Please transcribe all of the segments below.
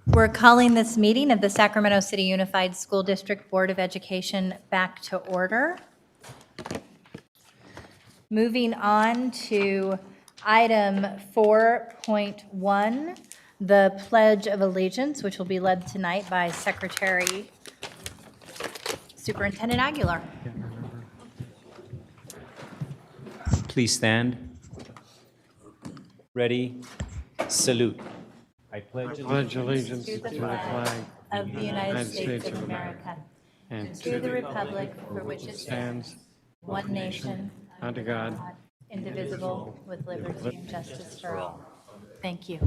We're calling this meeting of the Sacramento City Unified School District Board of Education back to order. Moving on to item 4.1, the Pledge of Allegiance, which will be led tonight by Secretary Superintendent Aguilar. Please stand. Ready, salute. I pledge allegiance To to the the flag flag of the United States of America, and to the republic for which it stands, one nation, under God, indivisible, with liberty and justice for all. Thank you.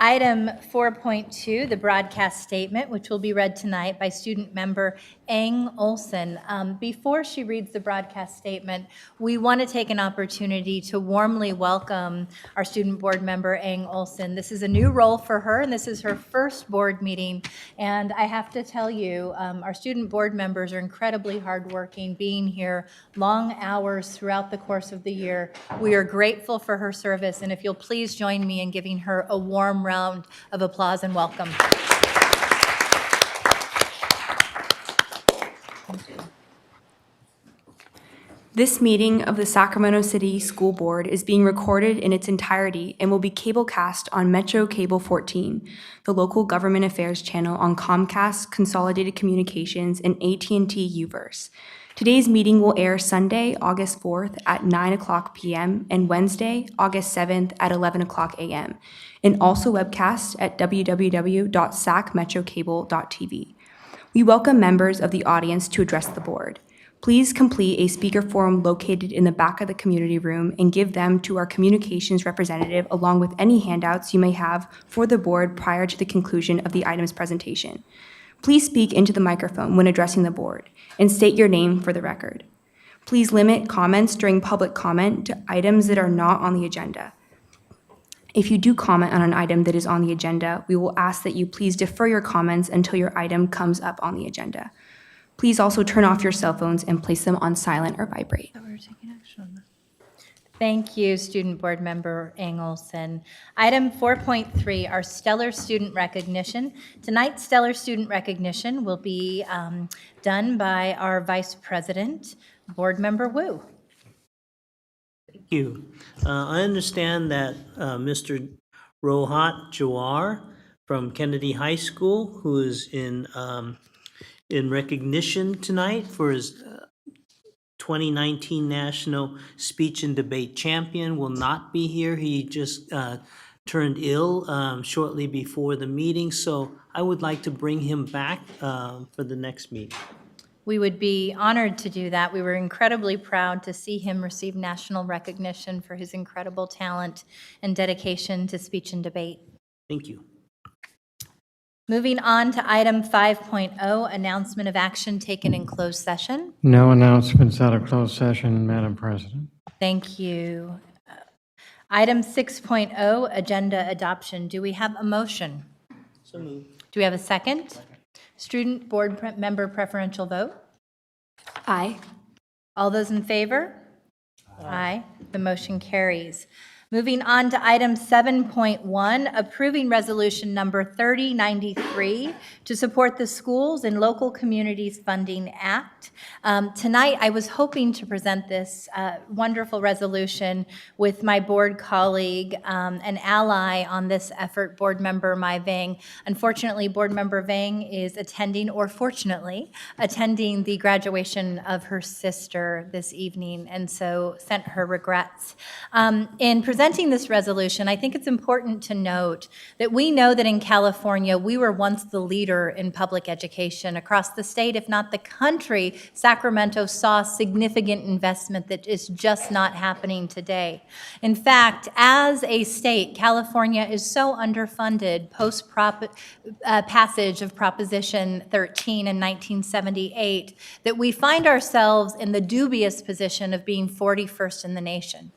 Item 4.2, the broadcast statement, which will be read tonight by student member Ang Olson. Before she reads the broadcast statement, we want to take an opportunity to warmly welcome our student board member Ang Olson. This is a new role for her, and this is her first board meeting. And I have to tell you, our student board members are incredibly hardworking, being here long hours throughout the course of the year. We are grateful for her service, and if you'll please join me in giving her a warm round of applause and welcome. This meeting of the Sacramento City School Board is being recorded in its entirety and will be cablecast on Metro Cable 14, the local government affairs channel on Comcast, Consolidated Communications, and AT&T Uverse. Today's meeting will air Sunday, August 4th at 9:00 p.m. and Wednesday, August 7th at 11:00 a.m. and also webcast at www.sacmetrocable.tv. We welcome members of the audience to address the board. Please complete a speaker form located in the back of the community room and give them to our communications representative along with any handouts you may have for the board prior to the conclusion of the item's presentation. Please speak into the microphone when addressing the board and state your name for the record. Please limit comments during public comment to items that are not on the agenda. If you do comment on an item that is on the agenda, we will ask that you please defer your comments until your item comes up on the agenda. Please also turn off your cell phones and place them on silent or vibrate. Thank you, Student Board Member Ang Olson. Item 4.3, our Stellar Student Recognition. Tonight's Stellar Student Recognition will be done by our Vice President, Board Member Wu. Thank you. I understand that Mr. Rohat Jawar from Kennedy High School, who is in recognition tonight for his 2019 National Speech and Debate Champion, will not be here. He just turned ill shortly before the meeting, so I would like to bring him back for the next meeting. We would be honored to do that. We were incredibly proud to see him receive national recognition for his incredible talent and dedication to speech and debate. Thank you. Moving on to item 5.0, announcement of action taken in closed session. No announcements out of closed session, Madam President. Thank you. Item 6.0, agenda adoption. Do we have a motion? So moved. Do we have a second? Student board member preferential vote? Aye. All those in favor? Aye. The motion carries. Moving on to item 7.1, approving resolution number 3093 to support the Schools and Local Communities Funding Act. Tonight, I was hoping to present this wonderful resolution with my board colleague, an ally on this effort, Board Member Mai Vang. Unfortunately, Board Member Vang is attending, or fortunately, attending the graduation of her sister this evening, and so sent her regrets. In presenting this resolution, I think it's important to note that we know that in California, we were once the leader in public education. Across the state, if not the country, Sacramento saw significant investment that is just not happening today. In fact, as a state, California is so underfunded post-passage of Proposition 13 in 1978 that we find ourselves in the dubious position of being 41st in the nation.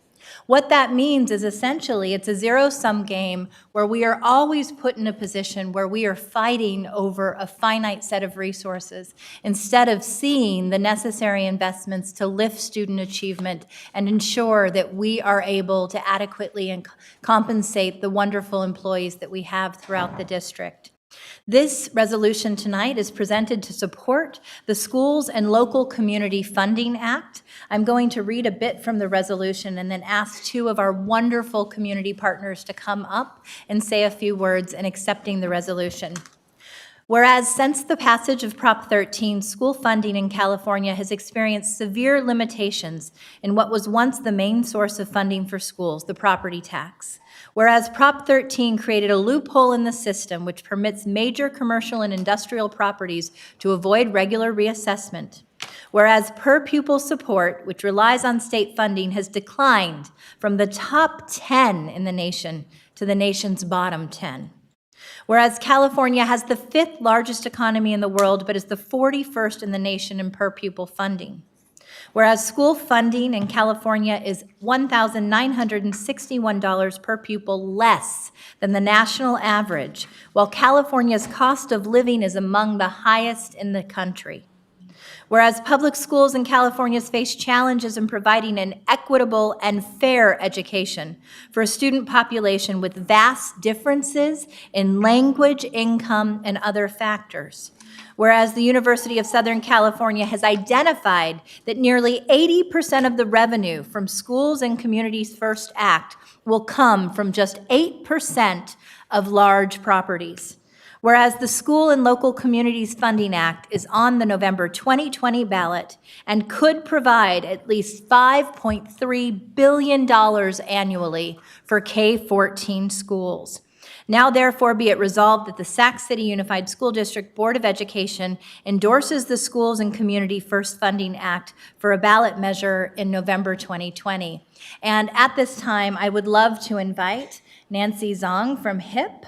What that means is essentially it's a zero-sum game where we are always put in a position where we are fighting over a finite set of resources instead of seeing the necessary investments to lift student achievement and ensure that we are able to adequately compensate the wonderful employees that we have throughout the district. This resolution tonight is presented to support the Schools and Local Community Funding Act. I'm going to read a bit from the resolution and then ask two of our wonderful community partners to come up and say a few words in accepting the resolution. Whereas since the passage of Prop 13, school funding in California has experienced severe limitations in what was once the main source of funding for schools, the property tax. Whereas Prop 13 created a loophole in the system which permits major commercial and industrial properties to avoid regular reassessment. Whereas per pupil support, which relies on state funding, has declined from the top 10 in the nation to the nation's bottom 10. Whereas California has the 5th largest economy in the world, but is the 41st in the nation in per pupil funding. Whereas school funding in California is $1,961 per pupil less than the national average, while California's cost of living is among the highest in the country. Whereas public schools in California face challenges in providing an equitable and fair education for a student population with vast differences in language, income, and other factors. Whereas the University of Southern California has identified that nearly 80% of the revenue from Schools and Communities First Act will come from just 8% of large properties. Whereas the School and Local Communities Funding Act is on the November 2020 ballot and could provide at least $5.3 billion annually for K-14 schools. Now therefore be it resolved that the Sac City Unified School District Board of Education endorses the Schools and Community First Funding Act for a ballot measure in November 2020. And at this time, I would love to invite Nancy Zong from HIP,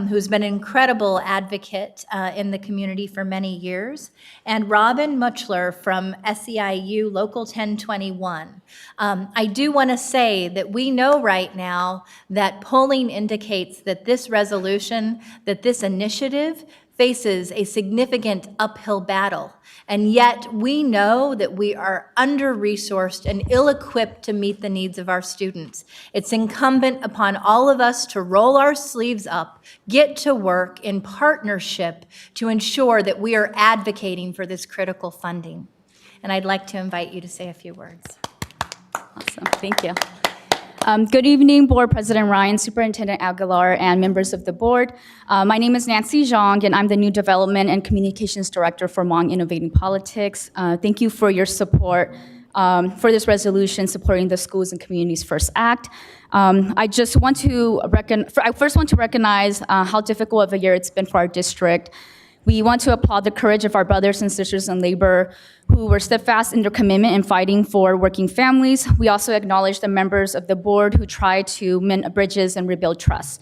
who's been an incredible advocate in the community for many years, and Robin Muchler from SEIU Local 1021. I do want to say that we know right now that polling indicates that this resolution, that this initiative faces a significant uphill battle. And yet we know that we are under-resourced and ill-equipped to meet the needs of our students. It's incumbent upon all of us to roll our sleeves up, get to work in partnership to ensure that we are advocating for this critical funding. And I'd like to invite you to say a few words. Awesome, thank you. Good evening, Board President Ryan, Superintendent Aguilar, and members of the board. My name is Nancy Zhang, and I'm the New Development and Communications Director for Hmong Innovating Politics. Thank you for your support for this resolution supporting the Schools and Communities First Act. I first want to recognize how difficult of a year it's been for our district. We want to applaud the courage of our brothers and sisters in labor who were steadfast in their commitment in fighting for working families. We also acknowledge the members of the board who tried to mend bridges and rebuild trust.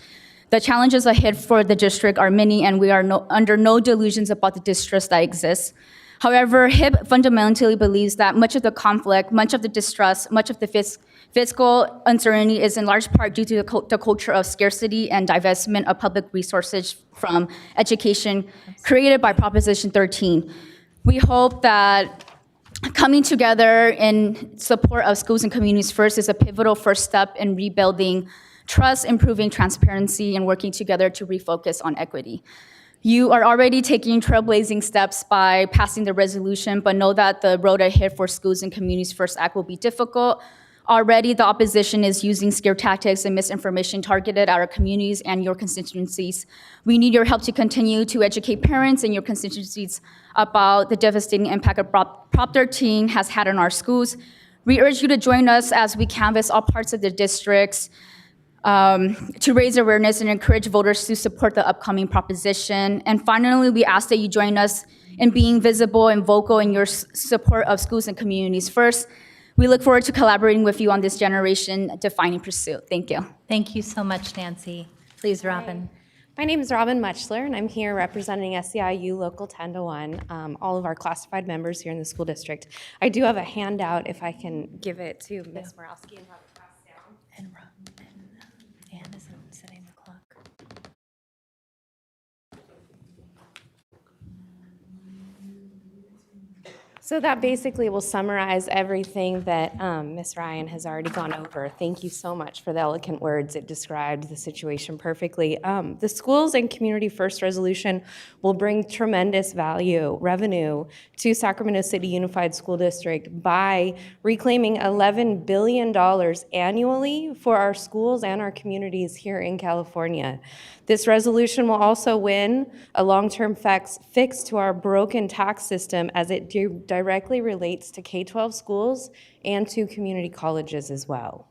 The challenges ahead for the district are many, and we are under no delusions about the distress that exists. However, HIP fundamentally believes that much of the conflict, much of the distrust, much of the fiscal uncertainty is in large part due to the culture of scarcity and divestment of public resources from education created by Proposition 13. We hope that coming together in support of Schools and Communities First is a pivotal first step in rebuilding trust, improving transparency, and working together to refocus on equity. You are already taking trailblazing steps by passing the resolution, but know that the road ahead for Schools and Communities First Act will be difficult. Already, the opposition is using scare tactics and misinformation targeted at our communities and your constituencies. We need your help to continue to educate parents and your constituencies about the devastating impact of Prop 13 has had on our schools. We urge you to join us as we canvass all parts of the districts to raise awareness and encourage voters to support the upcoming proposition. And finally, we ask that you join us in being visible and vocal in your support of Schools and Communities First. We look forward to collaborating with you on this generation-defining pursuit. Thank you. Thank you so much, Nancy. Please, Robin. My name is Robin Muchler, and I'm here representing SEIU Local 10-1, all of our classified members here in the school district. I do have a handout if I can give it to Ms. Morawski and have it passed down. And Anne isn't setting the clock. So that basically will summarize everything that Ms. Ryan has already gone over. Thank you so much for the eloquent words. It described the situation perfectly. The Schools and Community First Resolution will bring tremendous revenue to Sacramento City Unified School District by reclaiming $11 billion annually for our schools and our communities here in California. This resolution will also win a long-term fix to our broken tax system as it directly relates to K-12 schools and to community colleges as well.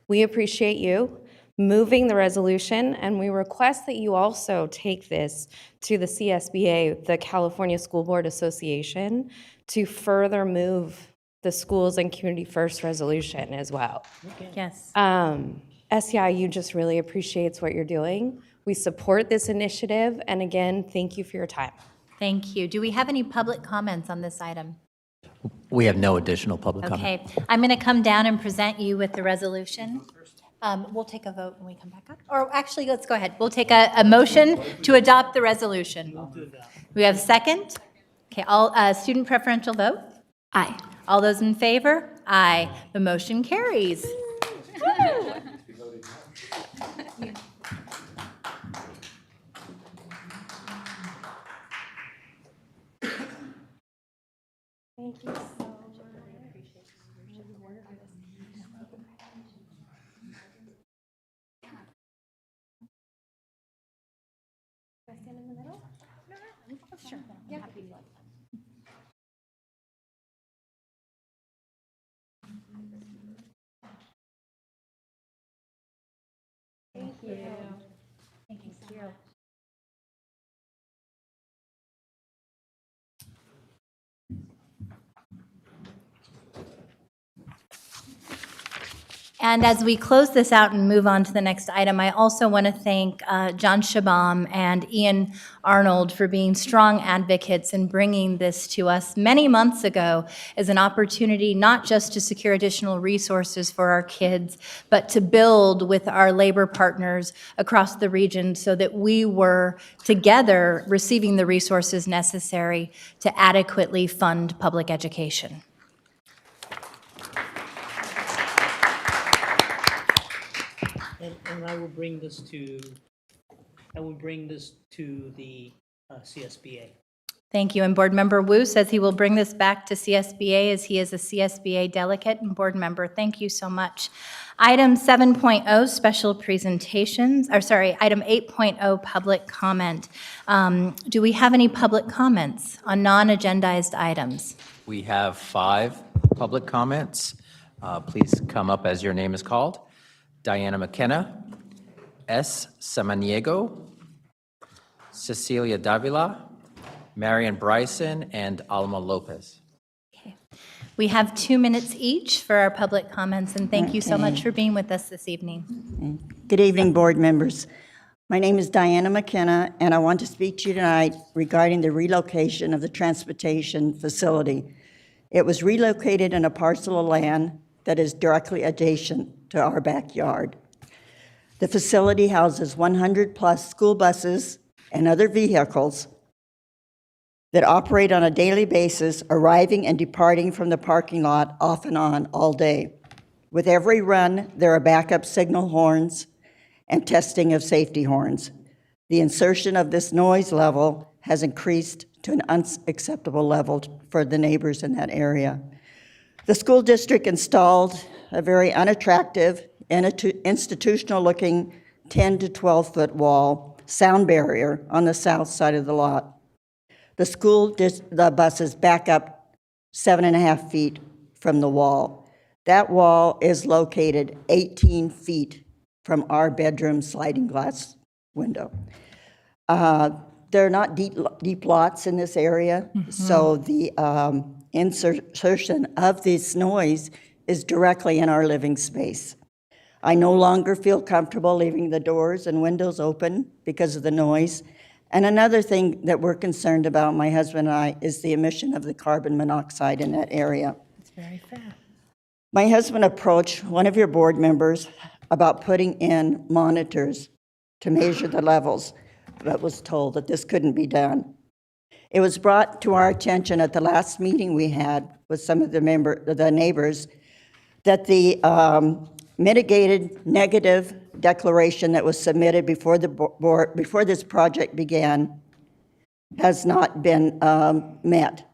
We appreciate you moving the resolution, and we request that you also take this to the CSBA, the California School Board Association, to further move the Schools and Community First resolution as well. Yes. SEIU just really appreciates what you're doing. We support this initiative, and again, thank you for your time. Thank you. Do we have any public comments on this item? We have no additional public comment. Okay, I'm going to come down and present you with the resolution. We'll take a vote when we come back up. Or actually, let's go ahead. We'll take a motion to adopt the resolution. We have a second? Okay, all, student preferential vote? Aye. All those in favor? Aye. The motion carries. Thank you so much. Can I stand in the middle? Sure. Yeah. Thank you. Thank you so much. And as we close this out and move on to the next item, I also want to thank John Shabam and Ian Arnold for being strong advocates and bringing this to us many months ago as an opportunity not just to secure additional resources for our kids, but to build with our labor partners across the region so that we were together receiving the resources necessary to adequately fund public education. And I will bring this to the CSBA. Thank you. And Board Member Wu says he will bring this back to CSBA as he is a CSBA delegate and board member. Thank you so much. Item 7.0, special presentations, or sorry, item 8.0, public comment. Do we have any public comments on non-agendized items? We have 5 public comments. Please come up as your name is called. Diana McKenna, S. Samaniego, Cecilia Davila, Marian Bryson, and Alma Lopez. Okay. We have 2 minutes each for our public comments, and thank you so much for being with us this evening. Good evening, board members. My name is Diana McKenna, and I want to speak to you tonight regarding the relocation of the transportation facility. It was relocated in a parcel of land that is directly adjacent to our backyard. The facility houses 100-plus school buses and other vehicles that operate on a daily basis, arriving and departing from the parking lot off and on all day. With every run, there are backup signal horns and testing of safety horns. The insertion of this noise level has increased to an unacceptable level for the neighbors in that area. The school district installed a very unattractive, institutional-looking 10 to 12-foot wall sound barrier on the south side of the lot. The buses back up 7.5 feet from the wall. That wall is located 18 feet from our bedroom sliding glass window. There are not deep lots in this area, so the insertion of this noise is directly in our living space. I no longer feel comfortable leaving the doors and windows open because of the noise. And another thing that we're concerned about, my husband and I, is the emission of the carbon monoxide in that area. It's very fair. My husband approached one of your board members about putting in monitors to measure the levels, but was told that this couldn't be done. It was brought to our attention at the last meeting we had with some of the neighbors that the mitigated negative declaration that was submitted before the board, before this project began, has not been met.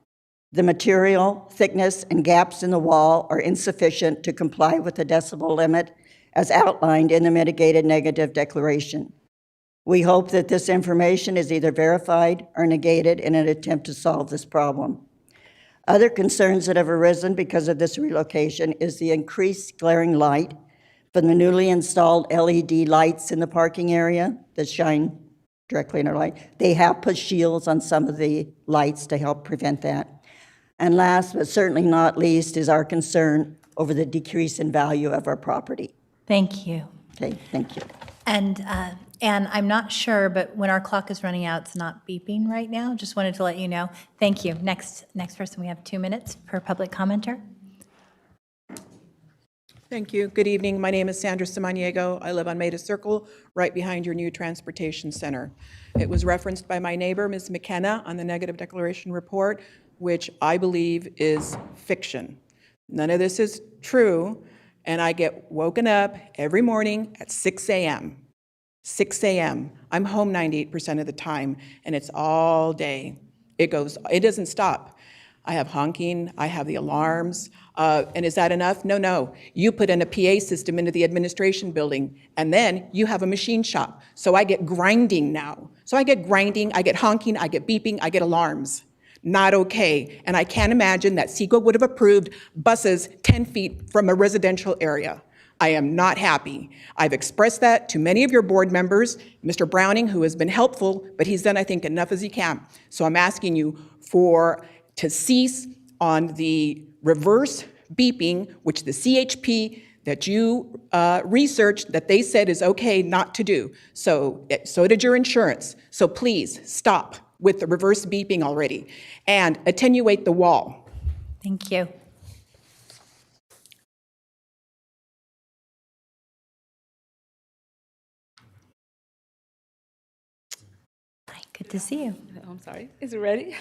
The material, thickness, and gaps in the wall are insufficient to comply with the decibel limit as outlined in the mitigated negative declaration. We hope that this information is either verified or negated in an attempt to solve this problem. Other concerns that have arisen because of this relocation is the increased glaring light from the newly installed LED lights in the parking area that shine directly in our light. They have put shields on some of the lights to help prevent that. And last but certainly not least is our concern over the decrease in value of our property. Thank you. Okay, thank you. And I'm not sure, but when our clock is running out, it's not beeping right now. Just wanted to let you know. Thank you. Next person, we have 2 minutes per public commenter. Thank you. Good evening. My name is Sandra Samaniego. I live on Maida Circle, right behind your new transportation center. It was referenced by my neighbor, Ms. McKenna, on the negative declaration report, which I believe is fiction. None of this is true, and I get woken up every morning at 6 a.m. 6 a.m. I'm home 98% of the time, and it's all day. It doesn't stop. I have honking, I have the alarms, and is that enough? No. You put in a PA system into the administration building, and then you have a machine shop. So I get grinding now. So I get grinding, I get honking, I get beeping, I get alarms. Not okay. And I can't imagine that CEQA would have approved buses 10 feet from a residential area. I am not happy. I've expressed that to many of your board members, Mr. Browning, who has been helpful, but he's done, I think, enough as he can. So I'm asking you to cease on the reverse beeping, which the CHP that you researched that they said is okay not to do. So did your insurance. So please stop with the reverse beeping already and attenuate the wall. Thank you. Hi, good to see you. I'm sorry, is it ready?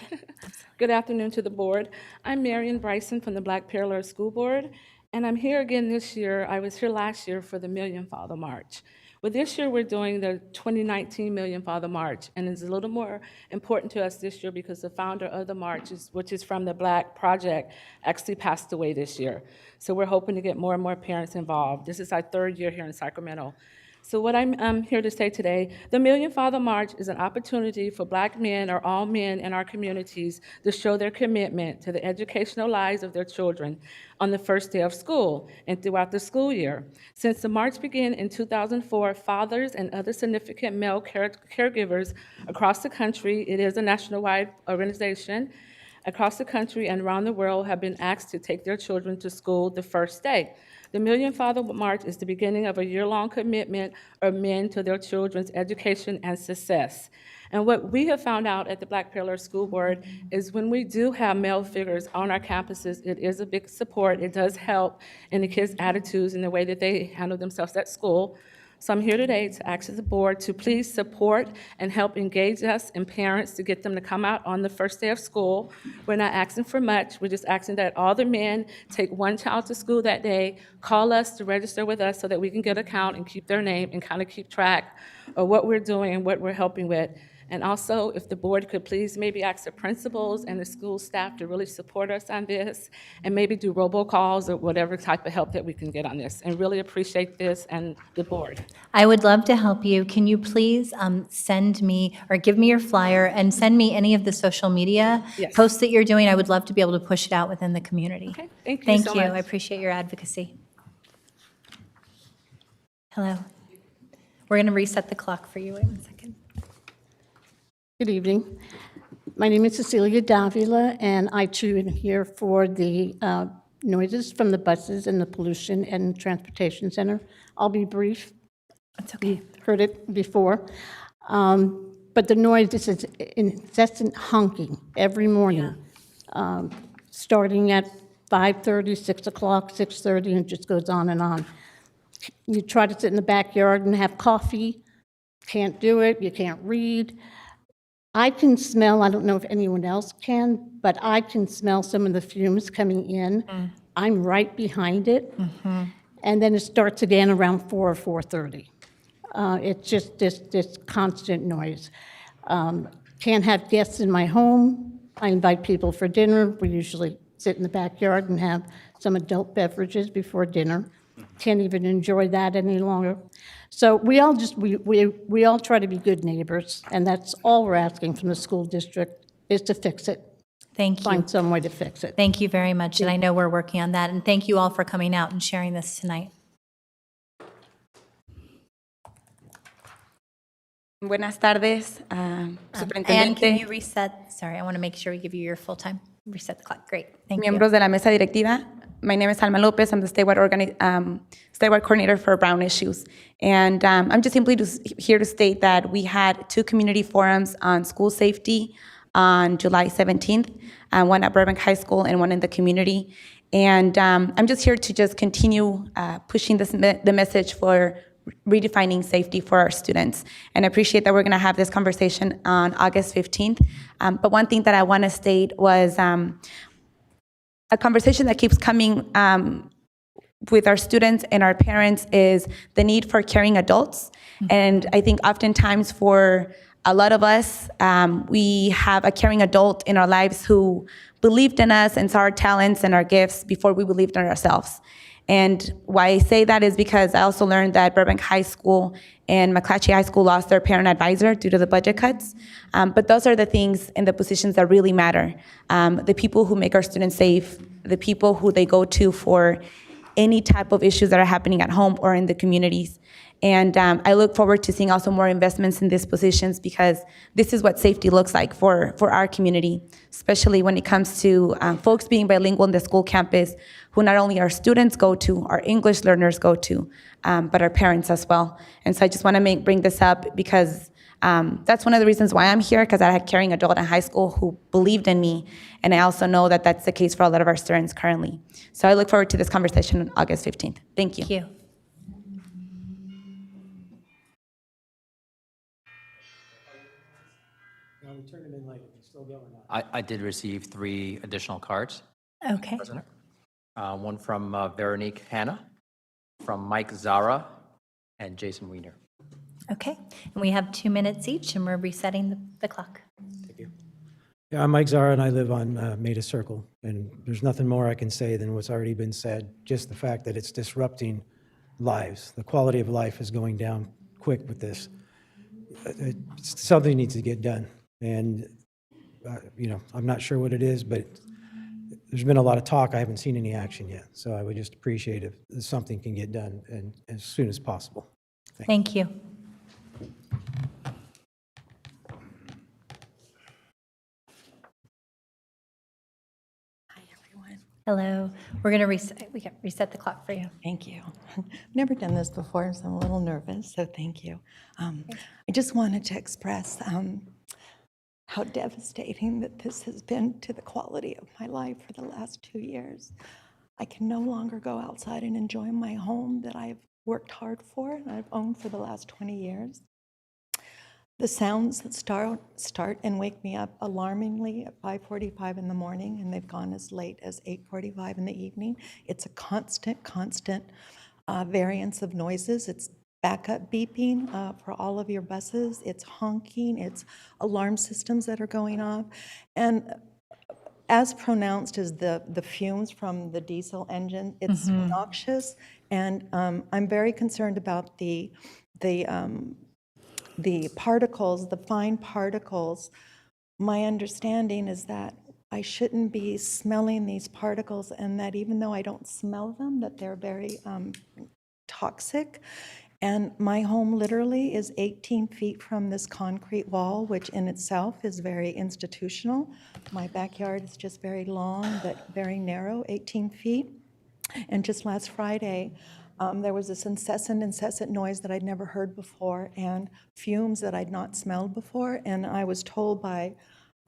Good afternoon to the board. I'm Marion Bryson from the Black Parallel School Board, and I'm here again this year. I was here last year for the Million Father March. But this year we're doing the 2019 Million Father March, and it's a little more important to us this year because the founder of the march, which is from the Black Project, actually passed away this year. So we're hoping to get more and more parents involved. This is our 3rd year here in Sacramento. So what I'm here to say today, the Million Father March is an opportunity for Black men or all men in our communities to show their commitment to the educational lives of their children on the first day of school and throughout the school year. Since the march began in 2004, fathers and other significant male caregivers across the country, it is a nationwide organization, across the country and around the world have been asked to take their children to school the first day. The Million Father March is the beginning of a year-long commitment of men to their children's education and success. And what we have found out at the Black Parallel School Board is when we do have male figures on our campuses, it is a big support. It does help in the kids' attitudes and the way that they handle themselves at school. So I'm here today to ask the board to please support and help engage us and parents to get them to come out on the first day of school. We're not asking for much. We're just asking that all the men take one child to school that day, call us to register with us so that we can get a count and keep their name and kind of keep track of what we're doing and what we're helping with. And also, if the board could please maybe ask the principals and the school staff to really support us on this and maybe do robocalls or whatever type of help that we can get on this. And really appreciate this and the board. I would love to help you. Can you please send me or give me your flyer and send me any of the social media Yes. posts that you're doing? I would love to be able to push it out within the community. Okay, thank you Thank so you. much. I appreciate your advocacy. Hello. We're going to reset the clock for you. Wait 1 second. Good evening. My name is Cecilia Davila, and I too am here for the noises from the buses and the pollution and transportation center. I'll be brief. It's okay. Heard it before. But the noise, this is incessant honking every morning, starting at 5:30, 6 o'clock, 6:30, and it just goes on and on. You try to sit in the backyard and have coffee, can't do it, you can't read. I can smell, I don't know if anyone else can, but I can smell some of the fumes coming in. I'm right behind it. And then it starts again around 4 or 4:30. It's just this constant noise. Can't have guests in my home. I invite people for dinner. We usually sit in the backyard and have some adult beverages before dinner. Can't even enjoy that any longer. So we all try to be good neighbors, and that's all we're asking from the school district, is to fix it. Thank you. Find some way to fix it. Thank you very much, and I know we're working on that, and thank you all for coming out and sharing this tonight. Buenas tardes, And can superintendente, you reset, sorry, I want to make sure we give you your full time. Reset the clock, great, thank you. miembros de la mesa directiva. My name is Alma Lopez. I'm the statewide coordinator for Brown Issues. And I'm just simply here to state that we had 2 community forums on school safety on July 17th, one at Burbank High School and one in the community. And I'm just here to just continue pushing the message for redefining safety for our students. And I appreciate that we're going to have this conversation on August 15th. But one thing that I want to state was a conversation that keeps coming with our students and our parents is the need for caring adults. And I think oftentimes for a lot of us, we have a caring adult in our lives who believed in us and saw our talents and our gifts before we believed in ourselves. And why I say that is because I also learned that Burbank High School and McClatchy High School lost their parent advisor due to the budget cuts. But those are the things and the positions that really matter. The people who make our students safe, the people who they go to for any type of issues that are happening at home or in the communities. And I look forward to seeing also more investments in these positions because this is what safety looks like for our community, especially when it comes to folks being bilingual in the school campus, who not only our students go to, our English learners go to, but our parents as well. And so I just want to bring this up because that's one of the reasons why I'm here, because I had a caring adult in high school who believed in me, and I also know that that's the case for a lot of our students currently. So I look forward to this conversation on August 15th. Thank you. Thank you. I did receive 3 additional cards, Okay, President. One from Veronique Hanna, from Mike Zara, and Jason Wiener. okay. And we have 2 minutes each, and we're resetting the clock. Yeah, I'm Mike Zara, and I live on Maida Circle, and there's nothing more I can say than what's already been said, just the fact that it's disrupting lives. The quality of life is going down quick with this. Something needs to get done, and, I'm not sure what it is, but there's been a lot of talk. I haven't seen any action yet, so I would just appreciate if something can get done and as soon as possible. Thank you. Hi, everyone. Hello. We're going to reset the clock for you. Thank you. I've never done this before, so I'm a little nervous, so thank you. I just wanted to express how devastating that this has been to the quality of my life for the last 2 years. I can no longer go outside and enjoy my home that I've worked hard for and I've owned for the last 20 years. The sounds that start and wake me up alarmingly at 5:45 in the morning, and they've gone as late as 8:45 in the evening. It's a constant variance of noises. It's backup beeping for all of your buses. It's honking. It's alarm systems that are going off. And as pronounced as the fumes from the diesel engine, it's noxious. And I'm very concerned about the particles, the fine particles. My understanding is that I shouldn't be smelling these particles, and that even though I don't smell them, that they're very toxic. And my home literally is 18 feet from this concrete wall, which in itself is very institutional. My backyard is just very long, but very narrow, 18 feet. And just last Friday, there was this incessant noise that I'd never heard before, and fumes that I'd not smelled before. And I was told by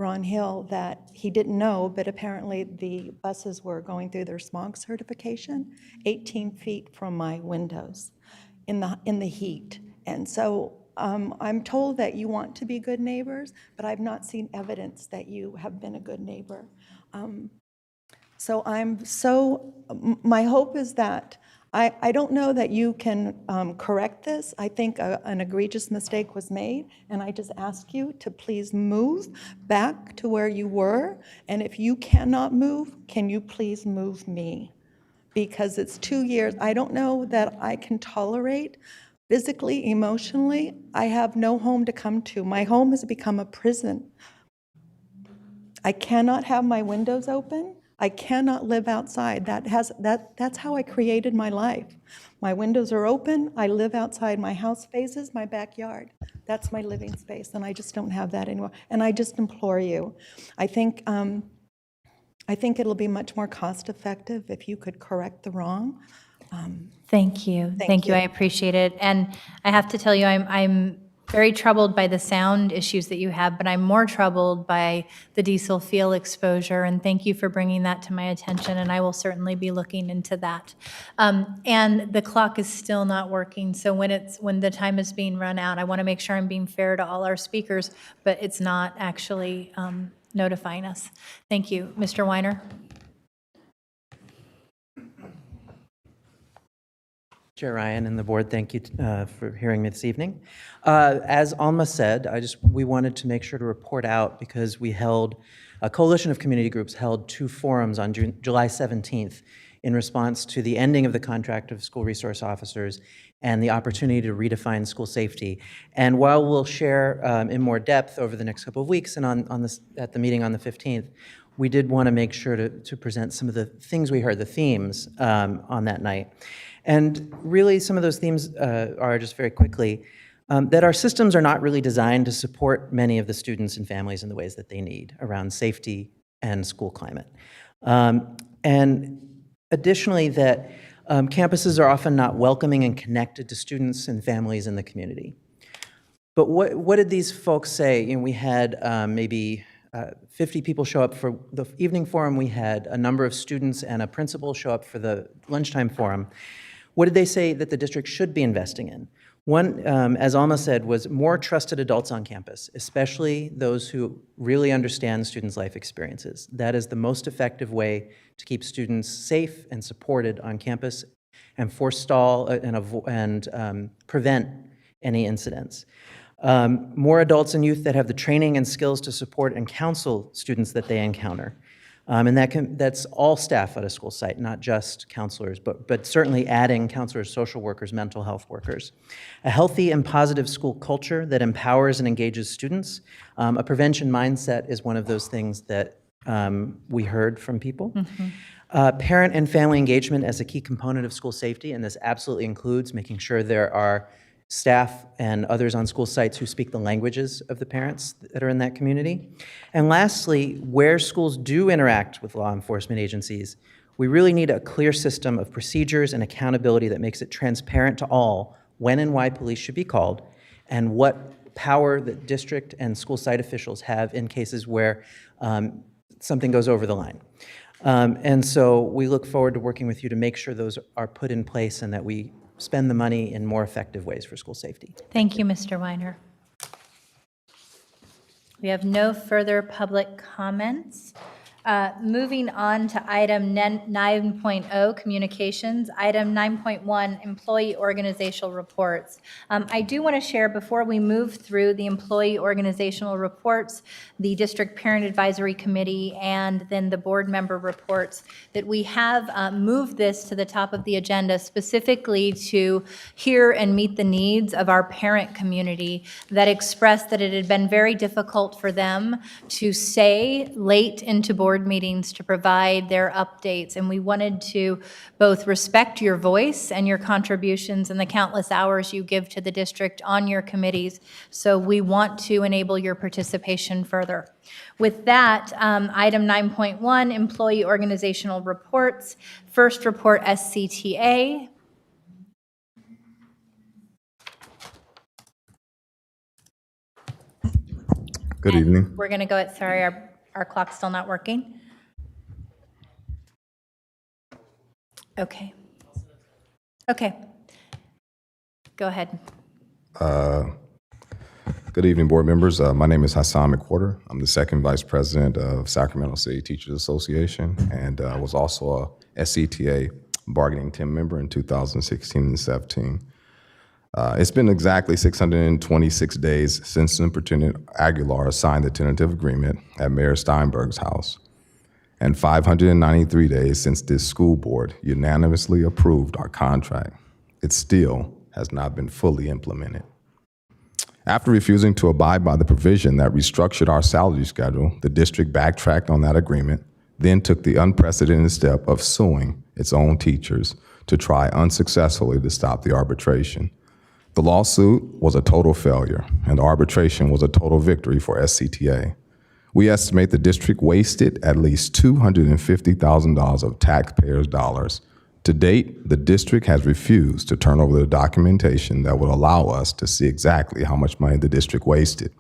Ron Hill that he didn't know, but apparently the buses were going through their smog certification 18 feet from my windows in the heat. And so I'm told that you want to be good neighbors, but I've not seen evidence that you have been a good neighbor. My hope is that, I don't know that you can correct this. I think an egregious mistake was made, and I just ask you to please move back to where you were. And if you cannot move, can you please move me? Because it's 2 years. I don't know that I can tolerate physically, emotionally. I have no home to come to. My home has become a prison. I cannot have my windows open. I cannot live outside. That's how I created my life. My windows are open. I live outside. My house faces my backyard. That's my living space, and I just don't have that anymore. And I just implore you. I think it'll be much more cost-effective if you could correct the wrong. Thank you. Thank you. I appreciate it. And I have to tell you, I'm very troubled by the sound issues that you have, but I'm more troubled by the diesel fuel exposure. And thank you for bringing that to my attention, and I will certainly be looking into that. And the clock is still not working, so when the time is being run out, I want to make sure I'm being fair to all our speakers, but it's not actually notifying us. Thank you. Mr. Weiner? Chair Ryan and the board, thank you for hearing me this evening. As Alma said, we wanted to make sure to report out because we held, a coalition of community groups held 2 forums on July 17th in response to the ending of the contract of school resource officers and the opportunity to redefine school safety. And while we'll share in more depth over the next couple of weeks and at the meeting on the 15th, we did want to make sure to present some of the things we heard, the themes on that night. And really, some of those themes are, just very quickly, that our systems are not really designed to support many of the students and families in the ways that they need around safety and school climate. And additionally, that campuses are often not welcoming and connected to students and families in the community. But what did these folks say? You know, we had maybe 50 people show up for the evening forum. We had a number of students and a principal show up for the lunchtime forum. What did they say that the district should be investing in? One, as Alma said, was more trusted adults on campus, especially those who really understand students' life experiences. That is the most effective way to keep students safe and supported on campus and forestall and prevent any incidents. More adults and youth that have the training and skills to support and counsel students that they encounter. And that's all staff at a school site, not just counselors, but certainly adding counselors, social workers, mental health workers. A healthy and positive school culture that empowers and engages students. A prevention mindset is one of those things that we heard from people. Mm-hmm. Parent and family engagement as a key component of school safety, and this absolutely includes making sure there are staff and others on school sites who speak the languages of the parents that are in that community. And lastly, where schools do interact with law enforcement agencies, we really need a clear system of procedures and accountability that makes it transparent to all when and why police should be called and what power that district and school site officials have in cases where something goes over the line. And so we look forward to working with you to make sure those are put in place and that we spend the money in more effective ways for school safety. Thank you, Mr. Weiner. We have no further public comments. Moving on to item 9.0, communications. Item 9.1, employee organizational reports. I do want to share, before we move through the employee organizational reports, the district parent advisory committee, and then the board member reports, that we have moved this to the top of the agenda specifically to hear and meet the needs of our parent community that expressed that it had been very difficult for them to stay late into board meetings to provide their updates, and we wanted to both respect your voice and your contributions and the countless hours you give to the district on your committees, so we want to enable your participation further. With that, item 9.1, employee organizational reports. First report, SCTA. Good And evening. we're going to go sorry, our clock's still not working. Okay. Okay. Go ahead. Good evening, board members. My name is Hassan McWhorter. I'm the second vice president of Sacramento City Teachers Association and was also a SCTA bargaining team member in 2016 and 17. It's been exactly 626 days since Superintendent Aguilar signed the tentative agreement at Mayor Steinberg's house, and 593 days since this school board unanimously approved our contract. It still has not been fully implemented. After refusing to abide by the provision that restructured our salary schedule, the district backtracked on that agreement, then took the unprecedented step of suing its own teachers to try unsuccessfully to stop the arbitration. The lawsuit was a total failure, and the arbitration was a total victory for SCTA. We estimate the district wasted at least $250,000 of taxpayers' dollars. To date, the district has refused to turn over the documentation that would allow us to see exactly how much money the district wasted.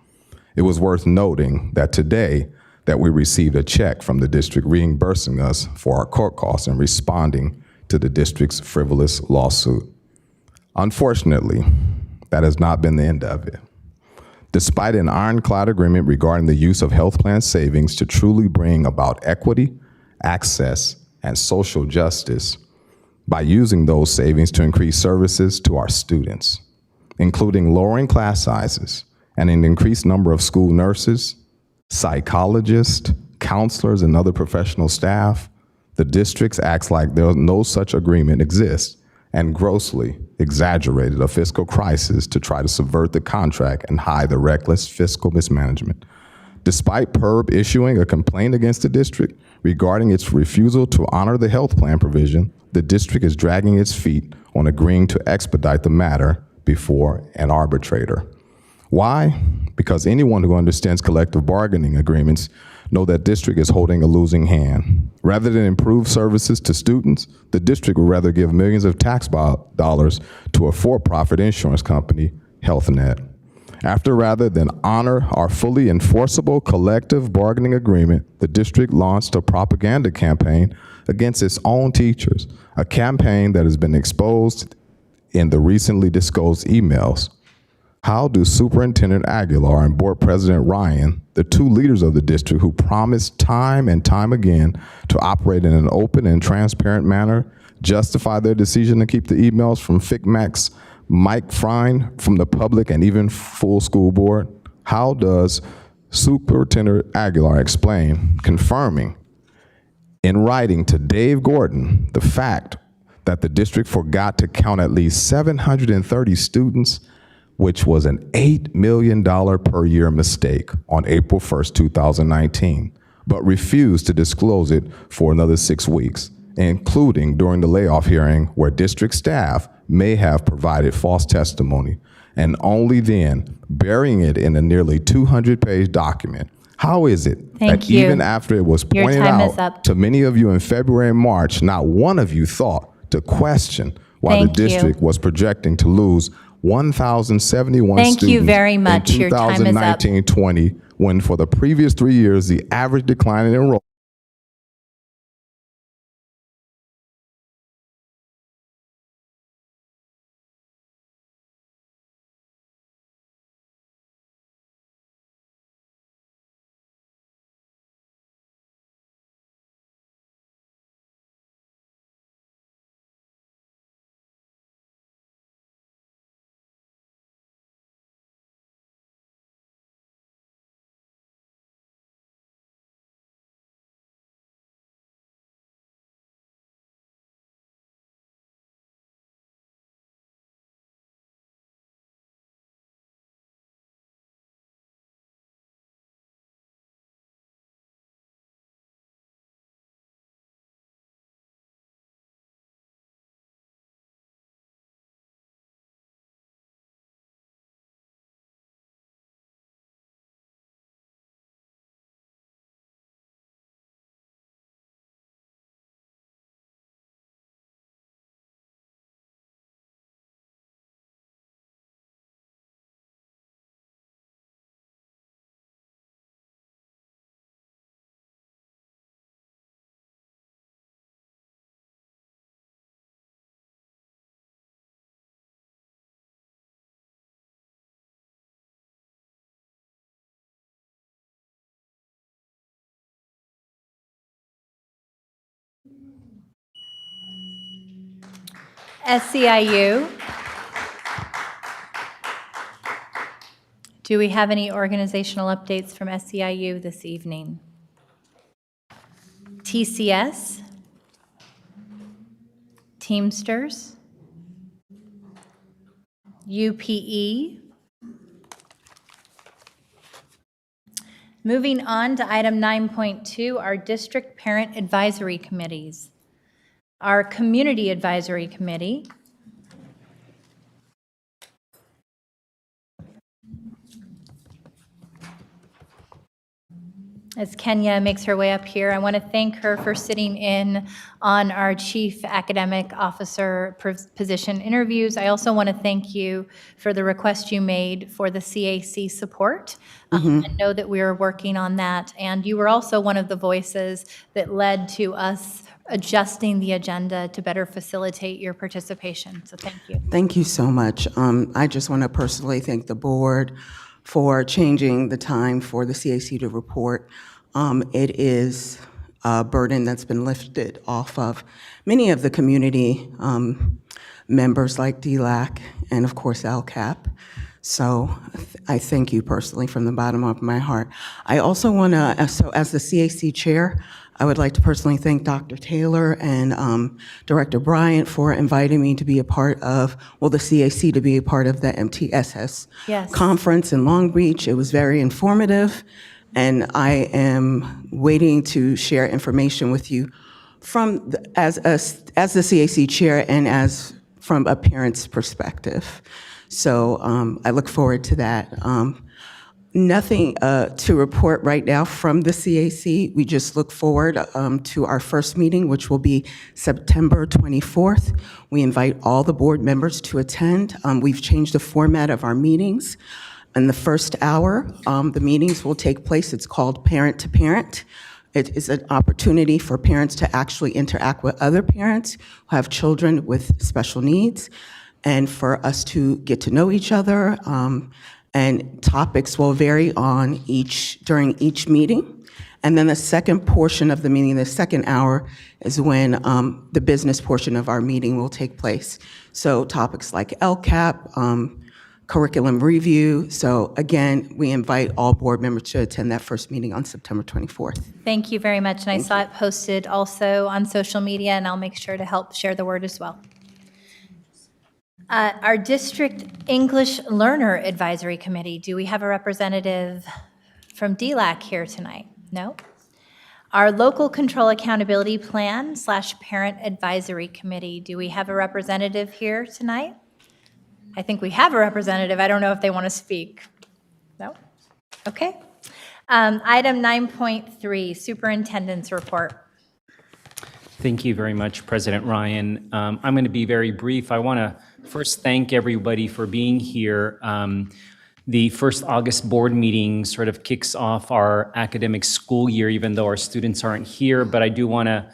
It was worth noting that today that we received a check from the district reimbursing us for our court costs and responding to the district's frivolous lawsuit. Unfortunately, that has not been the end of it. Despite an ironclad agreement regarding the use of health plan savings to truly bring about equity, access, and social justice, by using those savings to increase services to our students, including lowering class sizes and an increased number of school nurses, psychologists, counselors, and other professional staff, the districts acts like no such agreement exists and grossly exaggerated a fiscal crisis to try to subvert the contract and hide the reckless fiscal mismanagement. Despite PERB issuing a complaint against the district regarding its refusal to honor the health plan provision, the district is dragging its feet on agreeing to expedite the matter before an arbitrator. Why? Because anyone who understands collective bargaining agreements know that district is holding a losing hand. Rather than improve services to students, the district would rather give millions of tax dollars to a for-profit insurance company, HealthNet. Rather than honor our fully enforceable collective bargaining agreement, the district launched a propaganda campaign against its own teachers, a campaign that has been exposed in the recently disclosed emails. How do Superintendent Aguilar and Board President Ryan, the two leaders of the district who promised time and time again to operate in an open and transparent manner, justify their decision to keep the emails from FICMAC's Mike Frine from the public and even full school board? How does Superintendent Aguilar explain confirming in writing to Dave Gordon the fact that the district forgot to count at least 730 students, which was an $8 million per year mistake on April 1st, 2019, but refused to disclose it for another 6 weeks, including during the layoff hearing where district staff may have provided false testimony, and only then burying it in a nearly 200-page document? How is it Thank that you. even after it was Your pointed time is out up. to many of you in February and March, not one of you thought to question why Thank the you. district was projecting to lose 1,071 Thank students you very much. in Your time is up. 2019-20, when for the previous 3 years, the average decline in enrollment SEIU. Do we have any organizational updates from SEIU this evening? TCS? Teamsters? UPE? Moving on to item 9.2, our district parent advisory committees. Our community advisory committee. As Kenya makes her way up here, I want to thank her for sitting in on our chief academic officer position interviews. I also want to thank you for the request you made for the CAC support. I know that we are working on that, and you were also one of the voices that led to us adjusting the agenda to better facilitate your participation, so thank you. Thank you so much. I just want to personally thank the board for changing the time for the CAC to report. It is a burden that's been lifted off of many of the community members like DLAC and of course LCAP. So I thank you personally from the bottom of my heart. I also want to, so as the CAC chair, I would like to personally thank Dr. Taylor and Director Bryant for inviting me to be a part of, well, the CAC to be a part of the MTSS conference in Long Beach. It was very informative, and I am waiting to share information with you from as the CAC chair and as from a parent's perspective. So I look forward to that. Nothing to report right now from the CAC. We just look forward to our first meeting, which will be September 24th. We invite all the board members to attend. We've changed the format of our meetings. In the first hour, the meetings will take place. It's called Parent to Parent. It is an opportunity for parents to actually interact with other parents who have children with special needs, and for us to get to know each other. And topics will vary on during each meeting. And then the second portion of the meeting, the second hour, is when the business portion of our meeting will take place. So topics like LCAP, curriculum review. So again, we invite all board members to attend that first meeting on September 24th. Thank you very much, and I saw it posted also on social media, and I'll make sure to help share the word as well. Our District English Learner Advisory Committee, do we have a representative from DLAC here tonight? No? Our Local Control Accountability Plan / Parent Advisory Committee, do we have a representative here tonight? I think we have a representative. I don't know if they want to speak. No? Okay. Item 9.3, Superintendents Report. Thank you very much, President Ryan. I'm going to be very brief. I want to first thank everybody for being here. The first August board meeting sort of kicks off our academic school year, even though our students aren't here. But I do want to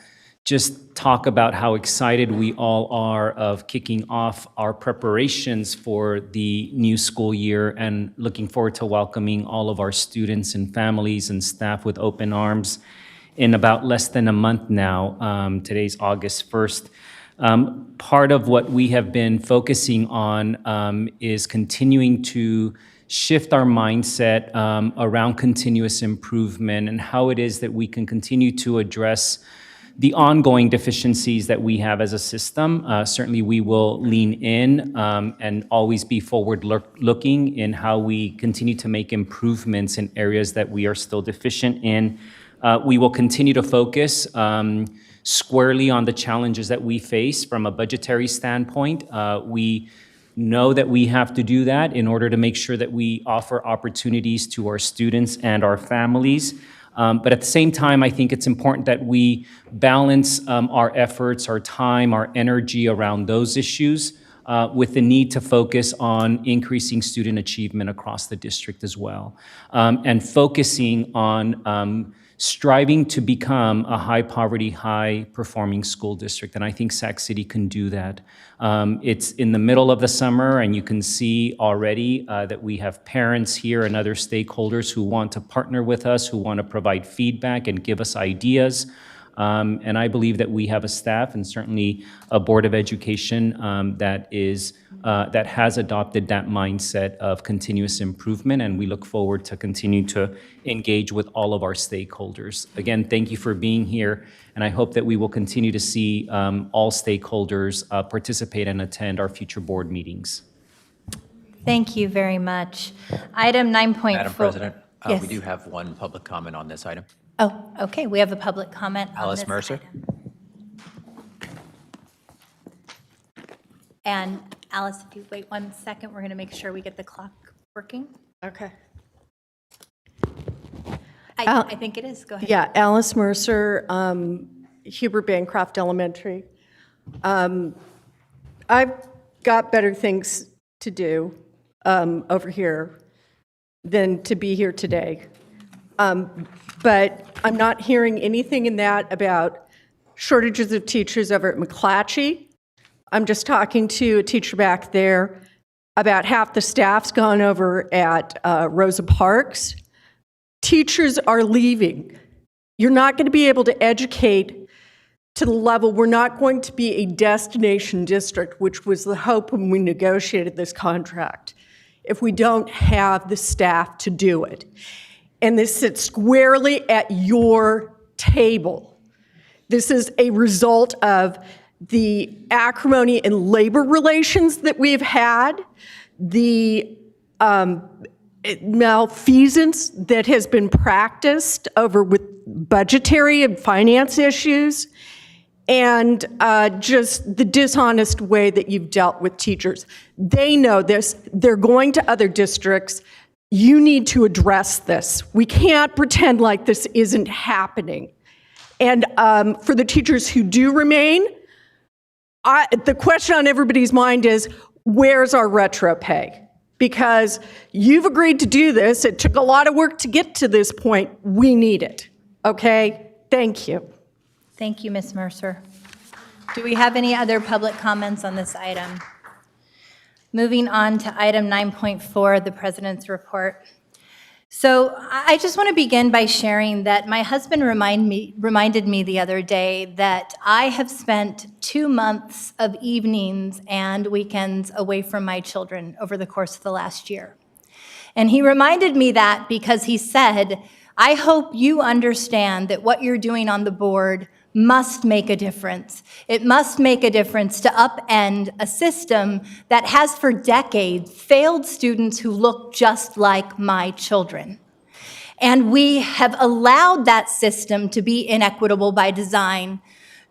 just talk about how excited we all are of kicking off our preparations for the new school year and looking forward to welcoming all of our students and families and staff with open arms in about less than a month now. Today's August 1st. Part of what we have been focusing on is continuing to shift our mindset around continuous improvement and how it is that we can continue to address the ongoing deficiencies that we have as a system. Certainly we will lean in and always be forward-looking in how we continue to make improvements in areas that we are still deficient in. We will continue to focus squarely on the challenges that we face from a budgetary standpoint. We know that we have to do that in order to make sure that we offer opportunities to our students and our families. But at the same time, I think it's important that we balance our efforts, our time, our energy around those issues with the need to focus on increasing student achievement across the district as well, and focusing on striving to become a high-poverty, high-performing school district, and I think Sac City can do that. It's in the middle of the summer, and you can see already that we have parents here and other stakeholders who want to partner with us, who want to provide feedback and give us ideas And I believe that we have a staff and certainly a Board of Education that has adopted that mindset of continuous improvement, and we look forward to continue to engage with all of our stakeholders. Again, thank you for being here, and I hope that we will continue to see all stakeholders participate and attend our future board meetings. Thank you very much. Item 9.4. Madam President, Yes. we do have one public comment on this item. Oh, okay, we have a public comment on Alice this Mercer. item. And Alice, if you wait 1 second, we're going to make sure we get the clock working. Okay. I think it is, go ahead. Yeah, Alice Mercer, Hubert Bancroft Elementary. I've got better things to do over here than to be here today. But I'm not hearing anything in that about shortages of teachers over at McClatchy. I'm just talking to a teacher back there. About half the staff's gone over at Rosa Parks. Teachers are leaving. You're not going to be able to educate to the level, we're not going to be a destination district, which was the hope when we negotiated this contract, if we don't have the staff to do it. And this sits squarely at your table. This is a result of the acrimony in labor relations that we've had, the malfeasance that has been practiced over with budgetary and finance issues, and just the dishonest way that you've dealt with teachers. They know this. They're going to other districts. You need to address this. We can't pretend like this isn't happening. And for the teachers who do remain, the question on everybody's mind is, where's our retro pay? Because you've agreed to do this. It took a lot of work to get to this point. We need it. Okay? Thank you. Thank you, Ms. Mercer. Do we have any other public comments on this item? Moving on to item 9.4, the President's Report. So I just want to begin by sharing that my husband reminded me the other day that I have spent 2 months of evenings and weekends away from my children over the course of the last year. And he reminded me that because he said, I hope you understand that what you're doing on the board must make a difference. It must make a difference to upend a system that has for decades failed students who look just like my children. And we have allowed that system to be inequitable by design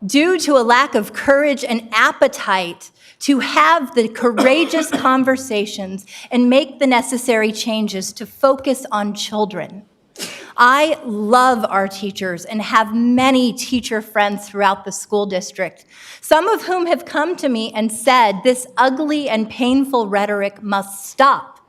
due to a lack of courage and appetite to have the courageous conversations and make the necessary changes to focus on children. I love our teachers and have many teacher friends throughout the school district, some of whom have come to me and said this ugly and painful rhetoric must stop.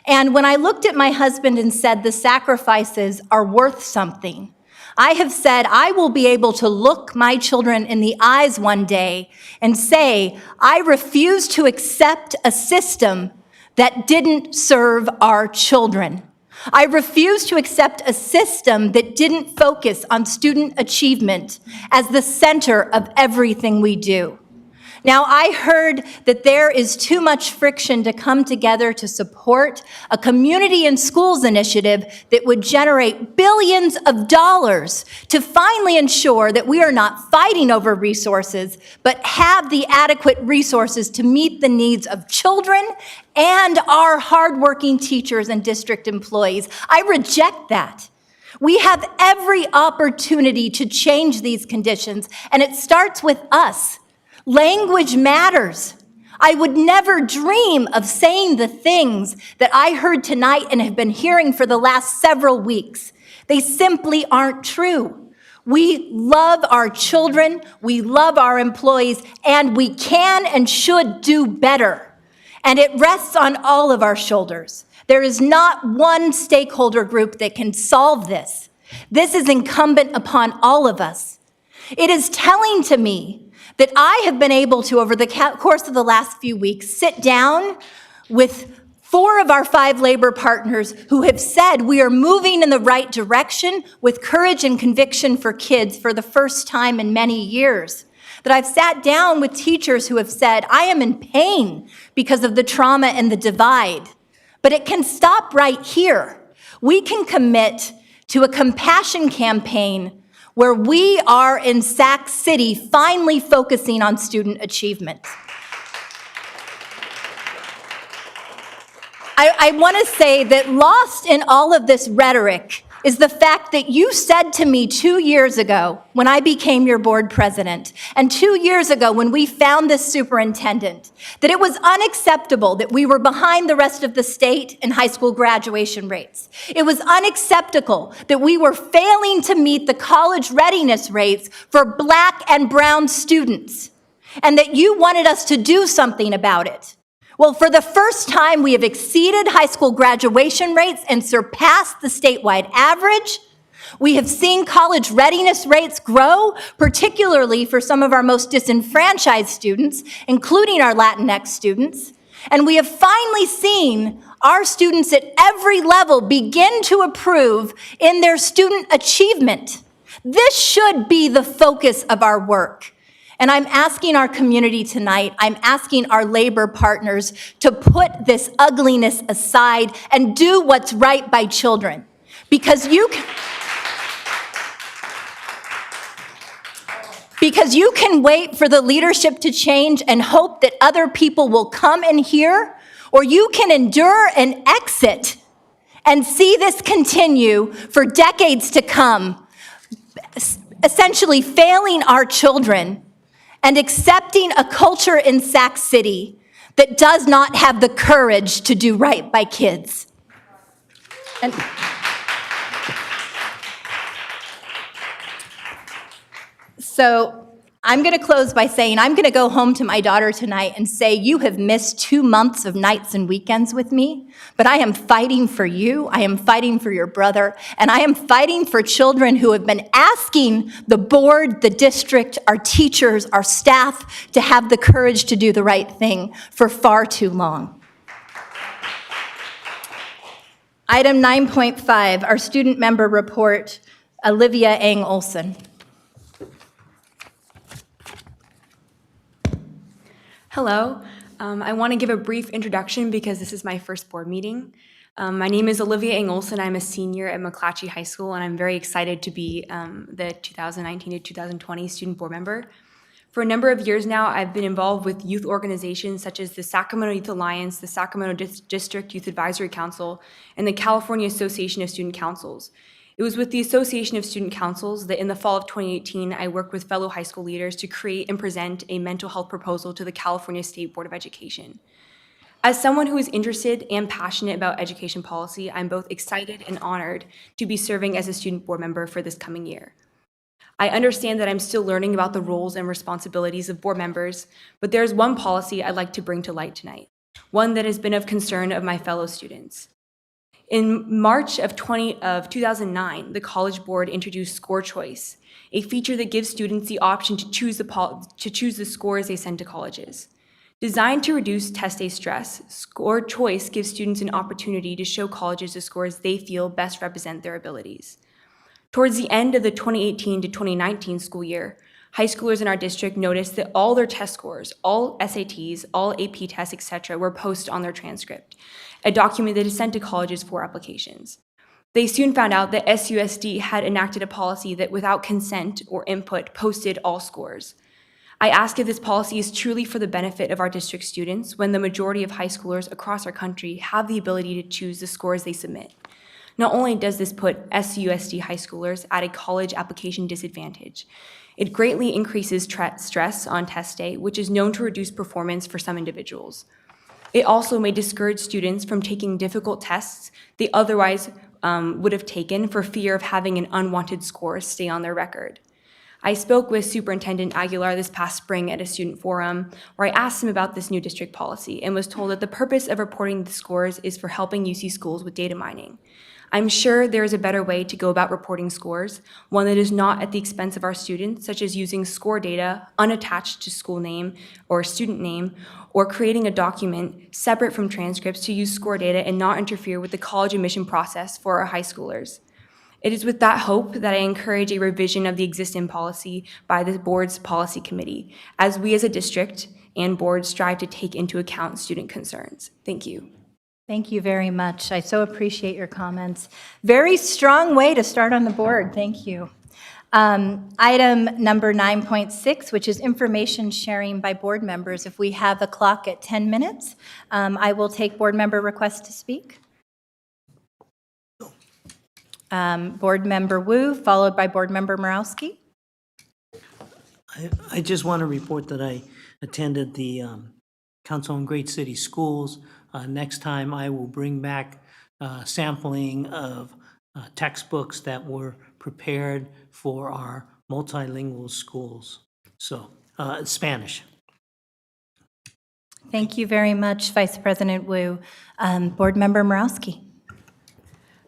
And when I looked at my husband and said the sacrifices are worth something, I have said I will be able to look my children in the eyes one day and say, I refuse to accept a system that didn't serve our children. I refuse to accept a system that didn't focus on student achievement as the center of everything we do. Now, I heard that there is too much friction to come together to support a community in schools initiative that would generate billions of dollars to finally ensure that we are not fighting over resources, but have the adequate resources to meet the needs of children and our hardworking teachers and district employees. I reject that. We have every opportunity to change these conditions, and it starts with us. Language matters. I would never dream of saying the things that I heard tonight and have been hearing for the last several weeks. They simply aren't true. We love our children, we love our employees, and we can and should do better. And it rests on all of our shoulders. There is not one stakeholder group that can solve this. This is incumbent upon all of us. It is telling to me that I have been able to, over the course of the last few weeks, sit down with 4 of our 5 labor partners who have said we are moving in the right direction with courage and conviction for kids for the first time in many years. That I've sat down with teachers who have said, I am in pain because of the trauma and the divide. But it can stop right here. We can commit to a compassion campaign where we are in Sac City finally focusing on student achievement. I want to say that lost in all of this rhetoric is the fact that you said to me 2 years ago when I became your board president, and 2 years ago when we found this superintendent, that it was unacceptable that we were behind the rest of the state in high school graduation rates. It was unacceptable that we were failing to meet the college readiness rates for Black and brown students, and that you wanted us to do something about it. Well, for the first time, we have exceeded high school graduation rates and surpassed the statewide average. We have seen college readiness rates grow, particularly for some of our most disenfranchised students, including our Latinx students. And we have finally seen our students at every level begin to improve in their student achievement. This should be the focus of our work. And I'm asking our community tonight, I'm asking our labor partners to put this ugliness aside and do what's right by children. Because you can wait for the leadership to change and hope that other people will come in here, or you can endure and exit and see this continue for decades to come, essentially failing our children and accepting a culture in Sac City that does not have the courage to do right by kids. And so I'm going to close by saying I'm going to go home to my daughter tonight and say, you have missed 2 months of nights and weekends with me, but I am fighting for you, I am fighting for your brother, and I am fighting for children who have been asking the board, the district, our teachers, our staff to have the courage to do the right thing for far too long. Item 9.5, our student member report, Olivia Ang Olson. Hello. I want to give a brief introduction because this is my first board meeting. My name is Olivia Ang Olson. I'm a senior at McClatchy High School, and I'm very excited to be the 2019 to 2020 student board member. For a number of years now, I've been involved with youth organizations such as the Sacramento Youth Alliance, the Sacramento District Youth Advisory Council, and the California Association of Student Councils. It was with the Association of Student Councils that in the fall of 2018, I worked with fellow high school leaders to create and present a mental health proposal to the California State Board of Education. As someone who is interested and passionate about education policy, I'm both excited and honored to be serving as a student board member for this coming year. I understand that I'm still learning about the roles and responsibilities of board members, but there's one policy I'd like to bring to light tonight, one that has been of concern of my fellow students. In March of 2009, the College Board introduced Scorechoice, a feature that gives students the option to choose the scores they send to colleges. Designed to reduce test day stress, Scorechoice gives students an opportunity to show colleges the scores they feel best represent their abilities. Towards the end of the 2018 to 2019 school year, high schoolers in our district noticed that all their test scores, all SATs, all AP tests, etc., were posted on their transcript, a document that is sent to colleges for applications. They soon found out that SUSD had enacted a policy that without consent or input posted all scores. I ask if this policy is truly for the benefit of our district students when the majority of high schoolers across our country have the ability to choose the scores they submit. Not only does this put SUSD high schoolers at a college application disadvantage, it greatly increases stress on test day, which is known to reduce performance for some individuals. It also may discourage students from taking difficult tests they otherwise would have taken for fear of having an unwanted score stay on their record. I spoke with Superintendent Aguilar this past spring at a student forum where I asked him about this new district policy and was told that the purpose of reporting the scores is for helping UC schools with data mining. I'm sure there is a better way to go about reporting scores, one that is not at the expense of our students, such as using score data unattached to school name or student name, or creating a document separate from transcripts to use score data and not interfere with the college admission process for our high schoolers. It is with that hope that I encourage a revision of the existing policy by the board's policy committee, as we as a district and board strive to take into account student concerns. Thank you. Thank you very much. I so appreciate your comments. Very strong way to start on the board. Thank you. Item number 9.6, which is information sharing by board members. If we have a clock at 10 minutes, I will take board member requests to speak. Board member Wu, followed by board member Morowski. I just want to report that I attended the Council on Great City Schools. Next time I will bring back sampling of textbooks that were prepared for our multilingual schools. So, Spanish. Thank you very much, Vice President Wu. Board member Morowski.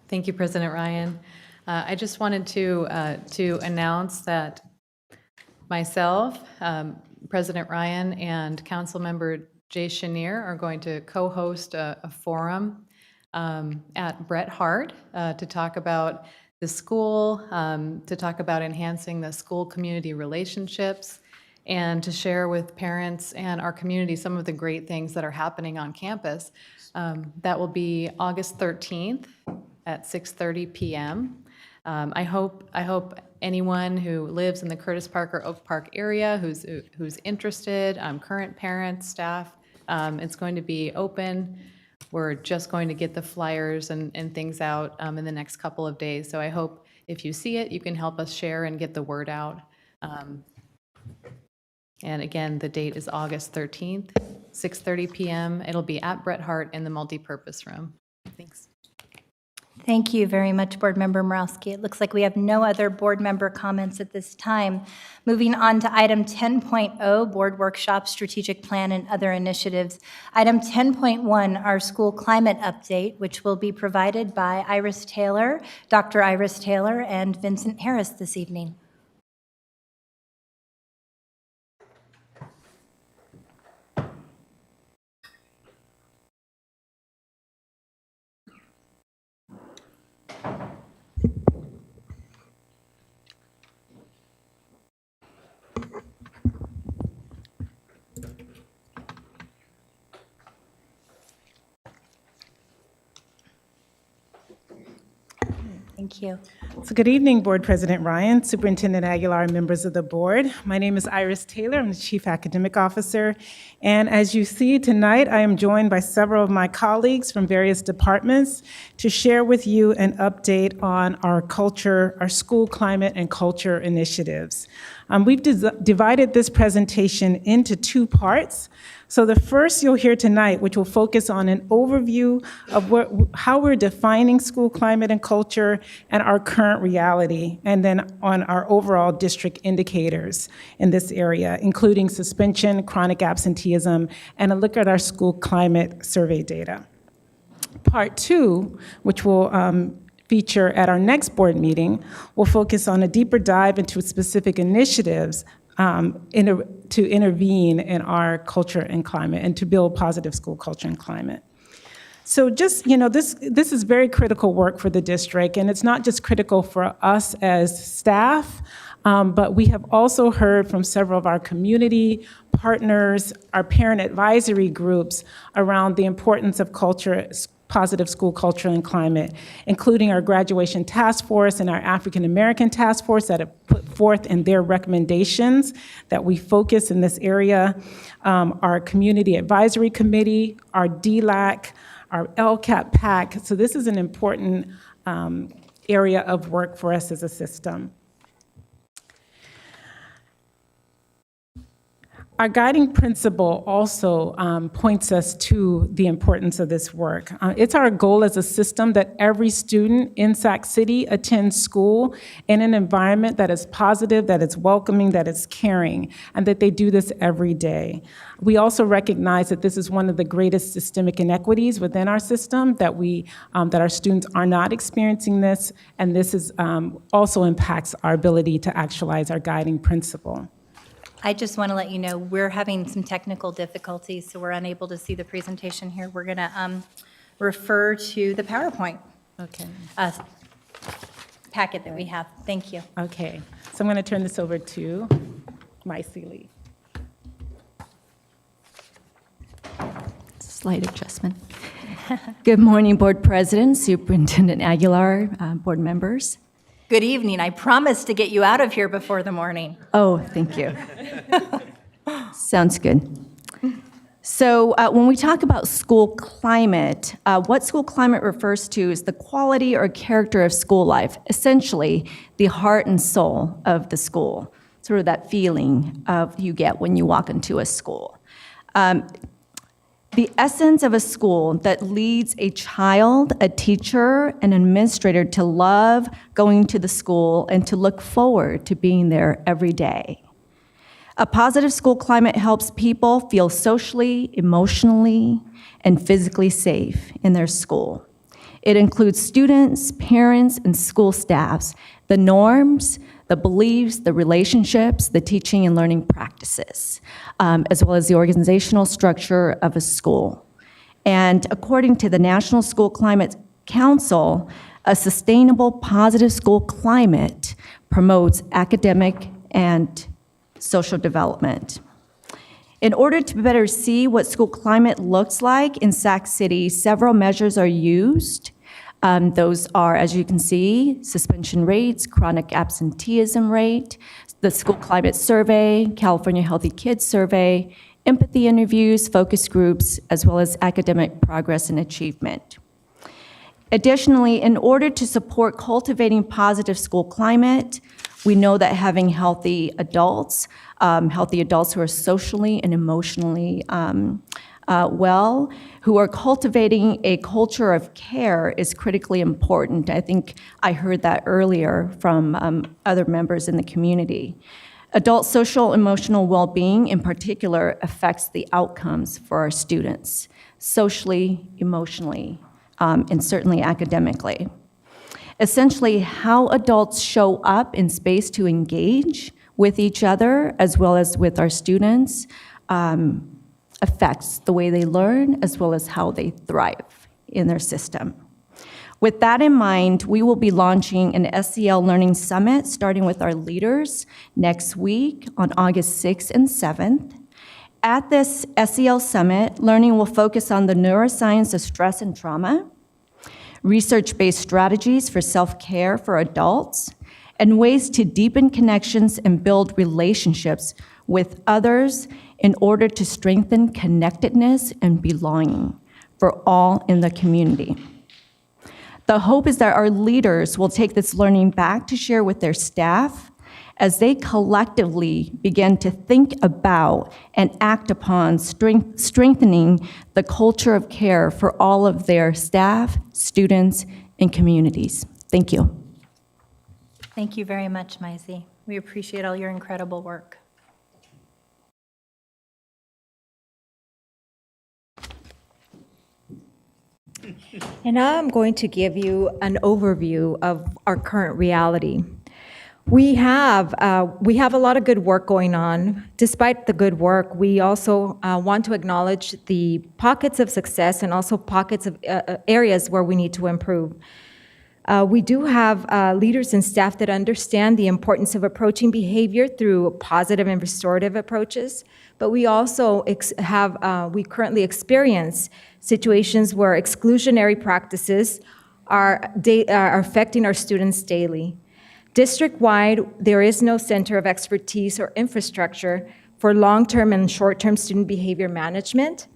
Thank you, President Ryan. I just wanted to announce that myself, President Ryan, and Councilmember Jay Chenier are going to co-host a forum at Bret Harte to talk about the school, to talk about enhancing the school-community relationships, and to share with parents and our community some of the great things that are happening on campus. That will be August 13th at 6:30 p.m. I hope anyone who lives in the Curtis Park or Oak Park area who's interested, current parents, staff, it's going to be open. We're just going to get the flyers and things out in the next couple of days. So I hope if you see it, you can help us share and get the word out. And again, the date is August 13th, 6:30 p.m. It'll be at Bret Harte in the multipurpose room. Thanks. Thank you very much, Board Member Morowski. It looks like we have no other board member comments at this time. Moving on to item 10.0, Board Workshop, Strategic Plan, and Other Initiatives. Item 10.1, our school climate update, which will be provided by Iris Taylor, Dr. Iris Taylor, and Vincent Harris this evening. Thank you. So good evening, Board President Ryan, Superintendent Aguilar, and members of the board. My name is Iris Taylor. I'm the Chief Academic Officer. And as you see tonight, I am joined by several of my colleagues from various departments to share with you an update on our culture, our school climate and culture initiatives. We've divided this presentation into two parts. So the first you'll hear tonight, which will focus on an overview of how we're defining school climate and culture and our current reality, and then on our overall district indicators in this area, including suspension, chronic absenteeism, and a look at our school climate survey data. Part two, which will feature at our next board meeting, will focus on a deeper dive into specific initiatives to intervene in our culture and climate and to build positive school culture and climate. So just, this is very critical work for the district, and it's not just critical for us as staff, but we have also heard from several of our community partners, our parent advisory groups around the importance of positive school culture and climate, including our graduation task force and our African American task force that have put forth in their recommendations that we focus in this area, our community advisory committee, our DLAC, our LCAP PAC. So this is an important area of work for us as a system. Our guiding principle also points us to the importance of this work. It's our goal as a system that every student in Sac City attends school in an environment that is positive, that is welcoming, that is caring, and that they do this every day. We also recognize that this is one of the greatest systemic inequities within our system, that that our students are not experiencing this, and this is also impacts our ability to actualize our guiding principle. I just want to let you know, we're having some technical difficulties, so we're unable to see the presentation here. We're going to refer to the PowerPoint packet that we have. Thank you. Okay, so I'm going to turn this over to Lee. Slight adjustment. Good morning, Board President, Superintendent Aguilar, board members. Good evening. I promised to get you out of here before the morning. Oh, thank you. Sounds good. So when we talk about school climate, what school climate refers to is the quality or character of school life, essentially the heart and soul of the school, sort of that feeling of you get when you walk into a school. The essence of a school that leads a child, a teacher, an administrator to love going to the school and to look forward to being there every day. A positive school climate helps people feel socially, emotionally, and physically safe in their school. It includes students, parents, and school staffs, the norms, the beliefs, the relationships, the teaching and learning practices, as well as the organizational structure of a school. And according to the National School Climate Council, a sustainable, positive school climate promotes academic and social development. In order to better see what school climate looks like in Sac City, several measures are used. Those are, as you can see, suspension rates, chronic absenteeism rate, the School Climate Survey, California Healthy Kids Survey, empathy interviews, focus groups, as well as academic progress and achievement. Additionally, in order to support cultivating positive school climate, we know that having healthy adults who are socially and emotionally well, who are cultivating a culture of care is critically important. I think I heard that earlier from other members in the community. Adult social emotional well-being in particular affects the outcomes for our students, socially, emotionally, and certainly academically. Essentially, how adults show up in space to engage with each other as well as with our students affects the way they learn as well as how they thrive in their system. With that in mind, we will be launching an Sel Learning Summit starting with our leaders next week on August 6th and 7th. At this Sel Summit, learning will focus on the neuroscience of stress and trauma, research-based strategies for self-care for adults, and ways to deepen connections and build relationships with others in order to strengthen connectedness and belonging for all in the community. The hope is that our leaders will take this learning back to share with their staff as they collectively begin to think about and act upon strengthening the culture of care for all of their staff, students, and communities. Thank you. Thank you very much, Maisie. We appreciate all your incredible work. And now I'm going to give you an overview of our current reality. We have a lot of good work going on. Despite the good work, we also want to acknowledge the pockets of success and also pockets of areas where we need to improve. We do have leaders and staff that understand the importance of approaching behavior through positive and restorative approaches, but we also we currently experience situations where exclusionary practices are affecting our students daily. District-wide, there is no center of expertise or infrastructure for long-term and short-term student behavior management.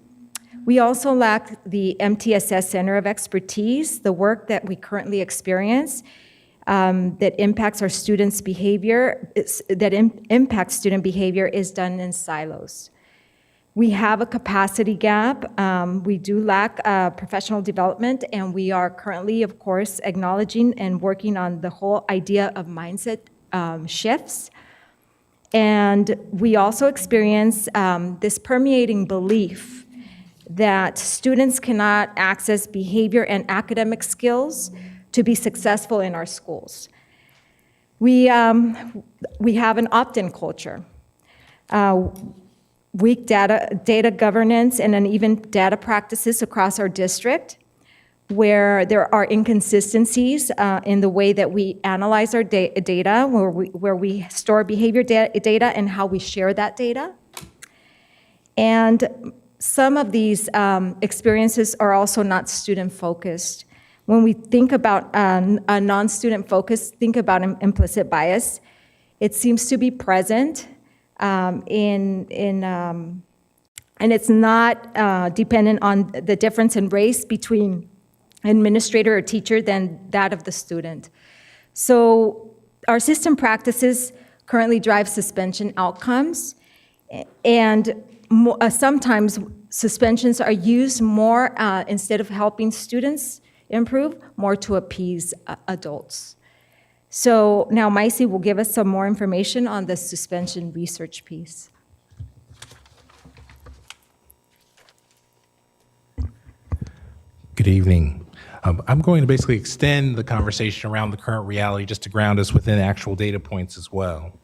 We also lack the MTSS Center of Expertise. The work that we currently experience that impacts our students' behavior, impacts student behavior is done in silos. We have a capacity gap. We do lack professional development, and we are currently, of course, acknowledging and working on the whole idea of mindset shifts. And we also experience this permeating belief that students cannot access behavior and academic skills to be successful in our schools. We have an opt-in culture, weak data governance, and uneven data practices across our district, where there are inconsistencies in the way that we analyze our data, where we store behavior data and how we share that data. And some of these experiences are also not student-focused. When we think about a non-student focus, think about implicit bias. It seems to be present and it's not dependent on the difference in race between administrator or teacher than that of the student. So our system practices currently drive suspension outcomes, and sometimes suspensions are used more, instead of helping students improve, more to appease adults. So now Maisie will give us some more information on the suspension research piece. Good evening. I'm going to basically extend the conversation around the current reality just to ground us within actual data points as well.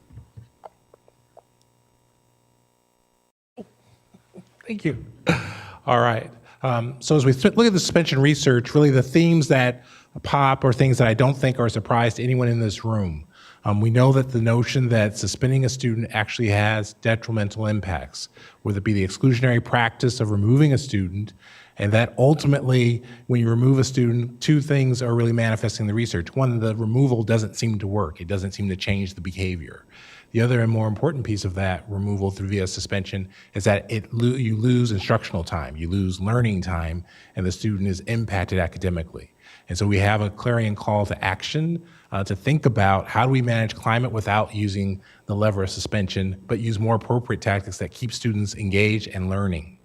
Thank you. All right. So as we look at the suspension research, really the themes that pop are things that I don't think are a surprise to anyone in this room. We know that the notion that suspending a student actually has detrimental impacts, whether it be the exclusionary practice of removing a student, and that ultimately, when you remove a student, two things are really manifesting the research. One, the removal doesn't seem to work. It doesn't seem to change the behavior. The other and more important piece of that removal through via suspension is that you lose instructional time, you lose learning time, and the student is impacted academically. And so we have a clarion call to action to think about how do we manage climate without using the lever of suspension, but use more appropriate tactics that keep students engaged and learning.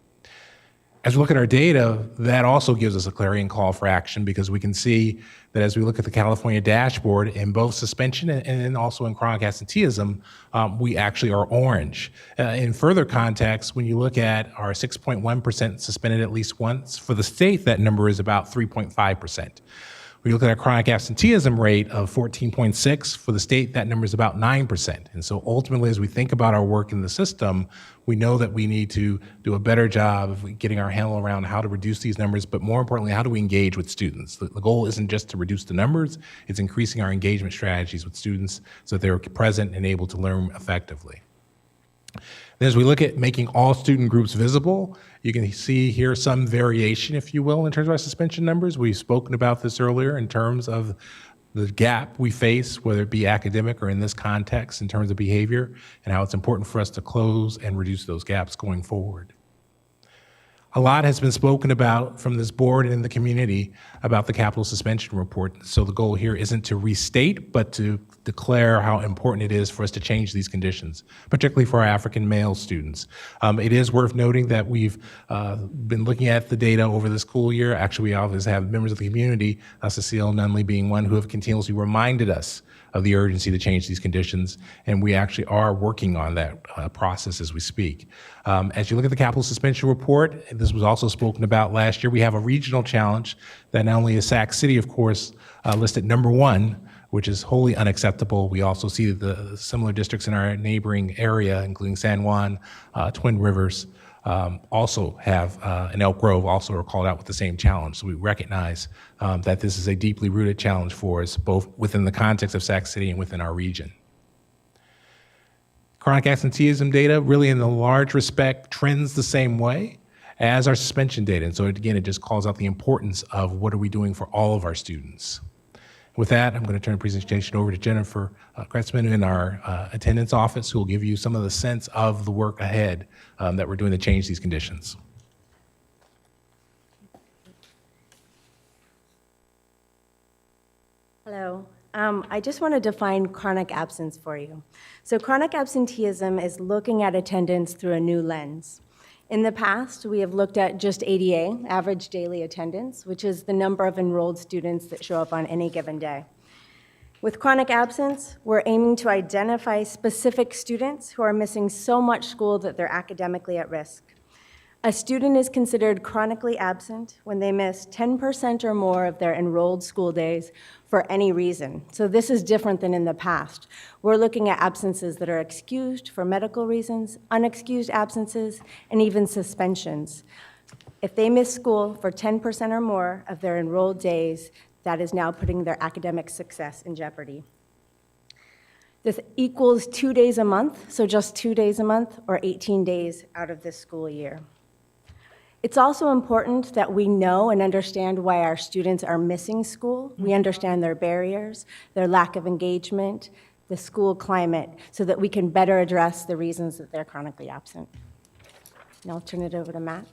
As we look at our data, that also gives us a clarion call for action, because we can see that as we look at the California dashboard, in both suspension and also in chronic absenteeism, we actually are orange. In further context, when you look at our 6.1% suspended at least once, for the state, that number is about 3.5%. We look at our chronic absenteeism rate of 14.6. For the state, that number is about 9%. And so ultimately, as we think about our work in the system, we know that we need to do a better job of getting our handle around how to reduce these numbers, but more importantly, how do we engage with students? The goal isn't just to reduce the numbers, it's increasing our engagement strategies with students so that they're present and able to learn effectively. And as we look at making all student groups visible, you can see here some variation, if you will, in terms of our suspension numbers. We've spoken about this earlier in terms of the gap we face, whether it be academic or in this context, in terms of behavior, and how it's important for us to close and reduce those gaps going forward. A lot has been spoken about from this board and in the community about the capital suspension report. So the goal here isn't to restate, but to declare how important it is for us to change these conditions, particularly for our African male students. It is worth noting that we've been looking at the data over the school year. Actually, we always have members of the community, Cecile Nunley being one, who have continuously reminded us of the urgency to change these conditions, and we actually are working on that process as we speak. As you look at the capital suspension report, this was also spoken about last year, we have a regional challenge that not only is Sac City, of course, listed number 1, which is wholly unacceptable. We also see the similar districts in our neighboring area, including San Juan, Twin Rivers, also have, and Elk Grove also are called out with the same challenge. So we recognize that this is a deeply rooted challenge for us, both within the context of Sac City and within our region. Chronic absenteeism data, really in a large respect, trends the same way as our suspension data. And so again, it just calls out the importance of what are we doing for all of our students. With that, I'm going to turn the presentation over to Jennifer Kretzman in our attendance office, who will give you some of the sense of the work ahead that we're doing to change these conditions. Hello. I just want to define chronic absence for you. So chronic absenteeism is looking at attendance through a new lens. In the past, we have looked at just ADA, average daily attendance, which is the number of enrolled students that show up on any given day. With chronic absence, we're aiming to identify specific students who are missing so much school that they're academically at risk. A student is considered chronically absent when they miss 10% or more of their enrolled school days for any reason. So this is different than in the past. We're looking at absences that are excused for medical reasons, unexcused absences, and even suspensions. If they miss school for 10% or more of their enrolled days, that is now putting their academic success in jeopardy. This equals 2 days a month, so just 2 days a month, or 18 days out of this school year. It's also important that we know and understand why our students are missing school. We understand their barriers, their lack of engagement, the school climate, so that we can better address the reasons that they're chronically absent. Now I'll turn it over to Matt.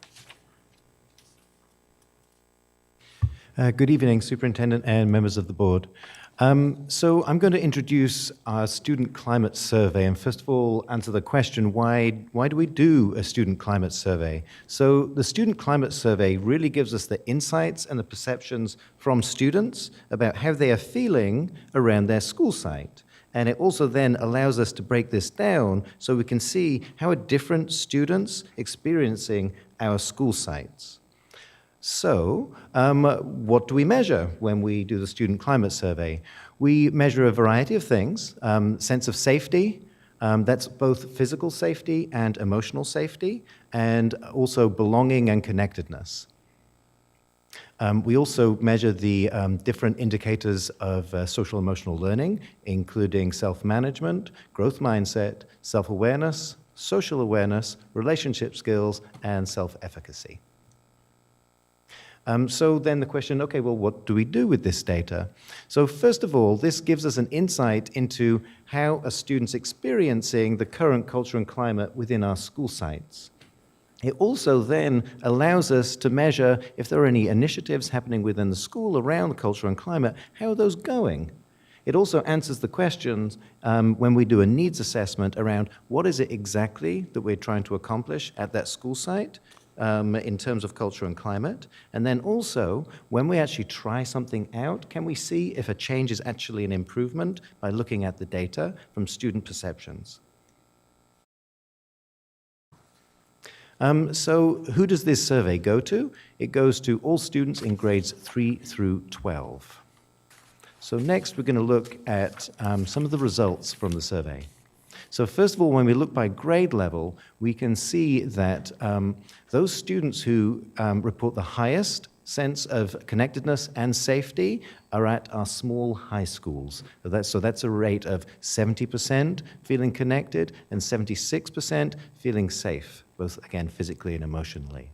Good evening, Superintendent and members of the board. So I'm going to introduce our student climate survey, and first of all, answer the question, why do we do a student climate survey? So the student climate survey really gives us the insights and the perceptions from students about how they are feeling around their school site. And it also then allows us to break this down so we can see how are different students experiencing our school sites. So, what do we measure when we do the student climate survey? We measure a variety of things. Sense of safety, that's both physical safety and emotional safety, and also belonging and connectedness. We also measure the different indicators of social emotional learning, including self-management, growth mindset, self-awareness, social awareness, relationship skills, and self-efficacy. So then the question, okay, well, what do we do with this data? So first of all, this gives us an insight into how a student's experiencing the current culture and climate within our school sites. It also then allows us to measure if there are any initiatives happening within the school around culture and climate, how are those going? It also answers the questions when we do a needs assessment around what is it exactly that we're trying to accomplish at that school site, in terms of culture and climate. And then also, when we actually try something out, can we see if a change is actually an improvement by looking at the data from student perceptions? So who does this survey go to? It goes to all students in grades 3 through 12. So next, we're going to look at some of the results from the survey. So first of all, when we look by grade level, we can see that those students who report the highest sense of connectedness and safety are at our small high schools. So that's a rate of 70% feeling connected and 76% feeling safe, both, again, physically and emotionally.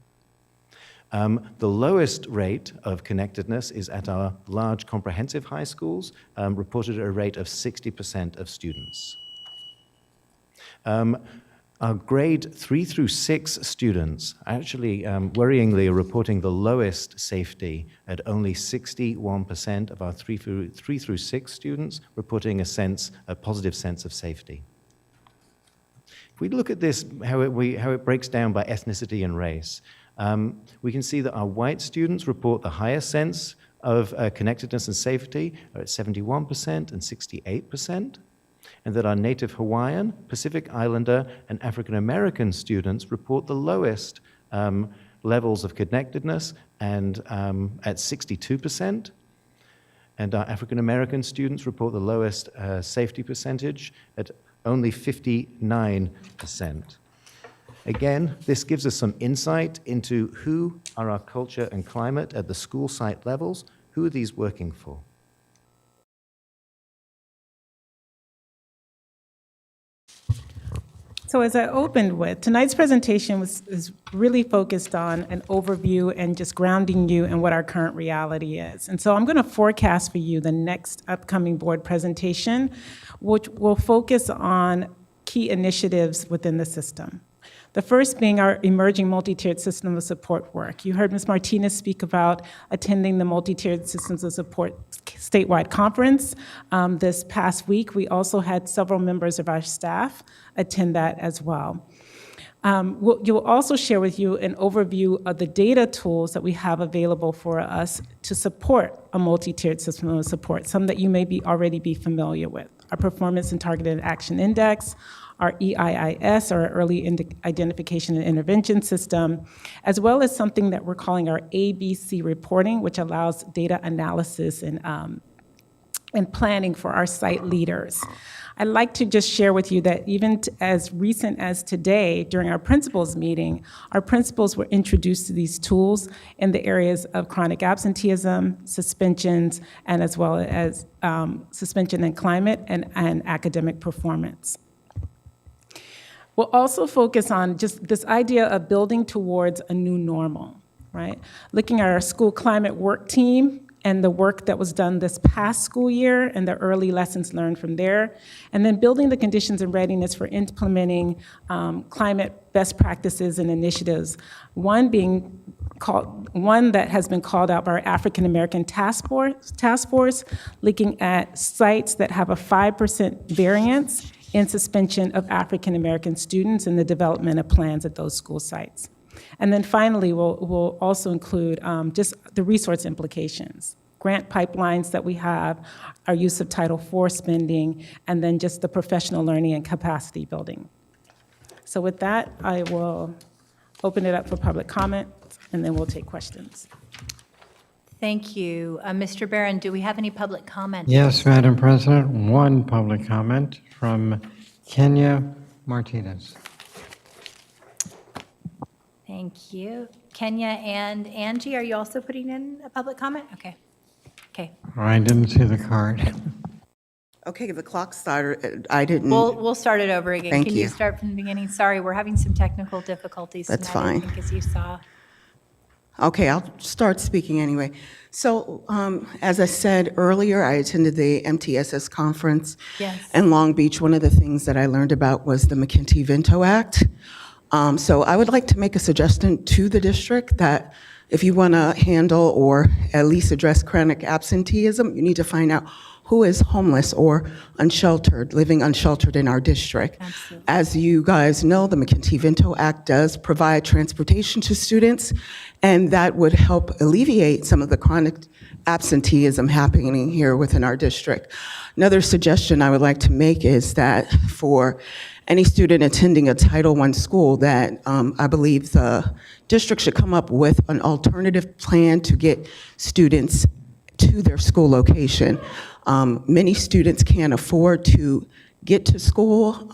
The lowest rate of connectedness is at our large comprehensive high schools, reported at a rate of 60% of students. Our grade 3 through 6 students actually, worryingly, are reporting the lowest safety at only 61% of our 3 through 6 students reporting a positive sense of safety. If we look at this, how it breaks down by ethnicity and race, we can see that our white students report the highest sense of connectedness and safety at 71% and 68%. And that our Native Hawaiian, Pacific Islander, and African American students report the lowest levels of connectedness and at 62%. And our African American students report the lowest safety percentage at only 59%. Again, this gives us some insight into who are our culture and climate at the school site levels. Who are these working for? So as I opened with, tonight's presentation is really focused on an overview and just grounding you in what our current reality is. And so I'm going to forecast for you the next upcoming board presentation, which will focus on key initiatives within the system. The first being our emerging multi-tiered system of support work. You heard Ms. Martinez speak about attending the multi-tiered systems of support statewide conference. This past week, we also had several members of our staff attend that as well. You'll also share with you an overview of the data tools that we have available for us to support a multi-tiered system of support, some that you may already be familiar with. Our Performance and Targeted Action Index, our EIIS, or Early Identification and Intervention System, as well as something that we're calling our ABC reporting, which allows data analysis and planning for our site leaders. I'd like to just share with you that even as recent as today, during our principals meeting, our principals were introduced to these tools in the areas of chronic absenteeism, suspensions, and as well as suspension and climate and academic performance. We'll also focus on just this idea of building towards a new normal, right? Looking at our school climate work team and the work that was done this past school year and the early lessons learned from there, and then building the conditions and readiness for implementing climate best practices and initiatives. One that has been called out by our African American task force, looking at sites that have a 5% variance in suspension of African American students and the development of plans at those school sites. And then finally, we'll also include just the resource implications, grant pipelines that we have, our use of Title IV spending, and then just the professional learning and capacity building. So with that, I will open it up for public comment, and then we'll take questions. Thank you. Mr. Barron, do we have any public comment? Yes, Madam President, one public comment from Kenya Martinez. Thank you. Kenya and Angie, are you also putting in a public comment? Okay. Okay. I didn't see the card. Okay, the clock started. I didn't. We'll start it over again. Thank Can you you. start from the beginning? Sorry, we're having some technical difficulties That's tonight, fine. I think, as you saw. Okay, I'll start speaking anyway. So, as I said earlier, I attended the MTSS conference Yes. in Long Beach. One of the things that I learned about was the McKenty-Vento Act. So I would like to make a suggestion to the district that if you want to handle or at least address chronic absenteeism, you need to find out who is homeless or unsheltered, living unsheltered in our district. Absolutely. As you guys know, the McKenty-Vento Act does provide transportation to students, and that would help alleviate some of the chronic absenteeism happening here within our district. Another suggestion I would like to make is that for any student attending a Title I school, that I believe the district should come up with an alternative plan to get students to their school location. Many students can't afford to get to school.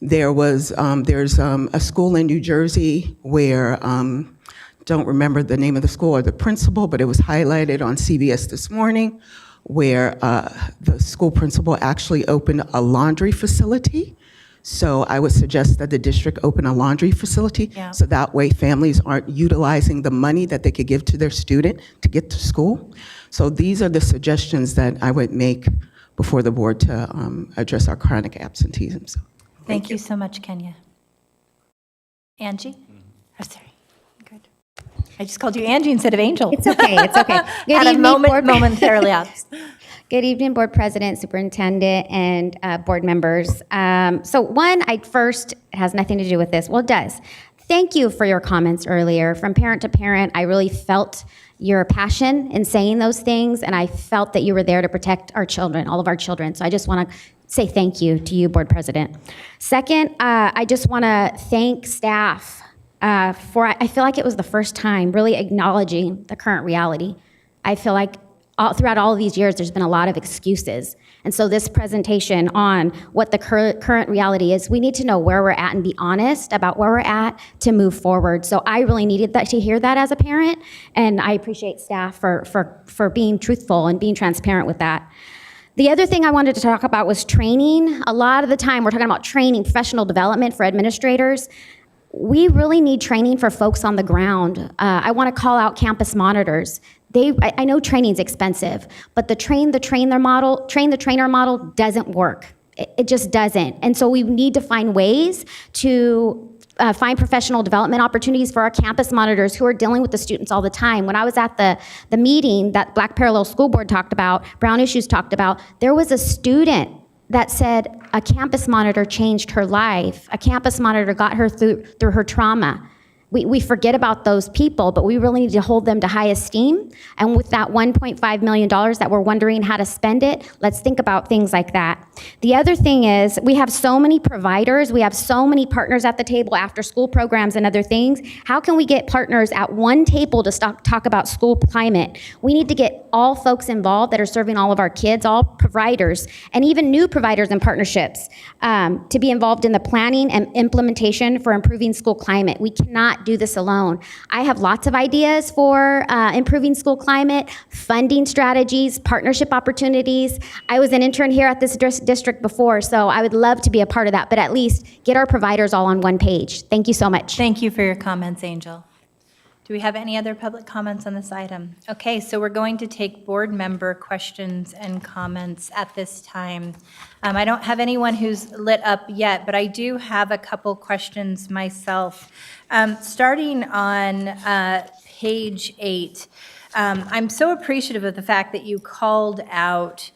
There's a school in New Jersey where, don't remember the name of the school or the principal, but it was highlighted on CBS this morning, where the school principal actually opened a laundry facility. So I would suggest that the district open a laundry facility, Yeah. so that way families aren't utilizing the money that they could give to their student to get to school. So these are the suggestions that I would make before the board to address our chronic absenteeism. So, Thank you so much, Kenya. Angie? Oh, sorry. Good. I just called you Angie instead of Angel. It's okay, it's okay. Good Had a evening, moment, Board- momentarily out. Good evening, Board President, Superintendent, and board members. So one, it has nothing to do with this. Well, it does. Thank you for your comments earlier. From parent to parent, I really felt your passion in saying those things, and I felt that you were there to protect our children, all of our children. So I just want to say thank you to you, Board President. Second, I just want to thank staff for, I feel like it was the first time really acknowledging the current reality. I feel like throughout all of these years, there's been a lot of excuses. And so this presentation on what the current reality is, we need to know where we're at and be honest about where we're at to move forward. So I really needed to hear that as a parent, and I appreciate staff for being truthful and being transparent with that. The other thing I wanted to talk about was training. A lot of the time, we're talking about training, professional development for administrators. We really need training for folks on the ground. I want to call out campus monitors. I know training's expensive, but the train the trainer model doesn't work. It just doesn't. And so we need to find ways to find professional development opportunities for our campus monitors who are dealing with the students all the time. When I was at the meeting that Black Parallel School Board talked about, Brown Issues talked about, there was a student that said a campus monitor changed her life. A campus monitor got her through her trauma. We forget about those people, but we really need to hold them to high esteem. And with that $1.5 million that we're wondering how to spend it, let's think about things like that. The other thing is we have so many providers, we have so many partners at the table, after school programs and other things. How can we get partners at one table to talk about school climate? We need to get all folks involved that are serving all of our kids, all providers, and even new providers and partnerships to be involved in the planning and implementation for improving school climate. We cannot do this alone. I have lots of ideas for improving school climate, funding strategies, partnership opportunities. I was an intern here at this district before, so I would love to be a part of that, but at least get our providers all on one page. Thank you so much. Thank you for your comments, Angel. Do we have any other public comments on this item? Okay, so we're going to take board member questions and comments at this time. I don't have anyone who's lit up yet, but I do have a couple questions myself. Starting on page 8, I'm so appreciative of the fact that you called out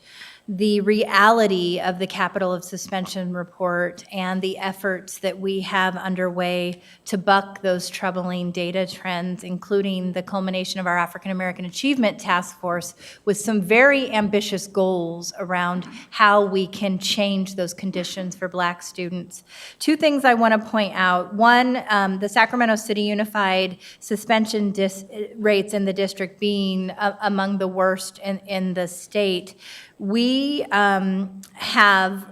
the reality of the Capital of Suspension report and the efforts that we have underway to buck those troubling data trends, including the culmination of our African American Achievement Task Force with some very ambitious goals around how we can change those conditions for Black students. Two things I want to point out. One, the Sacramento City Unified suspension rates in the district being among the worst in the state. We have,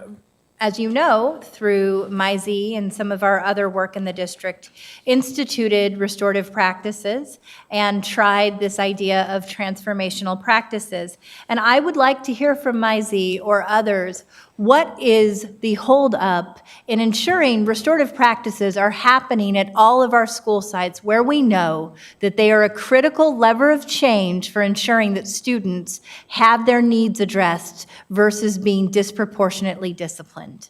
as you know, through MISE and some of our other work in the district, instituted restorative practices and tried this idea of transformational practices. And I would like to hear from MISE or others, what is the holdup in ensuring restorative practices are happening at all of our school sites where we know that they are a critical lever of change for ensuring that students have their needs addressed versus being disproportionately disciplined?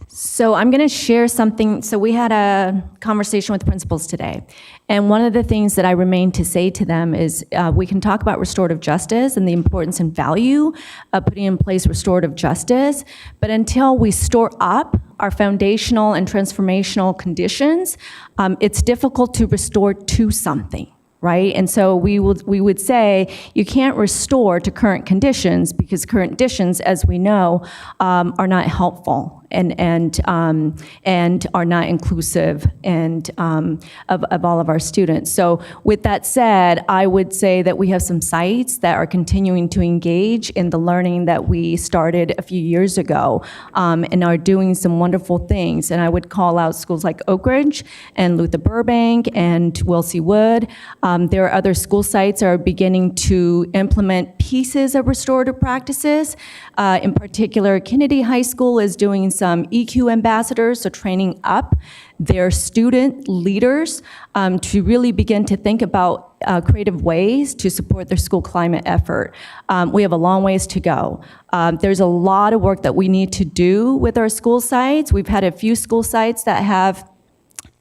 So I'm going to share something. So we had a conversation with principals today, and one of the things that I remain to say to them is we can talk about restorative justice and the importance and value of putting in place restorative justice, but until we store up our foundational and transformational conditions, it's difficult to restore to something. Right? And so we would say you can't restore to current conditions because current conditions, as we know, are not helpful and are not inclusive and of all of our students. So with that said, I would say that we have some sites that are continuing to engage in the learning that we started a few years ago and are doing some wonderful things. And I would call out schools like Oak Ridge and Luther Burbank and Wilsey Wood. There are other school sites that are beginning to implement pieces of restorative practices. In particular, Kennedy High School is doing some EQ ambassadors, so training up their student leaders to really begin to think about creative ways to support their school climate effort. We have a long ways to go. There's a lot of work that we need to do with our school sites. We've had a few school sites that have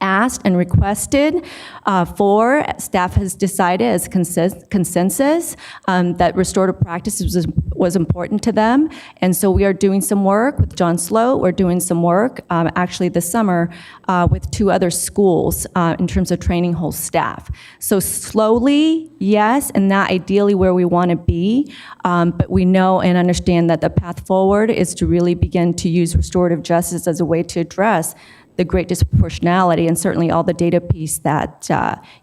asked and requested for, staff has decided as consensus that restorative practices was important to them. And so we are doing some work with John Sloat. We're doing some work actually this summer with 2 other schools in terms of training whole staff. So slowly, yes, and not ideally where we want to be, but we know and understand that the path forward is to really begin to use restorative justice as a way to address the great disproportionality and certainly all the data piece that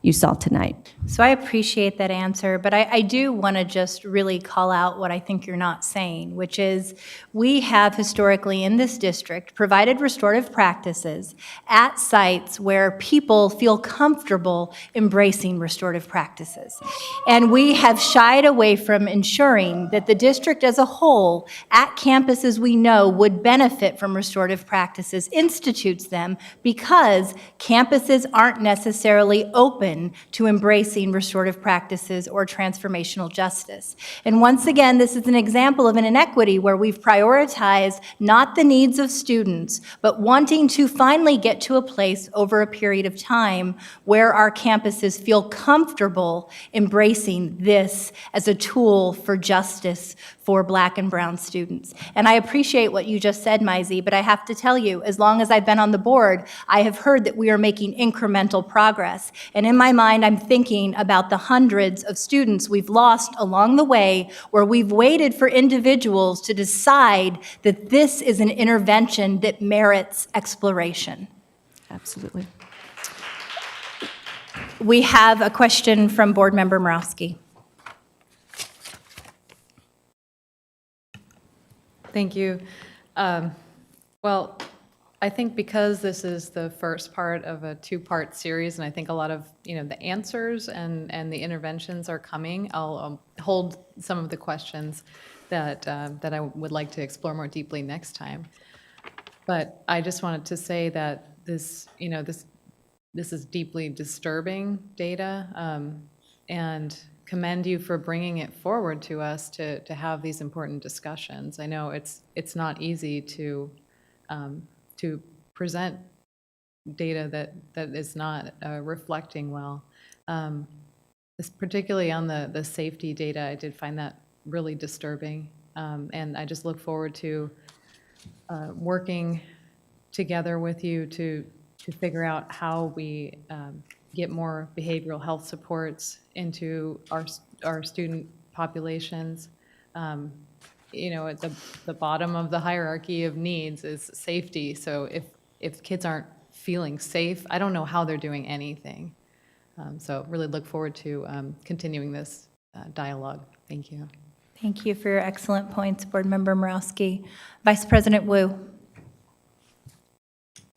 you saw tonight. So I appreciate that answer, but I do want to just really call out what I think you're not saying, which is we have historically in this district provided restorative practices at sites where people feel comfortable embracing restorative practices. And we have shied away from ensuring that the district as a whole, at campuses we know would benefit from restorative practices, institutes them them because campuses aren't necessarily open to embracing restorative practices or transformational justice. And once again, this is an example of an inequity where we've prioritized not the needs of students, but wanting to finally get to a place over a period of time where our campuses feel comfortable embracing this as a tool for justice for Black and brown students. And I appreciate what you just said, Maisie, but I have to tell you, as long as I've been on the board, I have heard that we are making incremental progress. And in my mind, I'm thinking about the hundreds of students we've lost along the way where we've waited for individuals to decide that this is an intervention that merits exploration. Absolutely. We have a question from Board Member Morowski. Thank you. Well, I think because this is the first part of a two-part series, and I think a lot of the answers and the interventions are coming, I'll hold some of the questions that I would like to explore more deeply next time. But I just wanted to say that this is deeply disturbing data, and commend you for bringing it forward to us to have these important discussions. I know it's not easy to present data that is not reflecting well. Particularly on the safety data, I did find that really disturbing, and I just look forward to working together with you to figure out how we get more behavioral health supports into our student populations. At the bottom of the hierarchy of needs is safety. So if kids aren't feeling safe, I don't know how they're doing anything. So really look forward to continuing this dialogue. Thank you. Thank you for your excellent points, Board Member Morowski. Vice President Wu.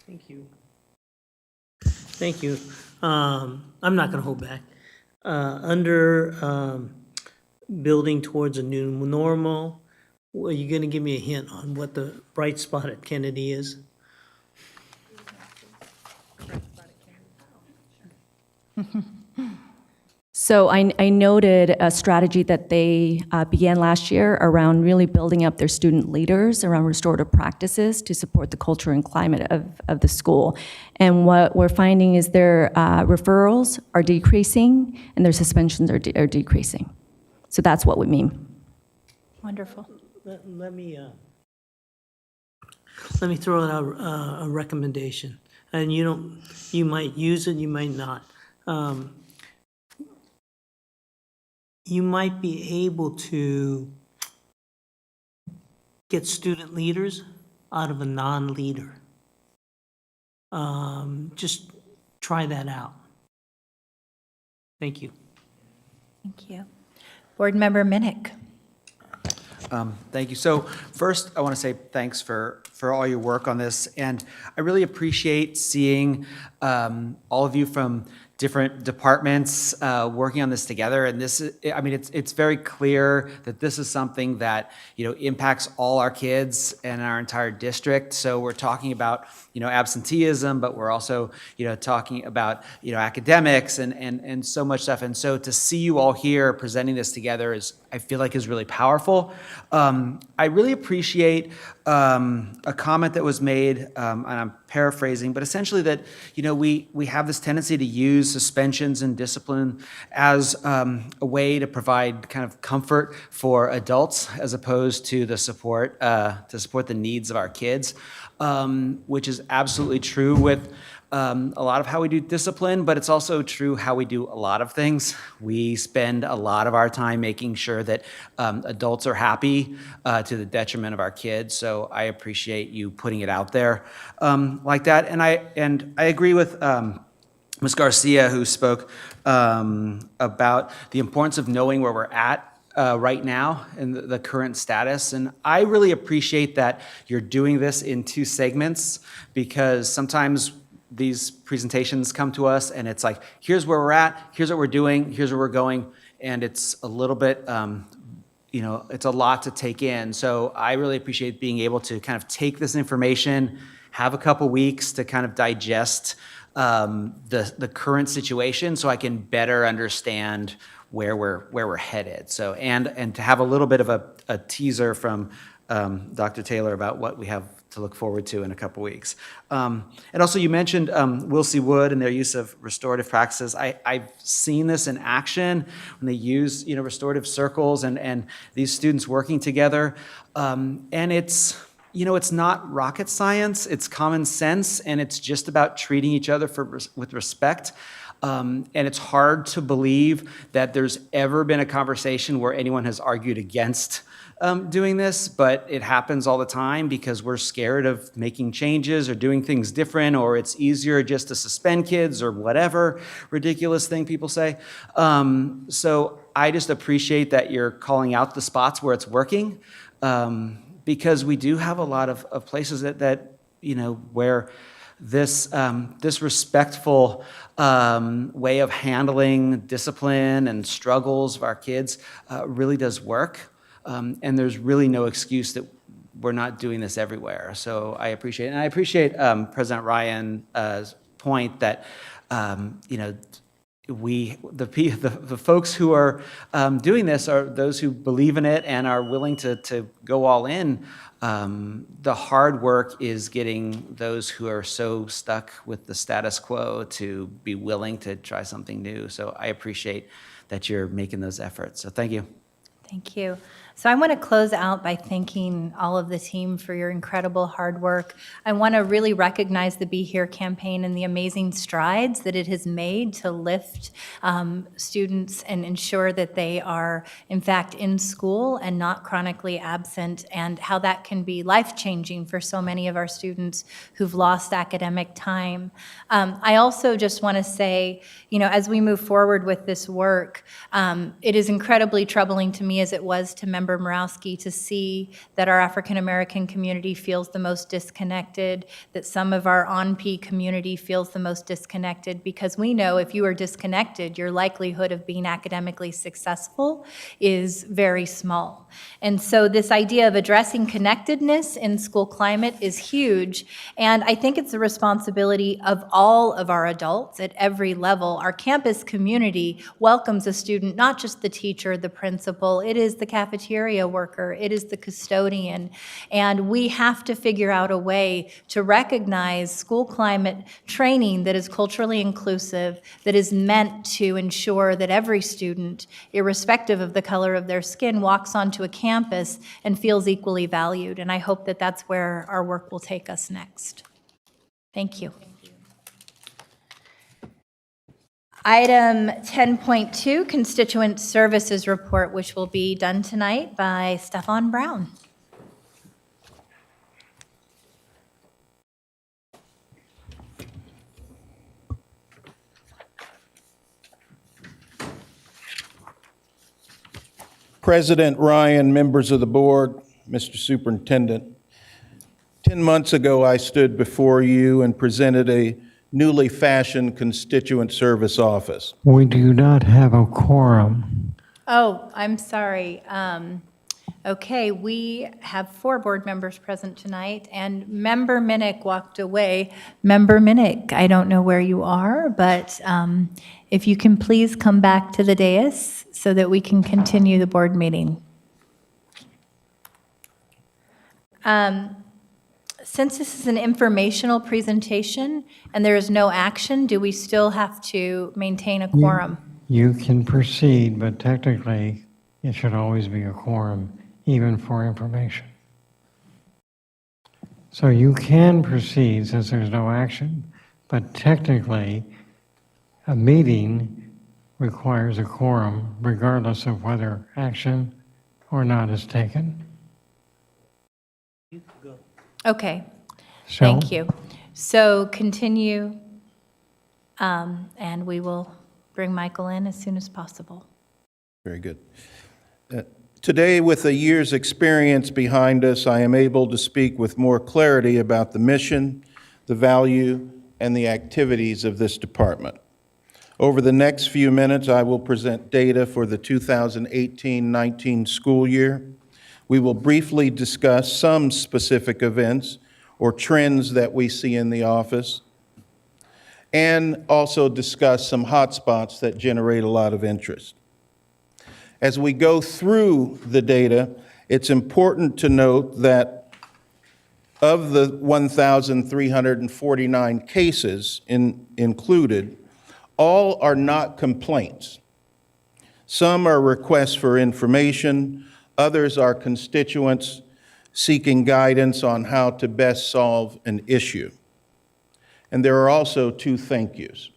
Thank you. Thank you. I'm not going to hold back. Under building towards a new normal, are you going to give me a hint on what the bright spot at Kennedy is? So I noted a strategy that they began last year around really building up their student leaders around restorative practices to support the culture and climate of the school. And what we're finding is their referrals are decreasing and their suspensions are decreasing. So that's what we mean. Wonderful. Let me throw out a recommendation, and you might use it, you might not. You might be able to get student leaders out of a non-leader. Just try that out. Thank you. Thank you. Board Member Minnick. Thank you. So first, I want to say thanks for all your work on this. And I really appreciate seeing all of you from different departments working on this together. And this is, I mean, it's very clear that this is something that, impacts all our kids and our entire district. So we're talking about, absenteeism, but we're also, talking about, academics and so much stuff. And so to see you all here presenting this together I feel like is really powerful. I really appreciate a comment that was made, and I'm paraphrasing, but essentially that, we have this tendency to use suspensions and discipline as a way to provide kind of comfort for adults as opposed to the support, to support the needs of our kids, which is absolutely true with a lot of how we do discipline, but it's also true how we do a lot of things. We spend a lot of our time making sure that adults are happy to the detriment of our kids. So I appreciate you putting it out there like that. And I agree with Ms. Garcia, who spoke about the importance of knowing where we're at right now and the current status. And I really appreciate that you're doing this in two segments, because sometimes these presentations come to us and it's like, here's where we're at, here's what we're doing, here's where we're going. And it's a little bit, it's a lot to take in. So I really appreciate being able to kind of take this information have a couple weeks to kind of digest the current situation so I can better understand where we're headed. So, and to have a little bit of a teaser from Dr. Taylor about what we have to look forward to in a couple weeks. And also you mentioned Wilsey Wood and their use of restorative practices. I've seen this in action when they use, restorative circles and these students working together. And it's, it's not rocket science, it's common sense, and it's just about treating each other with respect. And it's hard to believe that there's ever been a conversation where anyone has argued against doing this, but it happens all the time because we're scared of making changes or doing things different, or it's easier just to suspend kids or whatever ridiculous thing people say. So I just appreciate that you're calling out the spots where it's working, because we do have a lot of places that where this respectful way of handling discipline and struggles of our kids really does work. And there's really no excuse that we're not doing this everywhere. So I appreciate it. And I appreciate President Ryan's point that, the folks who are doing this are those who believe in it and are willing to go all in. The hard work is getting those who are so stuck with the status quo to be willing to try something new. So I appreciate that you're making those efforts. So thank you. Thank you. So I want to close out by thanking all of the team for your incredible hard work. I want to really recognize the Be Here campaign and the amazing strides that it has made to lift students and ensure that they are, in fact, in school and not chronically absent, and how that can be life-changing for so many of our students who've lost academic time. I also just want to say, as we move forward with this work, it is incredibly troubling to me, as it was to Member Morawski, to see that our African American community feels the most disconnected, that some of our on-P community feels the most disconnected, because we know if you are disconnected, your likelihood of being academically successful is very small. And so this idea of addressing connectedness in school climate is huge, and I think it's the responsibility of all of our adults at every level. Our campus community welcomes a student, not just the teacher, the principal, it is the cafeteria worker, it is the custodian, and we have to figure out a way to recognize school climate training that is culturally inclusive, that is meant to ensure that every student, irrespective of the color of their skin, walks onto a campus and feels equally valued. And I hope that that's where our work will take us next. Thank you. Item 10.2, Constituent Services Report, which will be done tonight by Stefan Brown. President Ryan, members of the board, Mr. Superintendent, 10 months ago I stood before you and presented a newly fashioned constituent service office. We do not have a quorum. Oh, I'm sorry. Okay, we have 4 board members present tonight, and Member Minnick walked away. Member Minnick, I don't know where you are, but if you can please come back to the dais so that we can continue the board meeting. Since this is an informational presentation and there is no action, do we still have to maintain a quorum? You can proceed, but technically, it should always be a quorum, even for information. So you can proceed since there's no action, but technically, a meeting requires a quorum regardless of whether action or not is taken. Okay, So- thank you. So continue, and we will bring Michael in as soon as possible. Very good. Today, with a year's experience behind us, I am able to speak with more clarity about the mission, the value, and the activities of this department. Over the next few minutes, I will present data for the 2018-19 school year. We will briefly discuss some specific events or trends that we see in the office, and also discuss some hotspots that generate a lot of interest. As we go through the data, it's important to note that of the 1,349 cases included, all are not complaints. Some are requests for information, others are constituents seeking guidance on how to best solve an issue. And there are also 2 thank yous.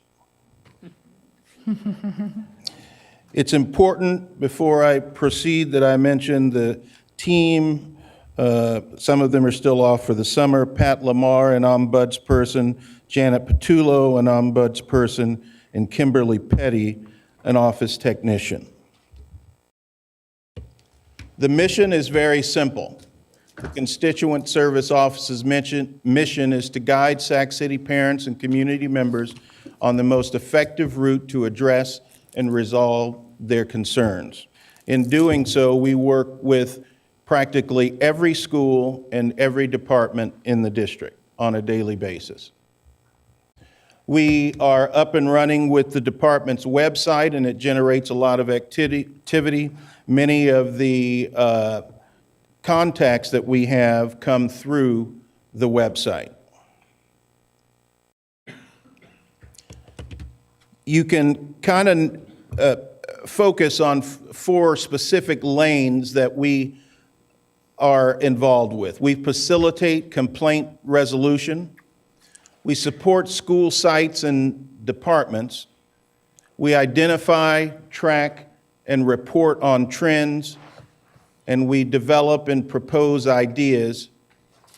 It's important, before I proceed, that I mention the team. Some of them are still off for the summer. Pat Lamar, an ombudsperson, Janet Patullo, an ombudsperson, and Kimberly Petty, an office technician. The mission is very simple. The Constituent Service Office's mission is to guide Sac City parents and community members on the most effective route to address and resolve their concerns. In doing so, we work with practically every school and every department in the district on a daily basis. We are up and running with the department's website, and it generates a lot of activity. Many of the contacts that we have come through the website. You can kind of focus on 4 specific lanes that we are involved with. We facilitate complaint resolution. We support school sites and departments. We identify, track, and report on trends, and we develop and propose ideas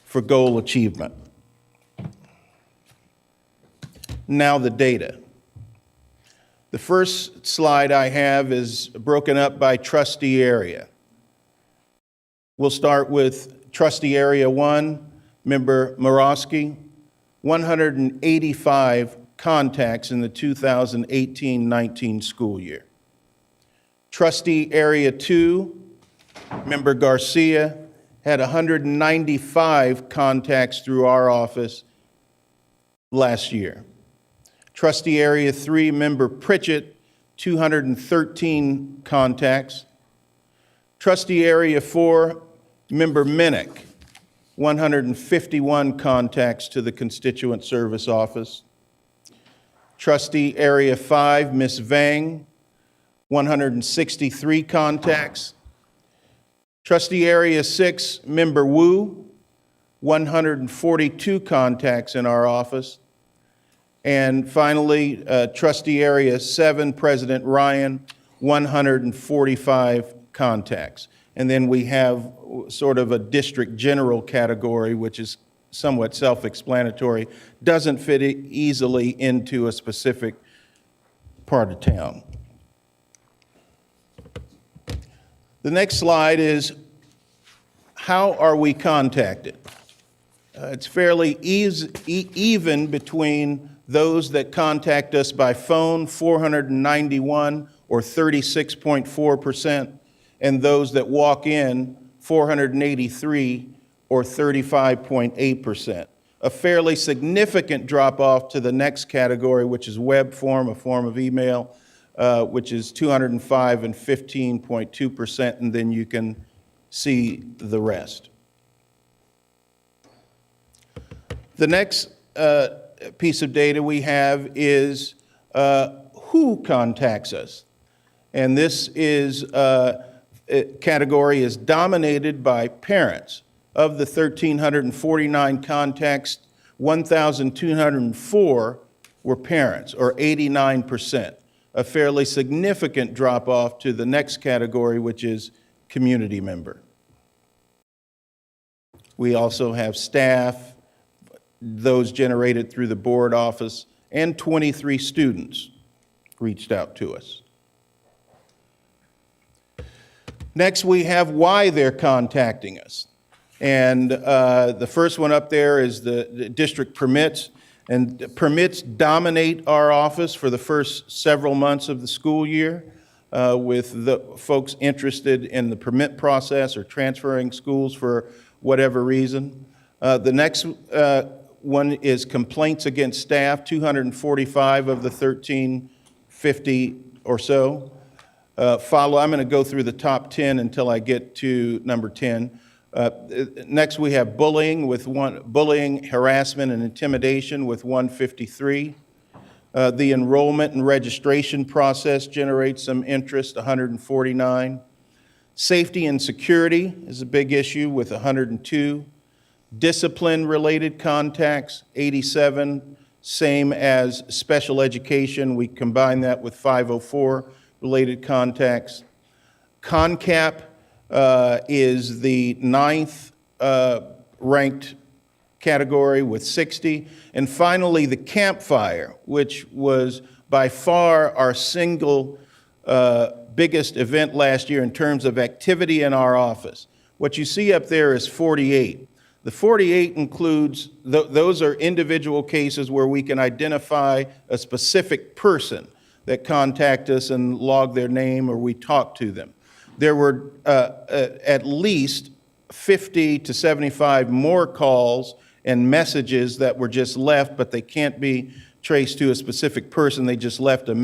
for goal achievement. Now the data. The first slide I have is broken up by trustee area. We'll start with trustee area 1, member Morosky, 185 contacts in the 2018-19 school year. Trustee area 2, member Garcia, had 195 contacts through our office last year. Trustee area 3, member Pritchett, 213 contacts. Trustee area 4, member Minnick, 151 contacts to the Constituent Service Office. Trustee area 5, Ms. Vang, 163 contacts. Trustee area 6, member Wu, 142 contacts in our office. And finally, trustee area 7, President Ryan, 145 contacts. And then we have sort of a district general category, which is somewhat self-explanatory, doesn't fit easily into a specific part of town. The next slide is, how are we contacted? It's fairly even between those that contact us by phone, 491 or 36.4%, and those that walk in, 483 or 35.8%. A fairly significant drop off to the next category, which is web form, a form of email, which is 205 and 15.2%, and then you can see the rest. The next piece of data we have is who contacts us. And this is category is dominated by parents. Of the 1,349 contacts, 1,204 were parents, or 89%. A fairly significant drop off to the next category, which is community member. We also have staff, those generated through the board office, and 23 students reached out to us. Next, we have why they're contacting us. And the first one up there is the district permits. And permits dominate our office for the first several months of the school year, with the folks interested in the permit process or transferring schools for whatever reason. The next one is complaints against staff, 245 of the 1,350 or so. I'm going to go through the top 10 until I get to number 10. Next, we have bullying, harassment, and intimidation with 153. The enrollment and registration process generates some interest, 149. Safety and security is a big issue with 102. Discipline-related contacts, 87, same as special education. We combine that with 504 related contacts. CONCAP is the 9th ranked category with 60. And finally, the campfire, which was by far our single biggest event last year in terms of activity in our office. What you see up there is 48. The 48 includes, those are individual cases where we can identify a specific person that contact us and log their name or we talk to them. There were at least 50 to 75 more calls and messages that were just left, but they can't be traced to a specific person. They just left a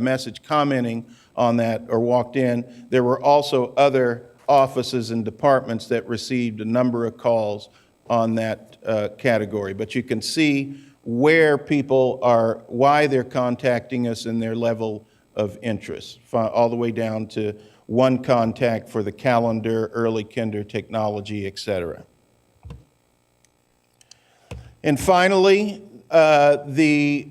message commenting on that or walked in. There were also other offices and departments that received a number of calls on that category. But you can see where people are, why they're contacting us and their level of interest, all the way down to one contact for the calendar, early kinder technology, et cetera. And finally, the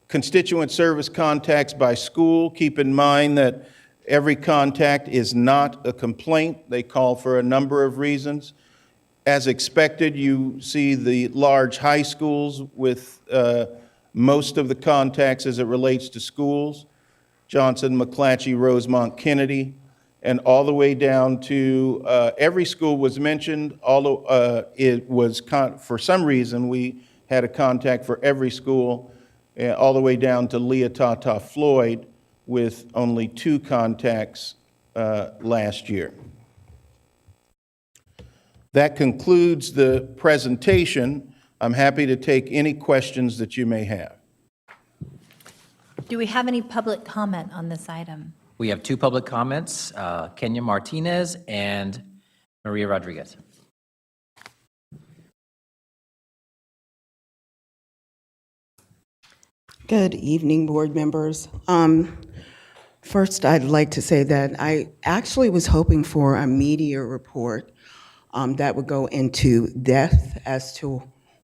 constituent service contacts by school. Keep in mind that every contact is not a complaint. They call for a number of reasons. As expected, you see the large high schools with most of the contacts as it relates to schools. Johnson, McClatchy, Rosemont, Kennedy, and all the way down to every school was mentioned, although it was, for some reason, we had a contact for every school, all the way down to Leah Tata Floyd with only 2 contacts last year. That concludes the presentation. I'm happy to take any questions that you may have. Do we have any public comment on this item? We have 2 public comments, Kenya Martinez and Maria Rodriguez. Good evening, board members. First, I'd like to say that I actually was hoping for a media report that would go into depth as to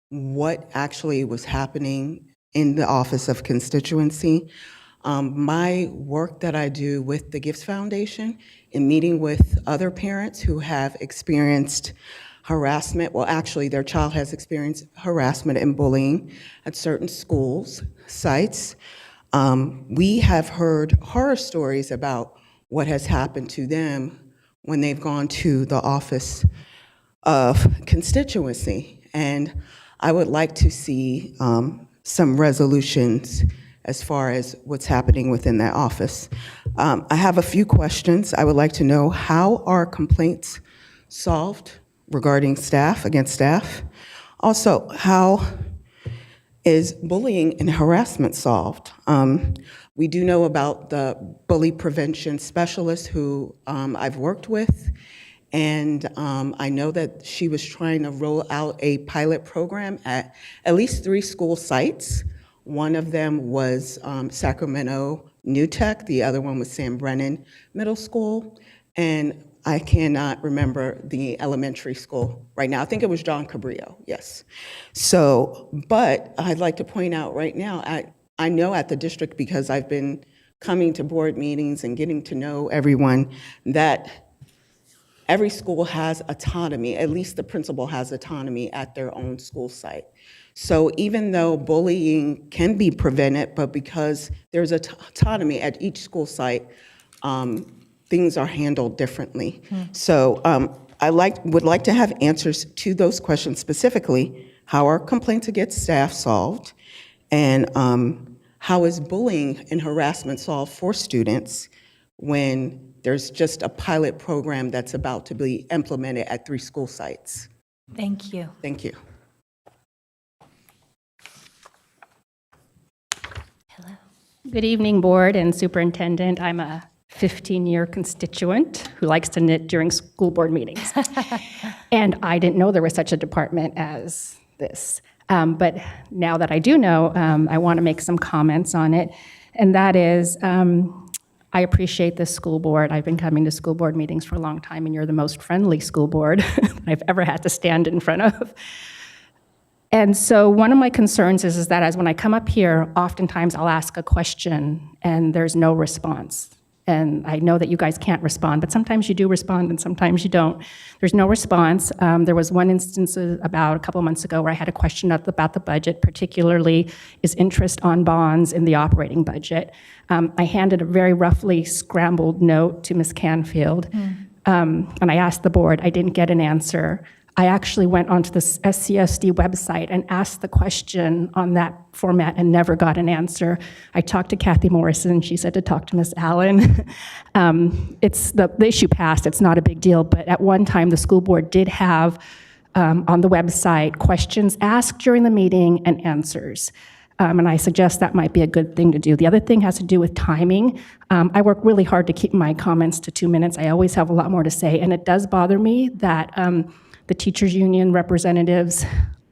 what actually was happening in the Office of Constituency. My work that I do with the Gifts Foundation in meeting with other parents who have experienced harassment, well, actually, their child has experienced harassment and bullying at certain schools, sites. We have heard horror stories about what has happened to them when they've gone to the Office of Constituency. And I would like to see some resolutions as far as what's happening within that office. I have a few questions. I would like to know, how are complaints solved regarding staff, against staff? Also, how is bullying and harassment solved? We do know about the bully prevention specialist who I've worked with, and I know that she was trying to roll out a pilot program at least 3 school sites. One of them was Sacramento New Tech, the other one was San Brennan Middle School, and I cannot remember the elementary school right now. I think it was John Cabrillo, yes. So, but I'd like to point out right now, I know at the district, because I've been coming to board meetings and getting to know everyone, that every school has autonomy, at least the principal has autonomy at their own school site. So even though bullying can be prevented, but because there's autonomy at each school site, things are handled differently. So I would like to have answers to those questions specifically. How are complaints against staff solved? And how is bullying and harassment solved for students when there's just a pilot program that's about to be implemented at 3 school sites? Thank you. Thank you. Good evening, Board and Superintendent. I'm a 15-year constituent who likes to knit during school board meetings. And I didn't know there was such a department as this. But now that I do know, I want to make some comments on it. And that is, I appreciate this school board. I've been coming to school board meetings for a long time, and you're the most friendly school board I've ever had to stand in front of. And so one of my concerns is that as when I come up here, oftentimes I'll ask a question and there's no response. And I know that you guys can't respond, but sometimes you do respond and sometimes you don't. There's no response. There was one instance about a couple months ago where I had a question about the budget, particularly is interest on bonds in the operating budget. I handed a very roughly scrambled note to Ms. Canfield, and I asked the board. I didn't get an answer. I actually went onto the SCSD website and asked the question on that format and never got an answer. I talked to Kathy Morrison. She said to talk to Ms. Allen. It's the issue passed. It's not a big deal. But at one time, the school board did have on the website questions asked during the meeting and answers. And I suggest that might be a good thing to do. The other thing has to do with timing. I work really hard to keep my comments to 2 minutes. I always have a lot more to say. And it does bother me that the teachers union representatives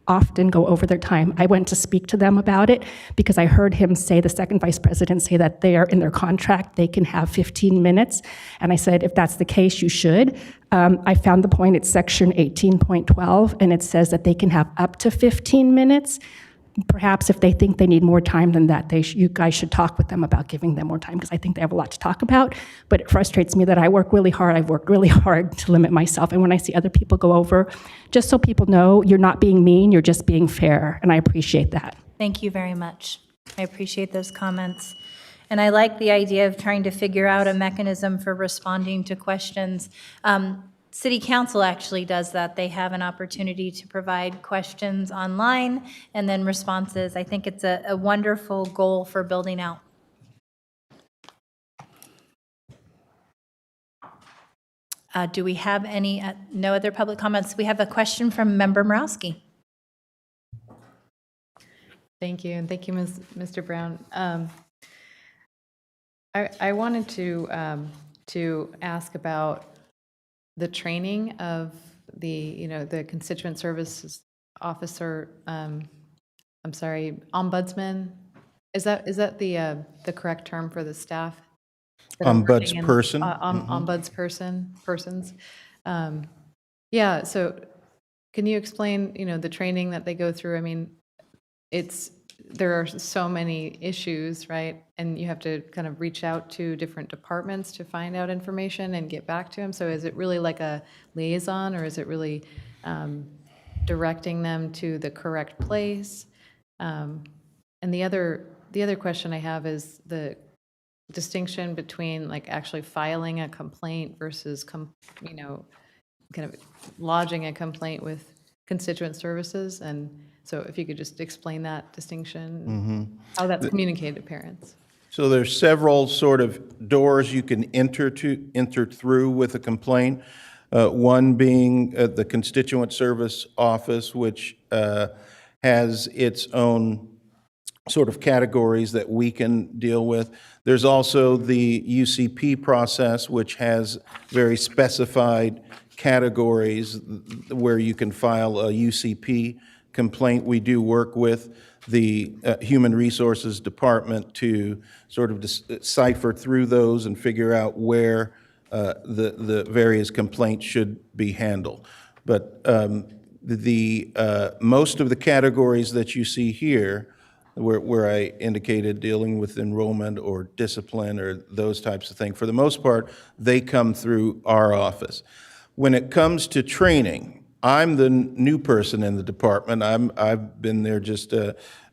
often go over their time. I went to speak to them about it because I heard him say, the second vice president say that they are in their contract, they can have 15 minutes. And I said, if that's the case, you should. I found the point, it's section 18.12, and it says that they can have up to 15 minutes. Perhaps if they think they need more time than that, you guys should talk with them about giving them more time, because I think they have a lot to talk about. But it frustrates me that I work really hard. I've worked really hard to limit myself. And when I see other people go over, just so people know, you're not being mean, you're just being fair. And I appreciate that. Thank you very much. I appreciate those comments. And I like the idea of trying to figure out a mechanism for responding to questions. City Council actually does that. They have an opportunity to provide questions online and then responses. I think it's a wonderful goal for building out. Do we have any, no other public comments? We have a question from Member Morowski. Thank you, and thank you, Mr. Brown. I wanted to ask about the training of the constituent services officer, ombudsman. Is that the correct term for the staff? Ombudsperson. Persons. Yeah, so can you explain, the training that they go through? I mean, there are so many issues, right? And you have to kind of reach out to different departments to find out information and get back to them. So is it really like a liaison, or is it really directing them to the correct place? And the other question I have is the distinction between like actually filing a complaint versus kind of lodging a complaint with constituent services. And so if you could just explain that distinction, how that's communicated to parents. So there's several sort of doors you can enter through with a complaint. One being the Constituent Service Office, which has its own sort of categories that we can deal with. There's also the UCP process, which has very specified categories where you can file a UCP complaint. We do work with the Human Resources Department to sort of decipher through those and figure out where the various complaints should be handled. But most of the categories that you see here, where I indicated dealing with enrollment or discipline or those types of things, for the most part, they come through our office. When it comes to training, I'm the new person in the department. I've been there just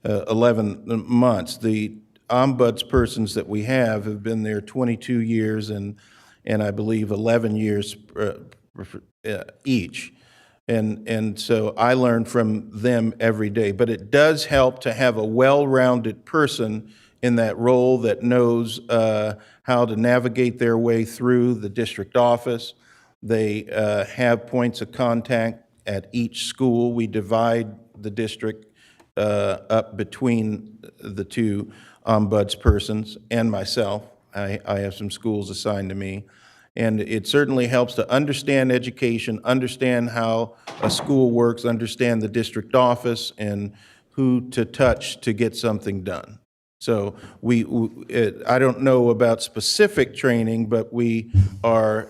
11 months. The ombudspersons that we have been there 22 years and I believe 11 years each. And so I learn from them every day. But it does help to have a well-rounded person in that role that knows how to navigate their way through the district office. They have points of contact at each school. We divide the district up between the two ombudspersons and myself. I have some schools assigned to me. And it certainly helps to understand education, understand how a school works, understand the district office, and who to touch to get something done. So I don't know about specific training, but we are,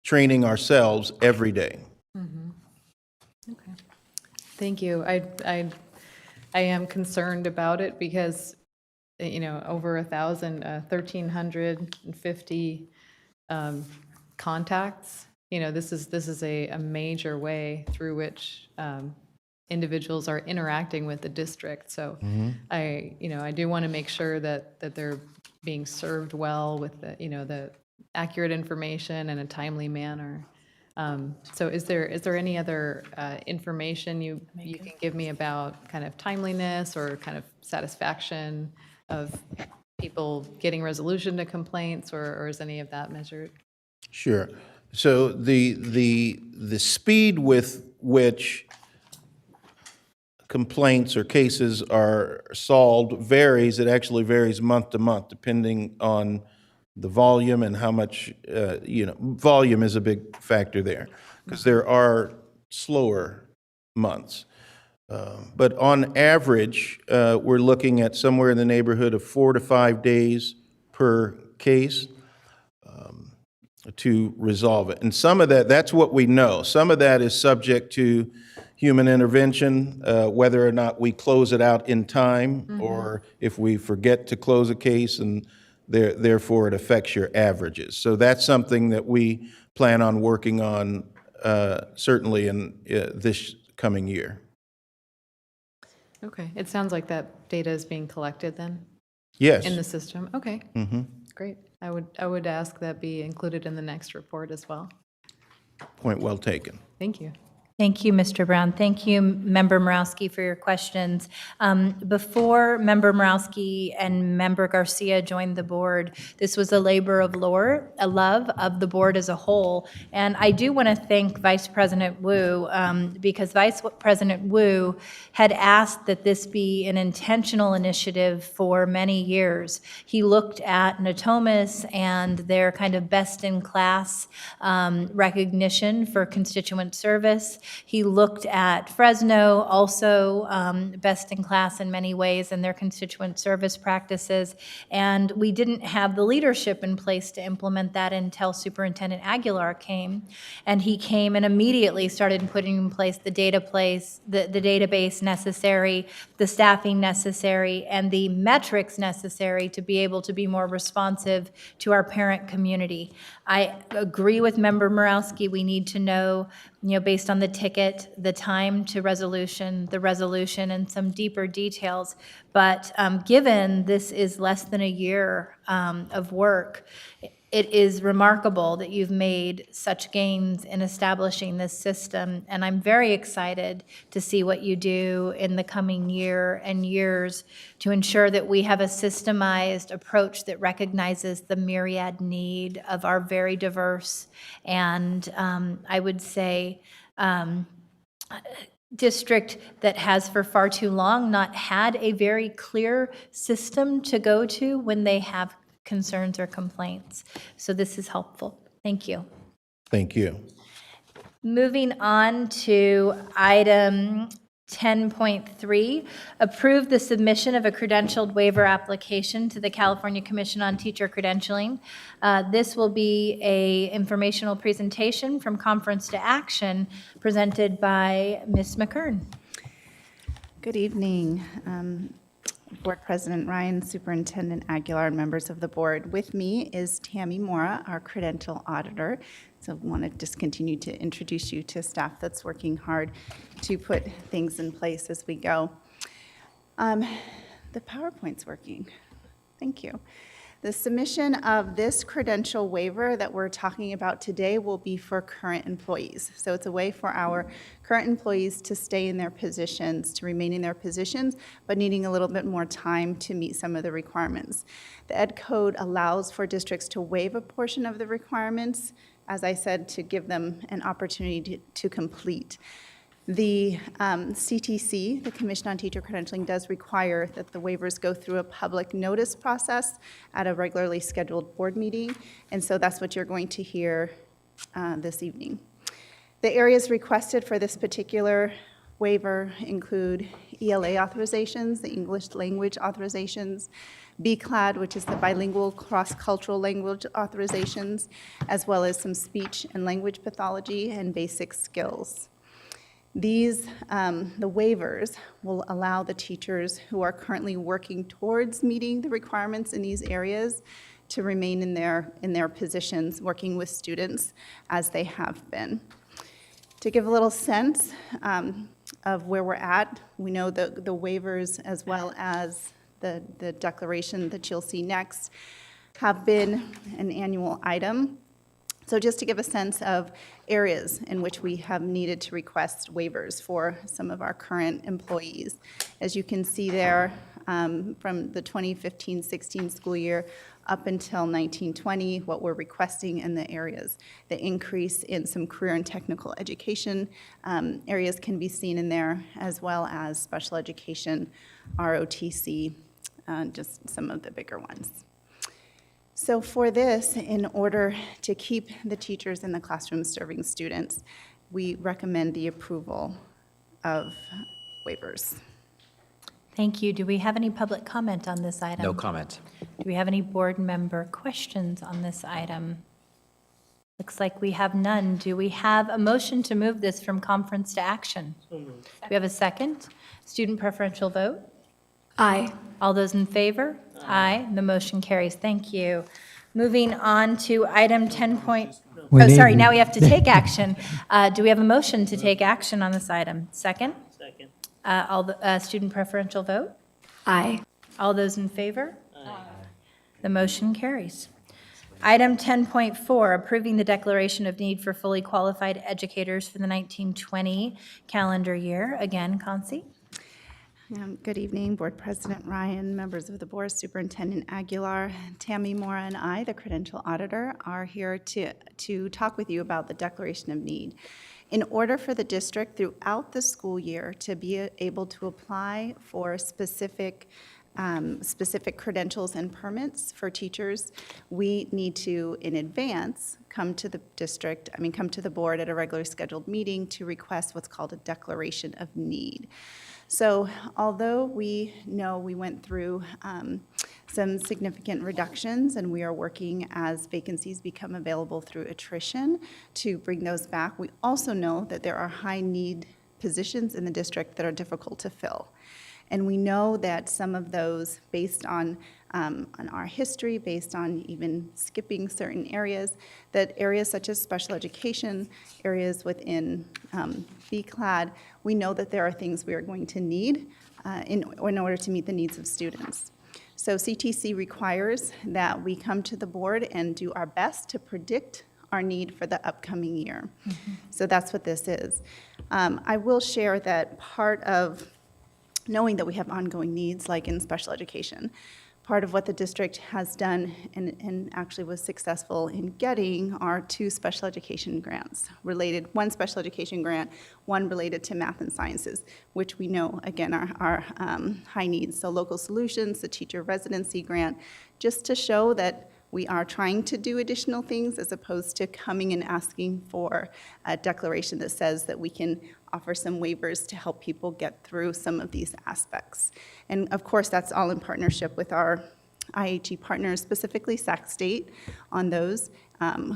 training ourselves every day. Okay. Thank you. I am concerned about it because, over 1,350 contacts. This is a major way through which individuals are interacting with the district. So I do want to make sure that they're being served well with the accurate information in a timely manner. So is there any other information you can give me about kind of timeliness or kind of satisfaction of people getting resolution to complaints, or is any of that measured? Sure. So the speed with which complaints or cases are solved varies. It actually varies month to month, depending on the volume and how much, volume is a big factor there, because there are slower months. But on average, we're looking at somewhere in the neighborhood of 4 to 5 days per case to resolve it. And some of that's what we know. Some of that is subject to human intervention, whether or not we close it out in time, or if we forget to close a case and therefore it affects your averages. So that's something that we plan on working on certainly in this coming year. Okay. It sounds like that data is being collected then? Yes. In the system? Okay. Great. I would ask that be included in the next report as well. Point well taken. Thank you. Thank you, Mr. Brown. Thank you, Member Morowski, for your questions. Before Member Morowski and Member Garcia joined the board, this was a labor of love of the board as a whole. And I do want to thank Vice President Wu, because Vice President Wu had asked that this be an intentional initiative for many years. He looked at Natomas and their kind of best-in-class recognition for constituent service. He looked at Fresno, also best in class in many ways in their constituent service practices, and we didn't have the leadership in place to implement that until Superintendent Aguilar came, and he came and immediately started putting in place the database necessary, the staffing necessary, and the metrics necessary to be able to be more responsive to our parent community. I agree with Member Morowski. We need to know, based on the ticket, the time to resolution, the resolution, and some deeper details. But given this is less than a year of work, it is remarkable that you've made such gains in establishing this system, and I'm very excited to see what you do in the coming year and years to ensure that we have a systemized approach that recognizes the myriad need of our very diverse and I would say district that has for far too long not had a very clear system to go to when they have concerns or complaints. So this is helpful. Thank you. Thank you. Moving on to item 10.3, approve the submission of a credentialed waiver application to the California Commission on Teacher Credentialing. This will be an informational presentation from Conference to Action presented by Ms. McKern. Good evening, Board President Ryan, Superintendent Aguilar, and members of the board. With me is Tammy Mora, our credential auditor. So I want to just continue to introduce you to staff that's working hard to put things in place as we go. The PowerPoint's working. Thank you. The submission of this credential waiver that we're talking about today will be for current employees. So it's a way for our current employees to stay in their positions, to remain in their positions, but needing a little bit more time to meet some of the requirements. The Ed Code allows for districts to waive a portion of the requirements as I said, to give them an opportunity to complete. The CTC, the Commission on Teacher Credentialing, does require that the waivers go through a public notice process at a regularly scheduled board meeting, and so that's what you're going to hear this evening. The areas requested for this particular waiver include ELA authorizations, the English language authorizations, BCLAD, which is the bilingual cross-cultural language authorizations, as well as some speech and language pathology and basic skills. These, the waivers will allow the teachers who are currently working towards meeting the requirements in these areas to remain in their positions, working with students as they have been. To give a little sense of where we're at, we know the waivers as well as the declaration that you'll see next have been an annual item. So just to give a sense of areas in which we have needed to request waivers for some of our current employees. As you can see there, from the 2015-16 school year up until 19-20, what we're requesting in the areas. The increase in some career and technical education areas can be seen in there, as well as special education, ROTC, just some of the bigger ones. So for this, in order to keep the teachers in the classroom serving students, we recommend the approval of waivers. Thank you. Do we have any public comment on this item? No comment. Do we have any board member questions on this item? Looks like we have none. Do we have a motion to move this from conference to action? Do we have a second? Student preferential vote? Aye. All those in favor? Aye. The motion carries. Thank you. Moving on to item 10 point, oh, sorry, now we have to take action. Do we have a motion to take action on this item? Second? Second. All the, student preferential vote? Aye. All those in favor? Aye. The motion carries. Item 10.4, approving the declaration of need for fully qualified educators for the 1920 calendar year. Again, Concy? Good evening, Board President Ryan, members of the board, Superintendent Aguilar, Tammy Mora, and I, the Credential Auditor, are here to talk with you about the declaration of need. In order for the district throughout the school year to be able to apply for specific credentials and permits for teachers, we need to, in advance, come to the board at a regularly scheduled meeting to request what's called a declaration of need. So although we know we went through some significant reductions, and we are working as vacancies become available through attrition to bring those back, we also know that there are high need positions in the district that are difficult to fill. And we know that some of those, based on our history, based on even skipping certain areas, that areas such as special education, areas within BCLAD, we know that there are things we are going to need in order to meet the needs of students. So CTC requires that we come to the board and do our best to predict our need for the upcoming year. Mm-hmm. So that's what this is. I will share that part of knowing that we have ongoing needs, like in special education, part of what the district has done and actually was successful in getting are 2 special education grants related, one special education grant, one related to math and sciences, which we know, again, are high needs. So local solutions, the teacher residency grant, just to show that we are trying to do additional things as opposed to coming and asking for a declaration that says that we can offer some waivers to help people get through some of these aspects. And of course, that's all in partnership with our IHE partners, specifically Sac State, on those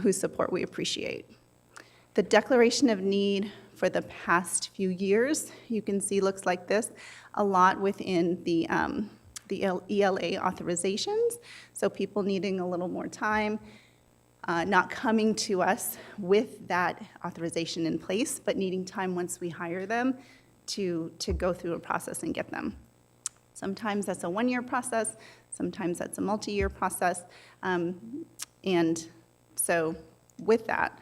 whose support we appreciate. The declaration of need for the past few years, you can see looks like this, a lot within the ELA authorizations, so people needing a little more time, not coming to us with that authorization in place, but needing time once we hire them to go through a process and get them. Sometimes that's a one-year process, sometimes that's a multi-year process, and so with that,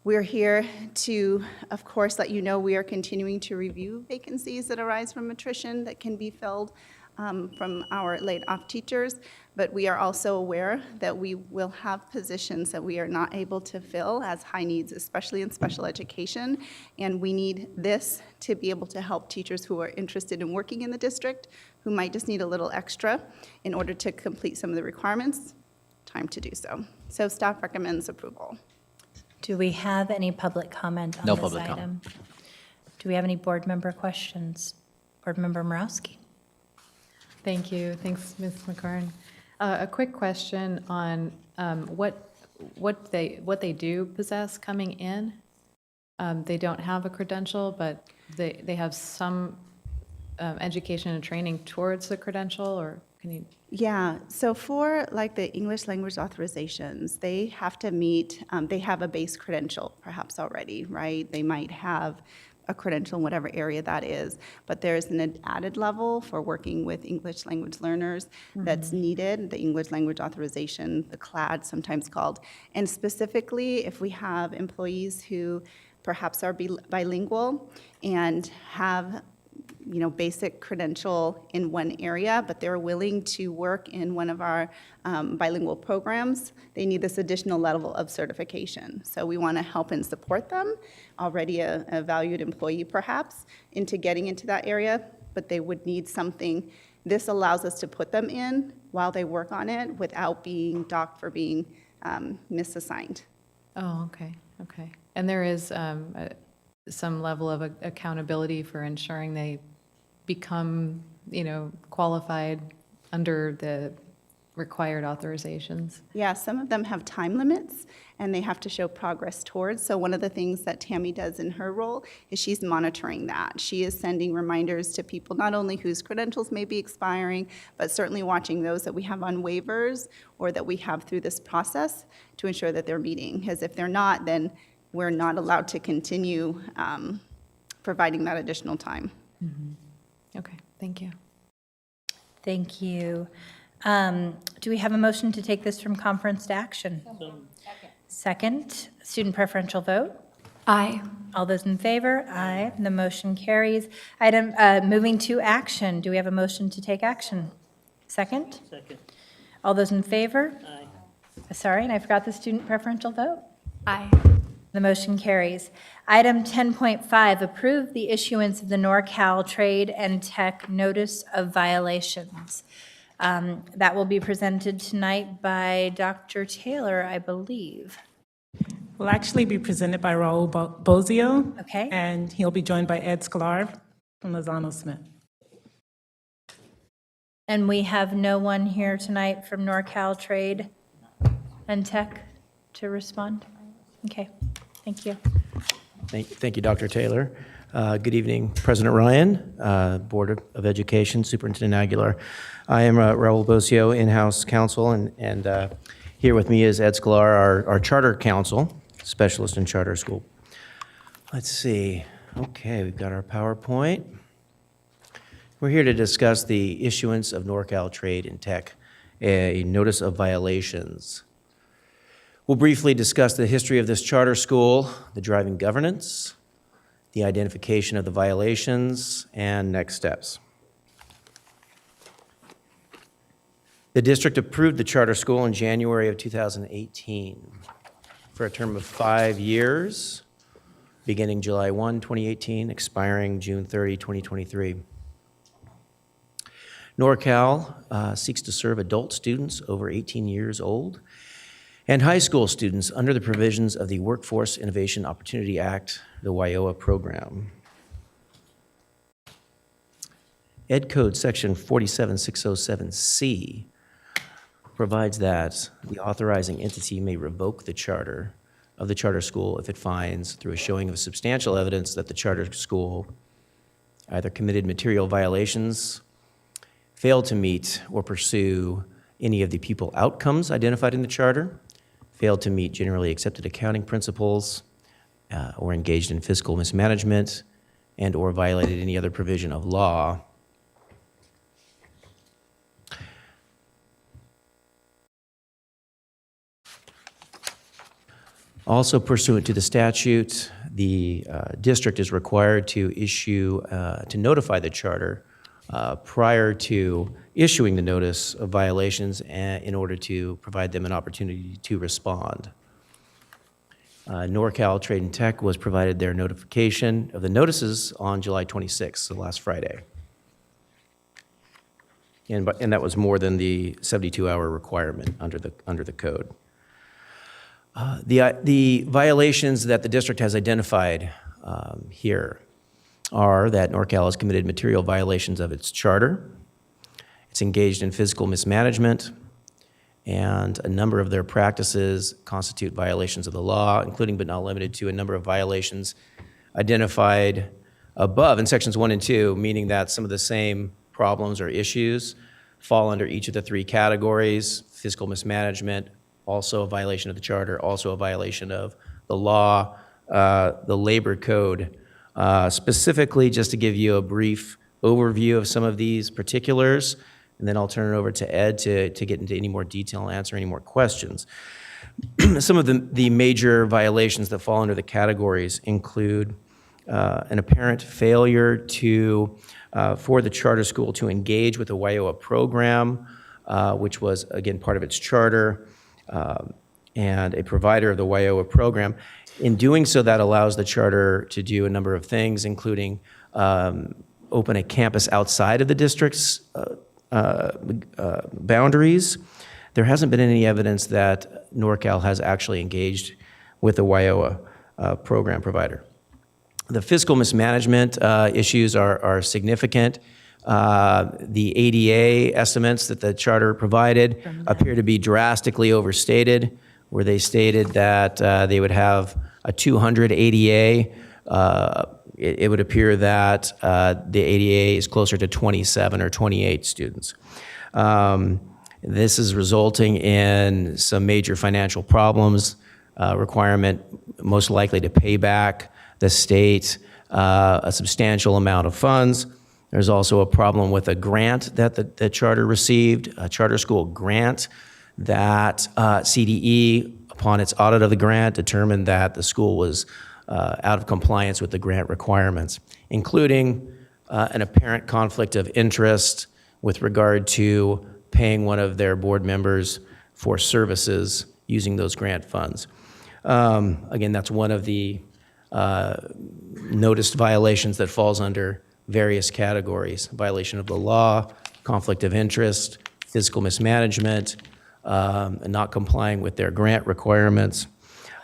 we're here to, of course, let you know we are continuing to review vacancies that arise from attrition that can be filled from our laid-off teachers, but we are also aware that we will have positions that we are not able to fill as high needs, especially in special education. And we need this to be able to help teachers who are interested in working in the district, who might just need a little extra in order to complete some of the requirements, time to do so. So staff recommends approval. Do we have any public comment on No this public item? comment. Do we have any board member questions? Board Member Morowski? Thank you. Thanks, Ms. McCarn. A quick question on what they do possess coming in. They don't have a credential, but they have some education and training towards the credential, or can you? Yeah, so for like the English language authorizations, they have to meet, they have a base credential perhaps already, right? They might have a credential in whatever area that is, but there's an added level for working with English language learners that's needed, the English language authorization, the CLAD sometimes called. And specifically, if we have employees who perhaps are bilingual and have basic credential in one area, but they're willing to work in one of our bilingual programs, they need this additional level of certification. So we want to help and support them, already a valued employee perhaps, into getting into that area, but they would need something. This allows us to put them in while they work on it without being docked for being misassigned. Oh, okay. And there is some level of accountability for ensuring they become, qualified under the required authorizations. Yeah, some of them have time limits and they have to show progress towards. So one of the things that Tammy does in her role is she's monitoring that. She is sending reminders to people, not only whose credentials may be expiring, but certainly watching those that we have on waivers or that we have through this process to ensure that they're meeting. Because if they're not, then we're not allowed to continue providing that additional time. Okay, thank you. Thank you. Do we have a motion to take this from conference to action? Second, student preferential vote? Aye. All those in favor? Aye. The motion carries. Item, moving to action. Do we have a motion to take action? Second? Second. All those in favor? Aye. Sorry, and I forgot the student preferential vote. Aye. The motion carries. Item 10.5, approve the issuance of the Norcal Trade and Tech Notice of Violations. That will be presented tonight by Dr. Taylor, I believe. Will actually be presented by Raul Bozio. Okay. And he'll be joined by Ed Sklar from Lozano Smith. And we have no one here tonight from Norcal Trade and Tech to respond? Okay, thank you. Thank you, Dr. Taylor. Good evening, President Ryan, Board of Education, Superintendent Aguilar. I am Raul Bosio, in-house counsel, and here with me is Ed Sklar, our charter counsel, specialist in charter school. Let's see. Okay, we've got our PowerPoint. We're here to discuss the issuance of Norcal Trade and Tech, a notice of violations. We'll briefly discuss the history of this charter school, the driving governance, the identification of the violations, and next steps. The district approved the charter school in January of 2018 for a term of 5 years, beginning July 1, 2018, expiring June 30, 2023. Norcal seeks to serve adult students over 18 years old and high school students under the provisions of the Workforce Innovation Opportunity Act, the WIOA program. Ed Code Section 47607C provides that the authorizing entity may revoke the charter of the charter school if it finds, through a showing of substantial evidence, that the charter school either committed material violations, failed to meet or pursue any of the pupil outcomes identified in the charter, failed to meet generally accepted accounting principles, or engaged in fiscal mismanagement, and or violated any other provision of law. Also pursuant to the statute, the district is required to issue, to notify the charter prior to issuing the notice of violations in order to provide them an opportunity to respond. Norcal Trade and Tech was provided their notification of the notices on July 26th, so last Friday. And that was more than the 72-hour requirement under the code. The violations that the district has identified here are that Norcal has committed material violations of its charter, it's engaged in fiscal mismanagement, and a number of their practices constitute violations of the law, including but not limited to a number of violations identified above in sections 1 and 2, meaning that some of the same problems or issues fall under each of the 3 categories: fiscal mismanagement, also a violation of the charter, also a violation of the law, the labor code. Specifically, just to give you a brief overview of some of these particulars, and then I'll turn it over to Ed to get into any more detail and answer any more questions. Some of the major violations that fall under the categories include an apparent failure for the charter school to engage with the WIOA program, which was, again, part of its charter, and a provider of the WIOA program. In doing so, that allows the charter to do a number of things, including open a campus outside of the district's boundaries. There hasn't been any evidence that Norcal has actually engaged with the WIOA program provider. The fiscal mismanagement issues are significant. The ADA estimates that the charter provided appear to be drastically overstated, where they stated that they would have a 200 ADA. It would appear that the ADA is closer to 27 or 28 students. This is resulting in some major financial problems, requirement most likely to pay back the state a substantial amount of funds. There's also a problem with a grant that the charter received, a charter school grant that CDE, upon its audit of the grant, determined that the school was out of compliance with the grant requirements, including an apparent conflict of interest with regard to paying one of their board members for services using those grant funds. Again, that's one of the noticed violations that falls under various categories: violation of the law, conflict of interest, fiscal mismanagement, not complying with their grant requirements,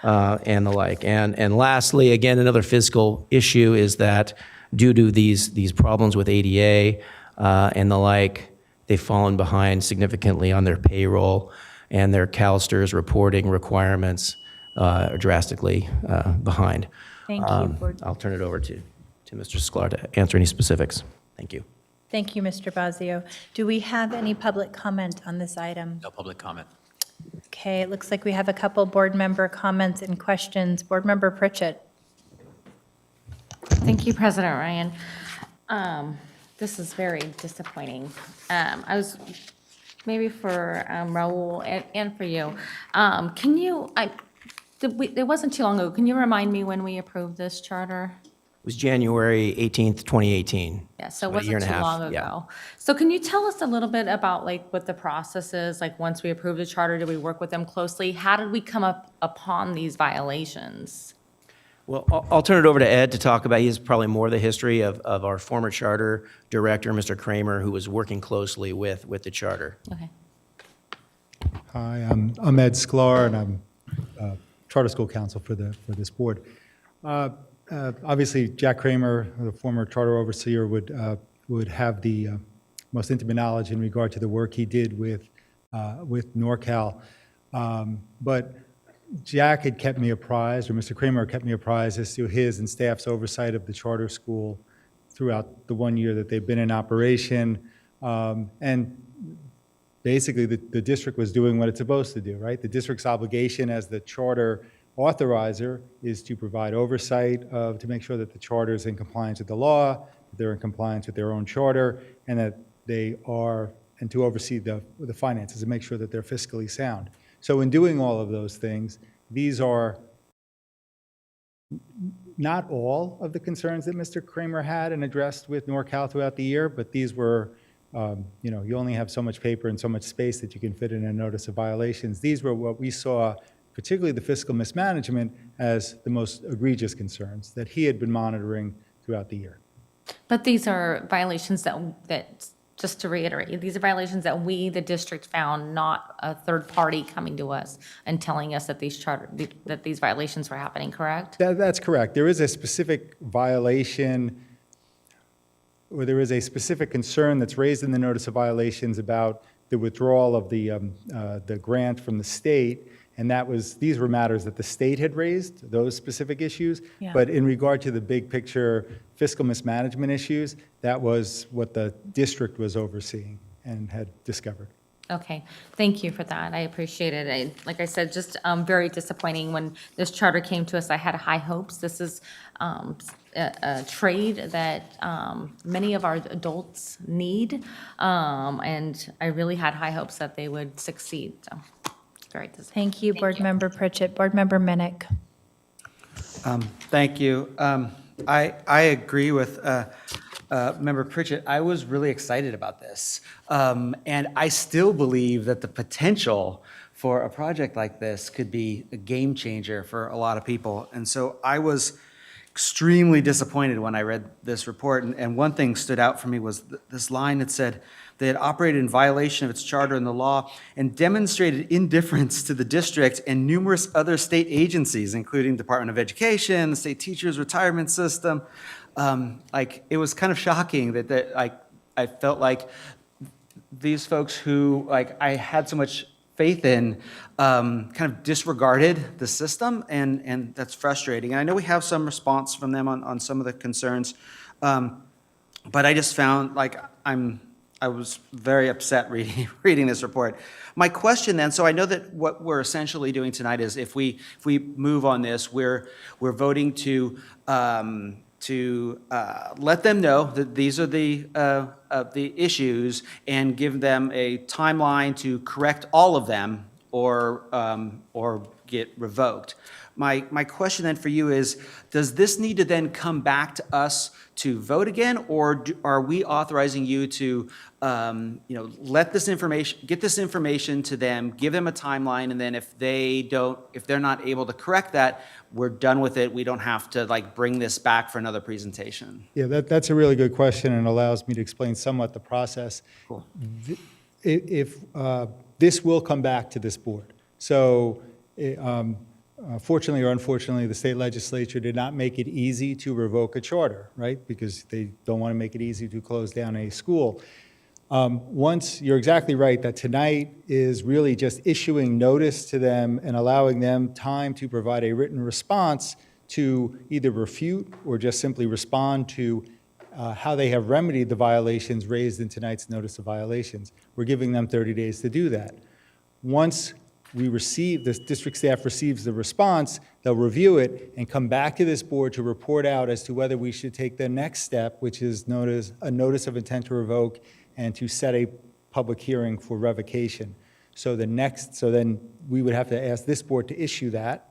and the like. And lastly, again, another fiscal issue is that due to these problems with ADA and the like, they've fallen behind significantly on their payroll, and their CalSTRS reporting requirements are drastically behind. Thank you, Board. I'll turn it over to Mr. Sklar to answer any specifics. Thank you. Thank you, Mr. Bazio. Do we have any public comment on this item? No public comment. Okay, it looks like we have a couple board member comments and questions. Board Member Pritchett. Thank you, President Ryan. This is very disappointing. I was, maybe for Raul and for you, can you, it wasn't too long ago, can you remind me when we approved this charter? It was January 18th, 2018. Yeah, so it About a year wasn't and a too half, long ago. yeah. So can you tell us a little bit about like what the process is? Like once we approved the charter, did we work with them closely? How did we come up upon these violations? Well, I'll turn it over to Ed to talk about. He has probably more of the history of our former charter director, Mr. Kramer, who was working closely with the charter. Okay. Hi, I'm Ed Sklar, and I'm charter school counsel for this board. Obviously, Jack Kramer, the former charter overseer, would have the most intimate knowledge in regard to the work he did with Norcal. But Jack had kept me apprised, or Mr. Kramer kept me apprised as to his and staff's oversight of the charter school throughout the 1 year that they've been in operation. And basically, the district was doing what it's supposed to do, right? The district's obligation as the charter authorizer is to provide oversight to make sure that the charter is in compliance with the law, that they're in compliance with their own charter, and that they are, and to oversee the finances and make sure that they're fiscally sound. So in doing all of those things, these are not all of the concerns that Mr. Kramer had and addressed with Norcal throughout the year, but these were you only have so much paper and so much space that you can fit in a notice of violations. These were what we saw, particularly the fiscal mismanagement, as the most egregious concerns that he had been monitoring throughout the year. But these are violations that, just to reiterate, these are violations that we, the district, found, not a third party coming to us and telling us that these violations were happening, correct? That's correct. There is a specific violation, or there is a specific concern that's raised in the notice of violations about the withdrawal of the grant from the state, and these were matters that the state had raised, those specific issues. Yeah. But in regard to the big picture fiscal mismanagement issues, that was what the district was overseeing and had discovered. Okay, thank you for that. I appreciate it. Like I said, just very disappointing when this charter came to us. I had high hopes. This is a trade that many of our adults need, and I really had high hopes that they would succeed. So, very disappointing. Thank you, Board Member Pritchett. Board Member Minnick. Thank you. I agree with Member Pritchett. I was really excited about this. And I still believe that the potential for a project like this could be a game changer for a lot of people. And so I was extremely disappointed when I read this report. And one thing stood out for me was this line that said, they had operated in violation of its charter and the law and demonstrated indifference to the district and numerous other state agencies, including Department of Education, the state teachers retirement system. It was kind of shocking that I felt like these folks who I had so much faith in kind of disregarded the system, and that's frustrating. And I know we have some response from them on some of the concerns, but I just found I was very upset reading this report. My question then, so I know that what we're essentially doing tonight is if we move on this, we're voting to let them know that these are the issues and give them a timeline to correct all of them or get revoked. My question then for you is, does this need to then come back to us to vote again, or are we authorizing you to, get this information to them, give them a timeline, and then if they're not able to correct that, we're done with it. We don't have to bring this back for another presentation. Yeah, that's a really good question and allows me to explain somewhat the process. Cool. If this will come back to this board. So fortunately or unfortunately, the state legislature did not make it easy to revoke a charter, right? Because they don't want to make it easy to close down a school. You're exactly right that tonight is really just issuing notice to them and allowing them time to provide a written response to either refute or just simply respond to how they have remedied the violations raised in tonight's notice of violations. We're giving them 30 days to do that. Once the district staff receives the response, they'll review it and come back to this board to report out as to whether we should take the next step, which is a notice of intent to revoke and to set a public hearing for revocation. So then we would have to ask this board to issue that.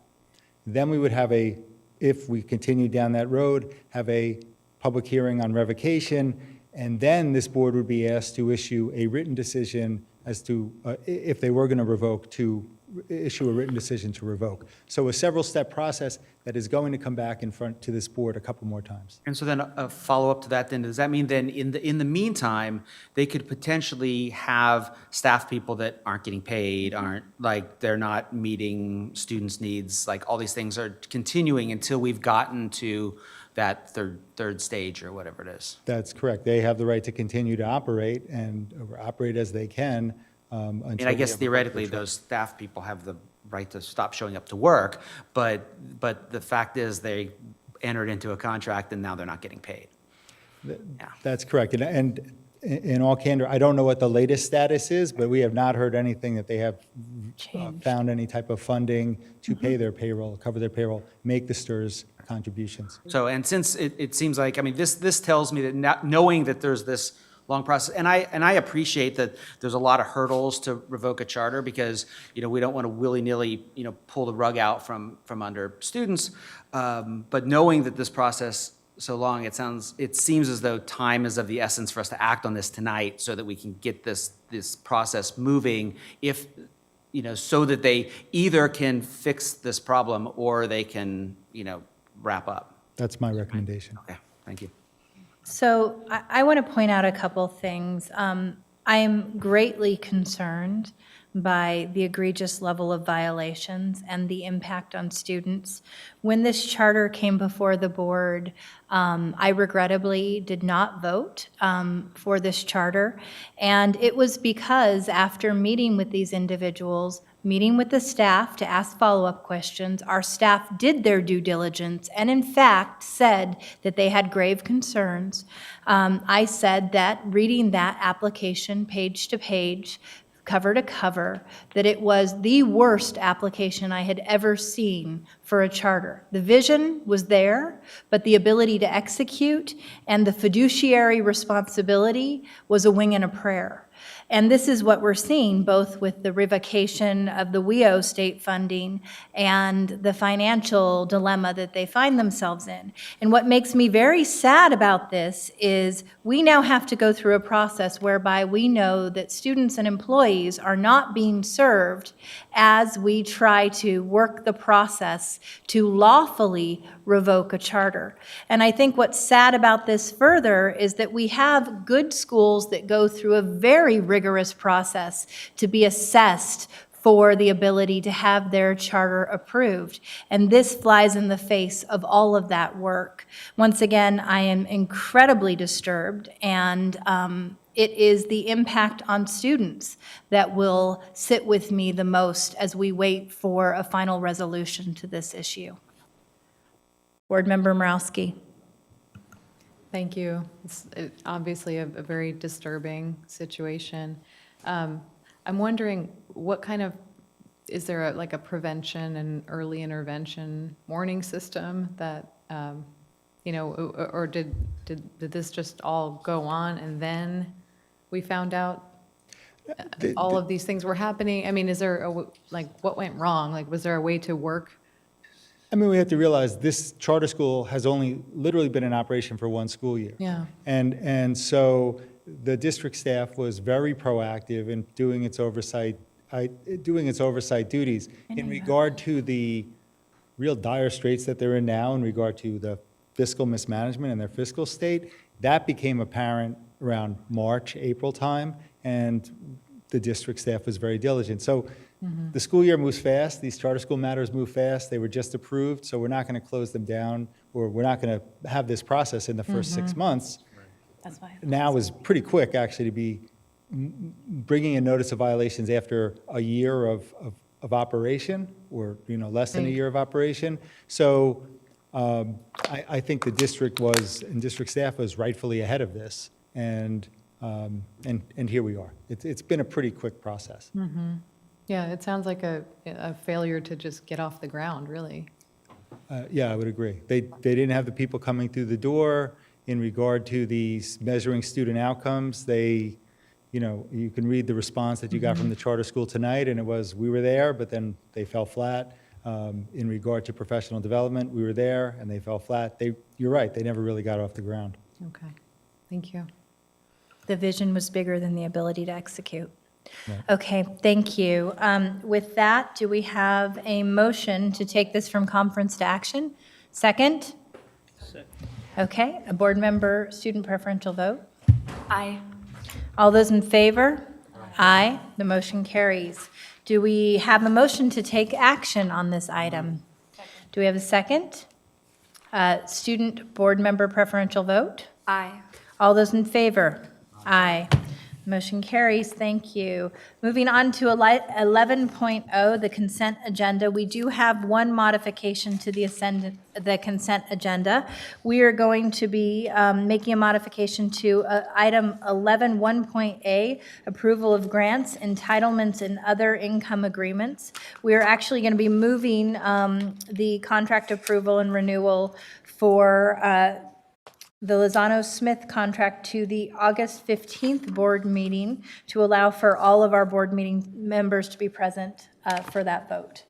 Then we would have if we continue down that road, have a public hearing on revocation, and then this board would be asked to issue a written decision as to, if they were going to revoke, to issue a written decision to revoke. So a several-step process that is going to come back in front to this board a couple more times. And so then a follow-up to that then, does that mean then in the meantime, they could potentially have staff people that aren't getting paid, they're not meeting students' needs, all these things are continuing until we've gotten to that third stage or whatever it is? That's correct. They have the right to continue to operate and operate as they can until. And I guess theoretically, those staff people have the right to stop showing up to work, but the fact is they entered into a contract and now they're not getting paid. Yeah. That's correct. And in all candor, I don't know what the latest status is, but we have not heard anything that they have found any type of funding to pay their payroll, cover their payroll, make the STRS contributions. So, and since it seems like, this tells me that knowing that there's this long process, and I appreciate that there's a lot of hurdles to revoke a charter because, we don't want to willy-nilly, pull the rug out from under students, but knowing that this process so long, it seems as though time is of the essence for us to act on this tonight so that we can get this process moving, if, so that they either can fix this problem or they can, wrap up. That's my recommendation. Okay, thank you. So I want to point out a couple things. I am greatly concerned by the egregious level of violations and the impact on students. When this charter came before the board, I regrettably did not vote for this charter. And it was because after meeting with these individuals, meeting with the staff to ask follow-up questions, our staff did their due diligence and in fact said that they had grave concerns. I said that reading that application page to page, cover to cover, that it was the worst application I had ever seen for a charter. The vision was there, but the ability to execute and the fiduciary responsibility was a wing and a prayer. And this is what we're seeing both with the revocation of the WEO state funding and the financial dilemma that they find themselves in. And what makes me very sad about this is we now have to go through a process whereby we know that students and employees are not being served as we try to work the process to lawfully revoke a charter. And I think what's sad about this further is that we have good schools that go through a very rigorous process to be assessed for the ability to have their charter approved. And this flies in the face of all of that work. Once again, I am incredibly disturbed, and it is the impact on students that will sit with me the most as we wait for a final resolution to this issue. Board Member Morowski. Thank you. It's obviously a very disturbing situation. I'm wondering what kind of, is there a prevention and early intervention warning system that, or did this just all go on and then we found out all of these things were happening? I mean, is there, what went wrong? Was there a way to work? I mean, we have to realize this charter school has only literally been in operation for one school year. Yeah. And so the district staff was very proactive in doing its oversight duties in regard to the real dire straits that they're in now, in regard to the fiscal mismanagement and their fiscal state. That became apparent around March, April time, and the district staff was very diligent. So the school year moves fast. These charter school matters move fast. They were just approved, so we're not going to close them down, or we're not going to have this process in the first 6 months. That's why. Now is pretty quick, actually, to be bringing a notice of violations after a year of operation, or less than a year of operation. So I think the district staff was rightfully ahead of this, and here we are. It's been a pretty quick process. Yeah, it sounds like a failure to just get off the ground, really. Yeah, I would agree. They didn't have the people coming through the door. In regard to these measuring student outcomes, you can read the response that you got from the charter school tonight, and it was, we were there, but then they fell flat. In regard to professional development, we were there, and they fell flat. You're right, they never really got off the ground. Okay, thank you. The vision was bigger than the ability to execute. Right. Okay, thank you. With that, do we have a motion to take this from conference to action? Second? Second. Okay, a board member, student preferential vote? Aye. All those in favor? Aye. The motion carries. Do we have a motion to take action on this item? Do we have a second? Student board member preferential vote? Aye. All those in favor? Aye. Motion carries. Thank you. Moving on to 11.0, the consent agenda. We do have one modification to the consent agenda. We are going to be making a modification to item 11.1.a, approval of grants, entitlements, and other income agreements. We are actually going to be moving the contract approval and renewal for the Lozano-Smith contract to the August 15th board meeting to allow for all of our board meeting members to be present for that vote.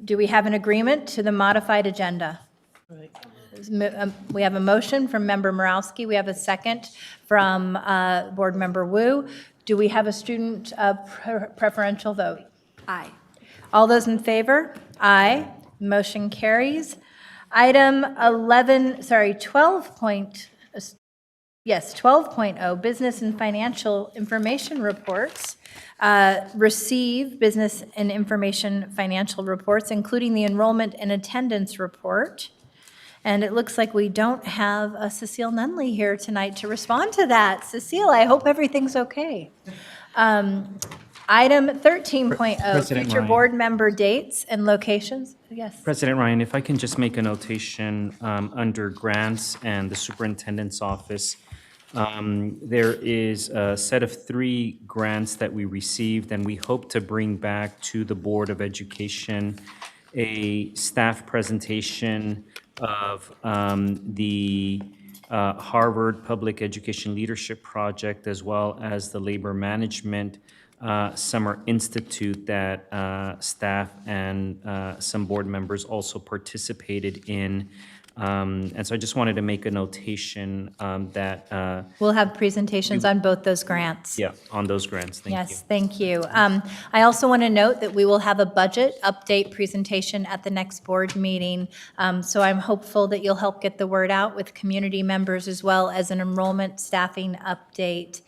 Do we have an agreement to the modified agenda? We have a motion from Member Morowski. We have a second from Board Member Wu. Do we have a student preferential vote? Aye. All those in favor? Aye. Motion carries. Item 12.0, Business and Financial Information Reports. Receive business and information financial reports, including the enrollment and attendance report. And it looks like we don't have Cecile Nunley here tonight to respond to that. Cecile, I hope everything's okay. Item 13.0, President future Ryan. board member dates and locations. Yes. President Ryan, if I can just make a notation under grants and the superintendent's office. There is a set of 3 grants that we received, and we hope to bring back to the Board of Education a staff presentation of the Harvard Public Education Leadership Project, as well as the Labor Management Summer Institute that staff and some board members also participated in. And so I just wanted to make a notation that, We'll have presentations on both those grants. yeah, on those grants. Thank you. Yes, thank you. I also want to note that we will have a budget update presentation at the next board meeting. So I'm hopeful that you'll help get the word out with community members as well as an enrollment staffing update.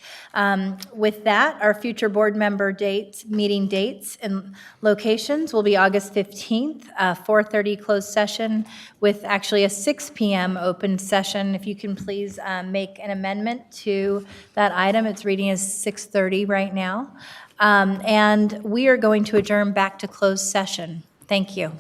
With that, our future board member dates, meeting dates and locations will be August 15th, 4:30 closed session with actually a 6 p.m. open session. If you can please make an amendment to that item. It's reading as 6:30 right now. And we are going to adjourn back to closed session. Thank you.